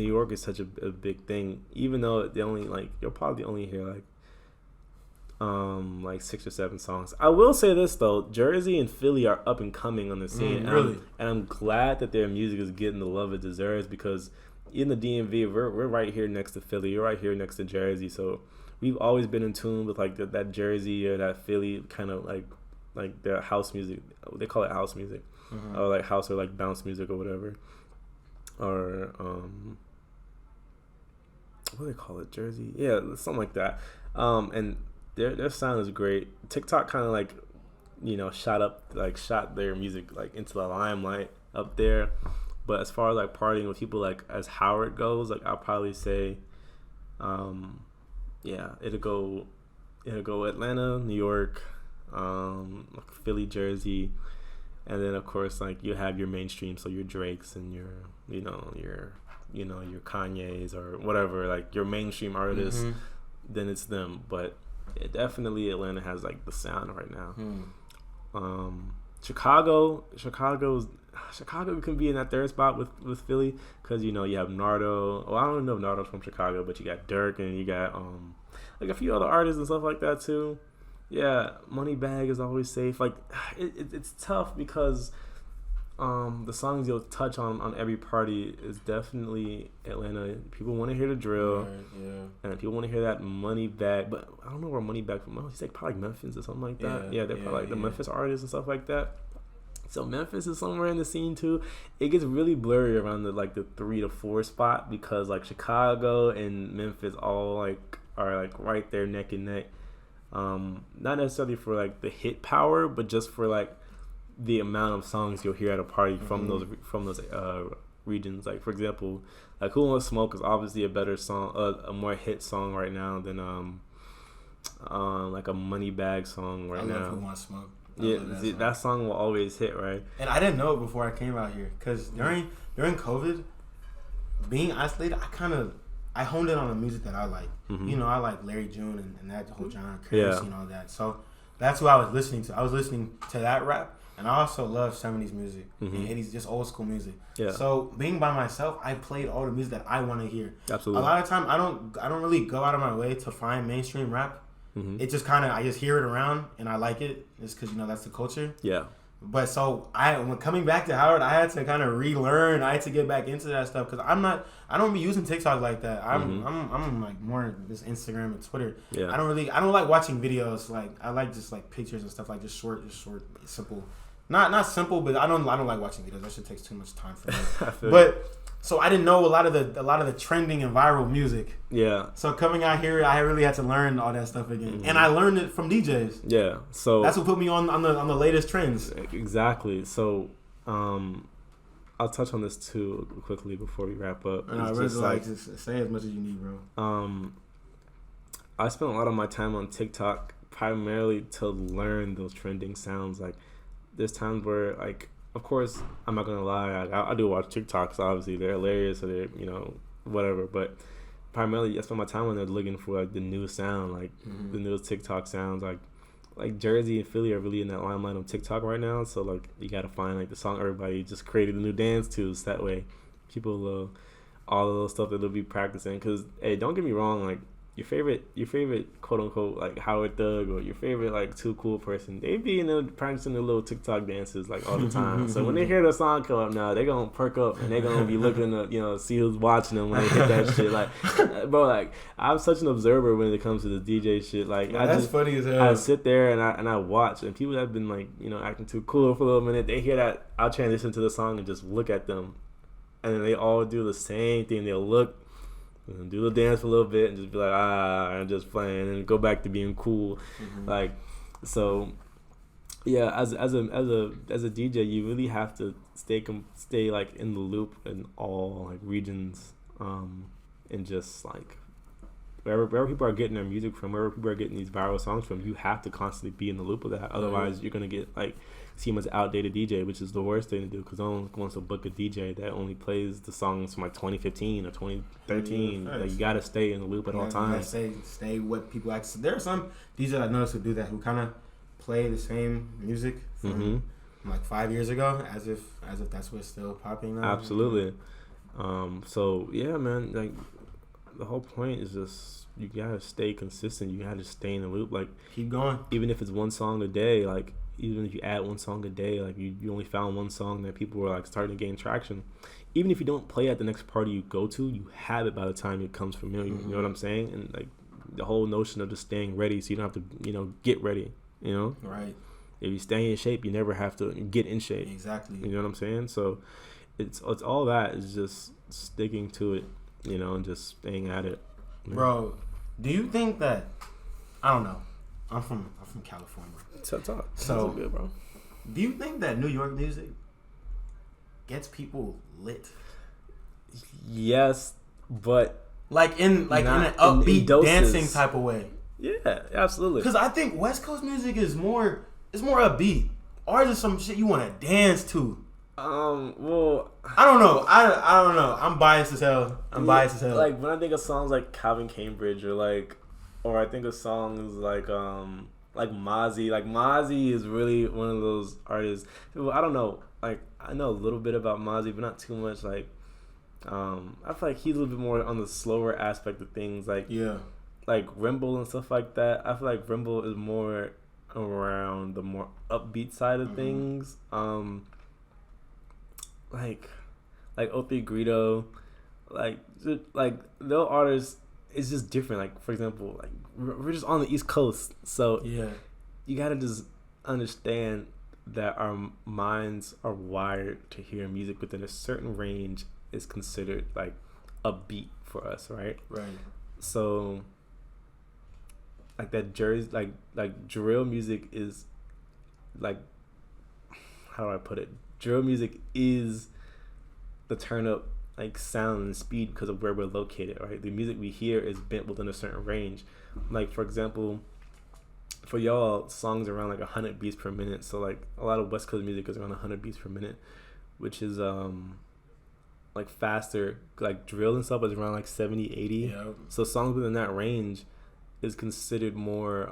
York is such a big thing, even though they only you'll probably only hear like 6 or 7 songs. I will say this though, Jersey and Philly are up and coming on the scene, really? And I'm glad that their music is getting the love it deserves, because in the DMV we're right here next to Philly, we're right here next to Jersey, so we've always been in tune with like that Jersey or that Philly kind of like their house music. They call it house music, or like house or like bounce music or whatever, or what do they call it? Jersey, yeah, something like that. And their sound is great. TikTok kind of shot their music into the limelight up there. But as far as partying with people as Howard goes, I'll probably say, it'll go Atlanta, New York, Philly, Jersey, and then of course you have your mainstream, so your Drakes and your Kanye's or whatever, your mainstream artists. Then it's them. But definitely Atlanta has the sound right now. Chicago can be in that third spot with Philly, because you have Nardo. Well, I don't know if Nardo's from Chicago, but you got Dirk and you got a few other artists and stuff like that too. Yeah, Moneybagg is always safe. It's tough because the songs you'll touch on every party is definitely Atlanta. People want to hear the drill, right, yeah, and people want to hear that Moneybagg. But I don't know where Moneybagg from. He's probably Memphis or something like that. Yeah, they're probably the Memphis artists and stuff like that. So Memphis is somewhere in the scene too. It gets really blurry around the 3 to 4 spot, because Chicago and Memphis all are right there neck and neck. Not necessarily for the hit power, but just for the amount of songs you'll hear at a party from those regions. For example, Who Wants Smoke is obviously a better song, a more hit song right now than a Moneybagg song right now. I love Who Wants Smoke. That song will always hit, right? And I didn't know it before I came out here, because during COVID, being isolated, I honed in on the music that I like. I like Larry June and that whole genre, Currency and all that. So that's what I was listening to. I was listening to that rap, and I also love 70s music and 80s, just old school music. Yeah. So being by myself, I played all the music that I want to hear. Absolutely. A lot of time, I don't really go out of my way to find mainstream rap. It just I just hear it around and I like it, just because that's the culture. Yeah. But so when coming back to Howard, I had to kind of relearn. I had to get back into that stuff, because I don't be using TikTok like that. I'm more just Instagram and Twitter. Yeah. I don't like watching videos. I like just pictures and stuff, just short, simple. Not simple, but I don't like watching videos. That shit takes too much time for me. But so I didn't know a lot of the trending and viral music. Yeah. So coming out here, I really had to learn all that stuff again, and I learned it from DJs. Yeah. So that's what put me on the latest trends. Exactly. So, I'll touch on this too quickly before we wrap up. And I really just say as much as you need, bro. I spent a lot of my time on TikTok primarily to learn those trending sounds. There's times where of course, I'm not gonna lie, I do watch TikToks. Obviously, they're hilarious. So they're whatever. But primarily, I spend my time on there looking for like the new sound, like the newest TikTok sounds, like Jersey and Philly are really in that limelight on TikTok right now. So like you gotta find like the song everybody just created a new dance to, so that way people all the little stuff that they'll be practicing. Cause hey, don't get me wrong, like your favorite quote unquote like Howard Thug or your favorite like Too Cool person, they be practicing their little TikTok dances like all the time. So when they hear the song come up now, they gonna perk up and they gonna be looking to see who's watching them when they hit that shit. Like, bro, like I'm such an observer when it comes to the DJ shit. Like, that's funny as hell. I sit there and I watch, and people that have been like acting too cool for a little minute, they hear that, I'll transition to the song and just look at them, and then they all do the same thing. They'll look and do the dance for a little bit and just be like, I'm just playing, and go back to being cool. Like, so yeah, as a DJ, you really have to stay like in the loop in all like regions, and just like wherever people are getting their music from, wherever people are getting these viral songs from, you have to constantly be in the loop of that. Otherwise, you're gonna get like seem as outdated DJ, which is the worst thing to do, because no one wants to book a DJ that only plays the songs from like 2015 or 2013. Like, you gotta stay in the loop at all times. Stay what people like. So there are some DJs I noticed who do that, who kind of play the same music from like 5 years ago, as if that's what's still popping now. Absolutely. So yeah, man, like the whole point is just you gotta stay consistent. You gotta stay in the loop. Like, keep going. Even if it's one song a day, like even if you add one song a day, like you only found one song that people were like starting to gain traction. Even if you don't play at the next party you go to, you have it by the time it comes familiar. You know what I'm saying? And like the whole notion of just staying ready, so you don't have to get ready. Right. If you stay in shape, you never have to get in shape. Exactly. You know what I'm saying? So it's all that is just sticking to it, and just staying at it. Bro, do you think that, I don't know, I'm from California. So good, bro. Do you think that New York music gets people lit? Yes, but like in an upbeat dancing type of way. Yeah, absolutely. Because I think West Coast music is more upbeat. Ours is some shit you want to dance to. Well, I don't know. I don't know. I'm biased as hell. Like when I think of songs like Calvin Cambridge or I think of songs like Mozzie. Like Mozzie is really one of those artists. I don't know. Like I know a little bit about Mozzie, but not too much. Like I feel like he's a little bit more on the slower aspect of things. Like like Rimble and stuff like that. I feel like Rimble is more around the more upbeat side of things. Like O3 Greedo, like those artists, it's just different. Like for example, like we're just on the East Coast, so you gotta just understand that our minds are wired to hear music within a certain range is considered like upbeat for us, right? Right. So like that Jersey, like drill music is like, how do I put it? Drill music is the turn up like sound and speed because of where we're located, right? The music we hear is bent within a certain range. Like for example, for y'all, songs around like 100 beats per minute. So like a lot of West Coast music is around 100 beats per minute, which is like faster. Like drill and stuff is around like 70, 80. Yeah. So songs within that range is considered more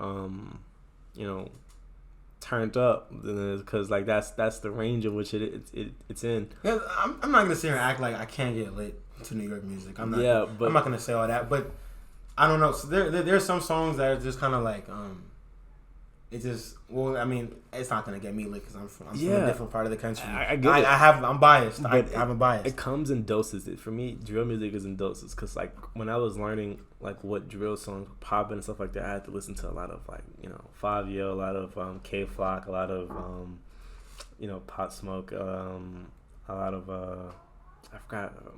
turned up because like that's the range in which it's in. Yeah, I'm not gonna sit here and act like I can't get lit to New York music. I'm not gonna say all that, but I don't know. So there's some songs that are just kind of like it just, well, I mean, it's not gonna get me lit because I'm from a different part of the country. I get it. I'm biased. I'm biased. It comes in doses. For me, drill music is in doses because like when I was learning like what drill songs were popping and stuff like that, I had to listen to a lot of like Fabio, a lot of K Flock, a lot of Pot Smoke, a lot of I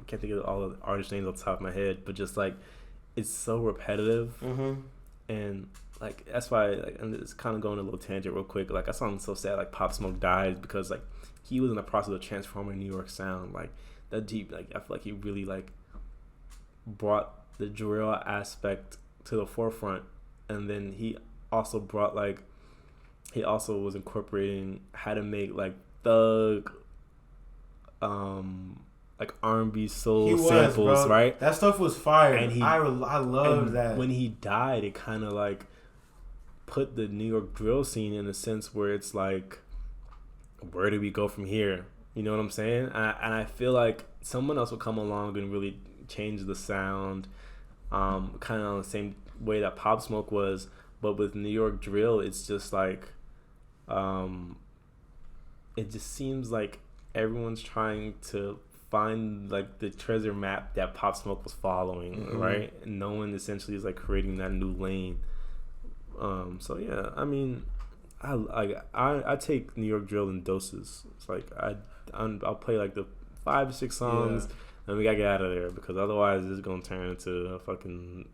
can't think of all the artist names off the top of my head, but just like it's so repetitive and. Like that's why, like, and it's kind of going a little tangent real quick. Like I saw him so sad, like Pop Smoke died because like he was in the process of transforming New York sound. Like that deep, like I feel like he really like brought the drill aspect to the forefront, and then he also brought he also was incorporating how to make like thug, like R&B soul samples, bro. Right? That stuff was fire, and I loved that. When he died, it kind of like put the New York drill scene in a sense where it's like, where do we go from here? You know what I'm saying? And I feel like someone else will come along and really change the sound, kind of on the same way that Pop Smoke was, but with New York drill, it's just like, it just seems like everyone's trying to find like the treasure map that Pop Smoke was following, right? And no one essentially is like creating that new lane. So yeah, I mean, I take New York drill in doses. It's like I'll play like the 5 or 6 songs, and we gotta get out of there because otherwise it's gonna turn into a fucking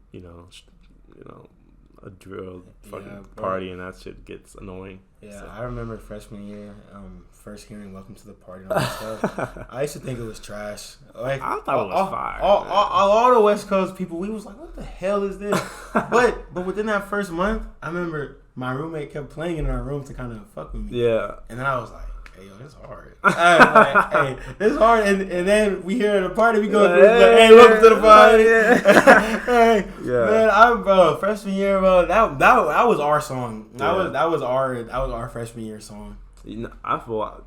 a drill fucking party, and that shit gets annoying. Yeah, so. I remember freshman year, first hearing "Welcome to the Party" and all that stuff. I used to think it was trash. Like I thought it was fire. All the West Coast people, we was like, "What the hell is this?" but within that first month, I remember my roommate kept playing in our room to kind of fuck with me. Yeah, and then I was like, "Hey, yo, this hard." Hey, this hard. And then we hear at a party, we go, "Hey, welcome to the party." Hey, man, freshman year, bro. That was our song. That was our freshman year song. You know, I feel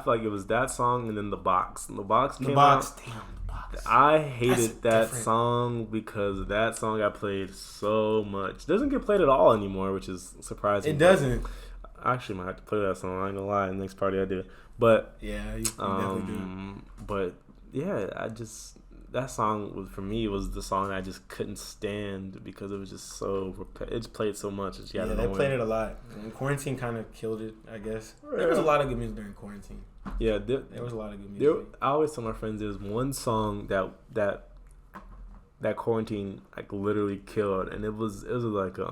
like it was that song and then The Box. The Box came out. Damn, The Box. I hated that song because that song got played so much. It doesn't get played at all anymore, which is surprising. It doesn't. I actually might have to play that song. I ain't gonna lie. The next party I do, but yeah, you definitely do. But yeah, that song was the song I just couldn't stand because it was just so it's played so much. They played it a lot. And quarantine kind of killed it, I guess. There was a lot of good music during quarantine. Yeah, there was a lot of good music. I always tell my friends there's one song that quarantine like literally killed, and it was like it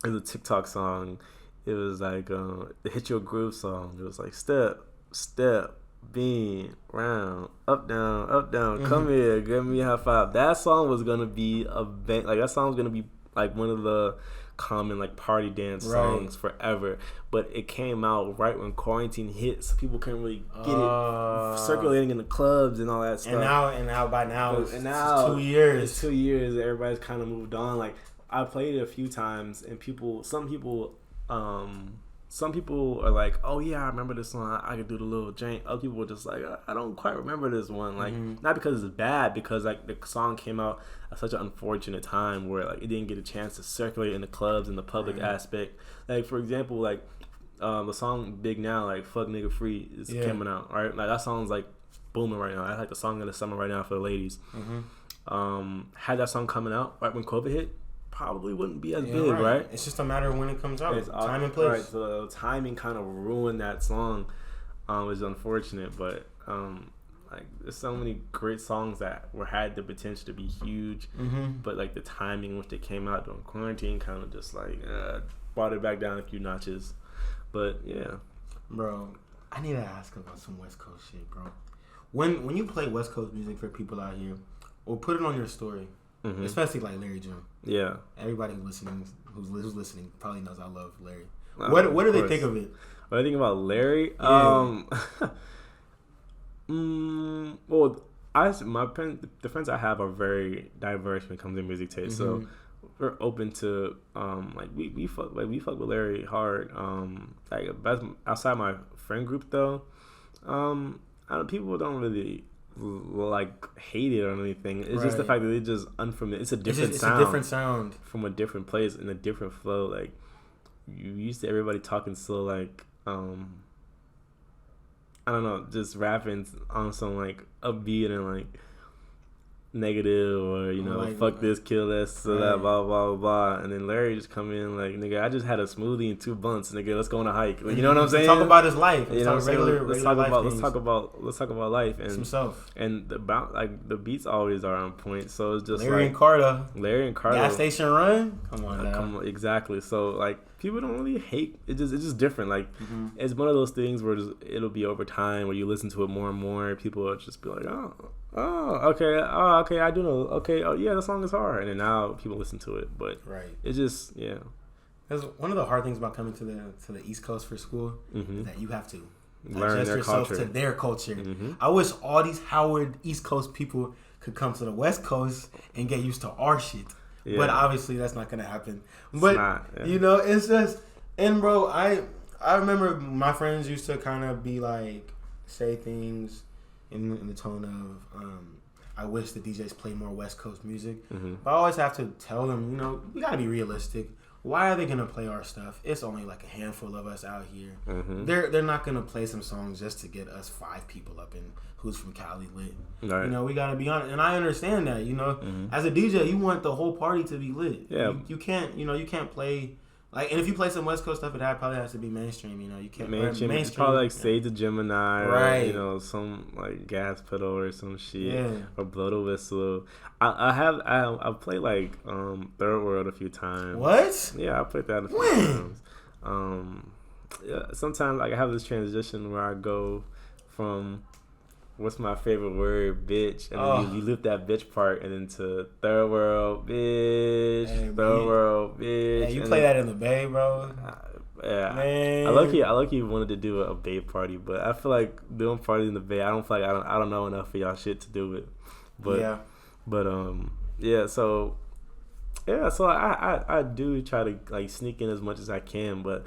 was a TikTok song. It was like the Hit Your Groove song. It was like step, bean, round, up, down, come here, give me a high five. That song was gonna be that song was gonna be like one of the common like party dance songs forever. But it came out right when quarantine hit, so people couldn't really get it circulating in the clubs and all that stuff. And now by now it's 2 years. It's 2 years. Everybody's kind of moved on. Like I played it a few times, and some people are like, "Oh yeah, I remember this song. I could do the little jank." Other people were just like, "I don't quite remember this one." Like, not because it's bad, because like the song came out at such an unfortunate time where like it didn't get a chance to circulate in the clubs and the public aspect. Like for example, like the song "Big Now," like "Fuck Nigga Free" is coming out, right? Like that song's like booming right now. That's like the song of the summer right now for the ladies. Had that song coming out right when COVID hit, probably wouldn't be as big, right? It's just a matter of when it comes out. It's time and place. Right, so the timing kind of ruined that song. It's unfortunate, but like there's so many great songs that had the potential to be huge, but like the timing in which they came out during quarantine kind of just like brought it back down a few notches. But yeah, bro, I need to ask about some West Coast shit, bro. When you play West Coast music for people out here, or put it on your story. Especially like Larry June. Yeah. Everybody who's listening probably knows I love Larry. What do they think of it? What do I think about Larry? Yeah. Well, the friends I have are very diverse when it comes to music taste. So we're open to like we fuck with Larry hard. Like outside my friend group though, people don't really like hate it or anything. It's just the fact that it's just unfamiliar. It's a different sound. It's a different sound from a different place in a different flow. Like you used to everybody talking so like I don't know, just rapping on some like upbeat and like negative or like, fuck this, kill this, so that, blah blah blah. And then Larry just come in like, nigga, I just had a smoothie and 2 blunts, nigga, let's go on a hike. Like, you know what I'm saying? Talk about his life. Let's talk about life and himself. And the beats always are on point. So it's just Larry and Carter. Gas Station Run. Come on now. Exactly. So like people don't really hate it. It's just different. Like it's one of those things where it'll be over time where you listen to it more and more. People will just be like, okay, I do know. Okay, the song is hard, and then now people listen to it. But it's just Because one of the hard things about coming to the East Coast for school is that you have to adjust yourself to their culture. Mm-hmm. I wish all these Howard East Coast people could come to the West Coast and get used to our shit. Yeah. But obviously that's not gonna happen. But it's just, and bro, I remember my friends used to kind of be like, say things in the tone of, I wish the DJs played more West Coast music. Mm-hmm. But I always have to tell them, we gotta be realistic. Why are they gonna play our stuff? It's only like a handful of us out here. Mm-hmm. They're not gonna play some songs just to get us 5 people up in Who's from Cali lit. Right. We gotta be honest, and I understand that. Mm-hmm. As a DJ, you want the whole party to be lit. Yeah. You can't. You can't play. Like, and if you play some West Coast stuff, it probably has to be mainstream. You can't mainstream. It's probably like Save the Gemini, right? Or, some like Gas Pedal or some shit, or Blow the Whistle. I've played like Third World a few times. What? Yeah, I played that a few times. Yeah, sometimes like I have this transition where I go from what's my favorite word, bitch, and then you lift that bitch part, and then to Third World, bitch, Third World, bitch. Hey, you play that in the Bay, bro? Yeah, man. I lucky wanted to do a Bay party, but I feel like doing parties in the Bay, I don't feel like I don't know enough of y'all shit to do it. But so I do try to like sneak in as much as I can, but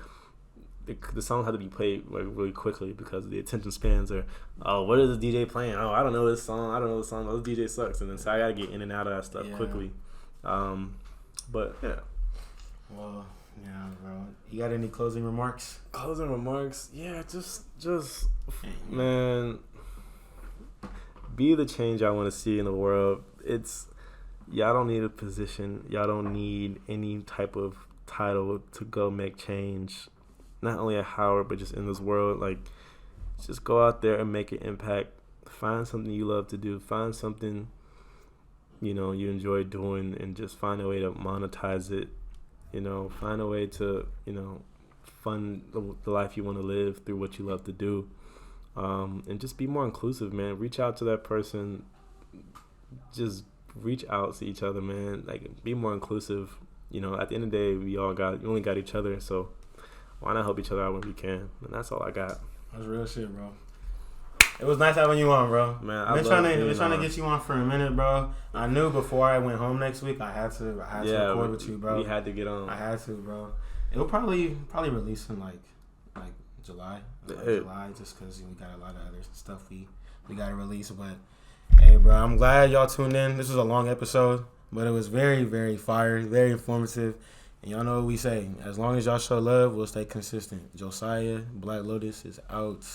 the songs have to be played like really quickly because the attention spans are, what is the DJ playing? I don't know this song. This DJ sucks. And then so I gotta get in and out of that stuff quickly. But yeah. Well, yeah, bro. You got any closing remarks? Closing remarks? Yeah, just man, be the change I want to see in the world. Y'all don't need a position. Y'all don't need any type of title to go make change. Not only at Howard, but just in this world. Like, just go out there and make an impact. Find something you love to do. Find something, you enjoy doing, and just find a way to monetize it. Find a way to, fund the life you want to live through what you love to do. And just be more inclusive, man. Reach out to that person. Just reach out to each other, man. Like, be more inclusive. At the end of the day, we only got each other, so why not help each other out when we can? And that's all I got. That's real shit, bro. It was nice having you on, bro. Man, I've been trying to get you on for a minute, bro. I knew before I went home next week I had to record with you, bro. We had to get on. I had to, bro. It'll probably release in like July, July, just because we got a lot of other stuff we got to release. But hey, bro, I'm glad y'all tuned in. This was a long episode, but it was very, very fire, very informative. And y'all know what we say. As long as y'all show love, we'll stay consistent. Josiah, Black Lotus is out.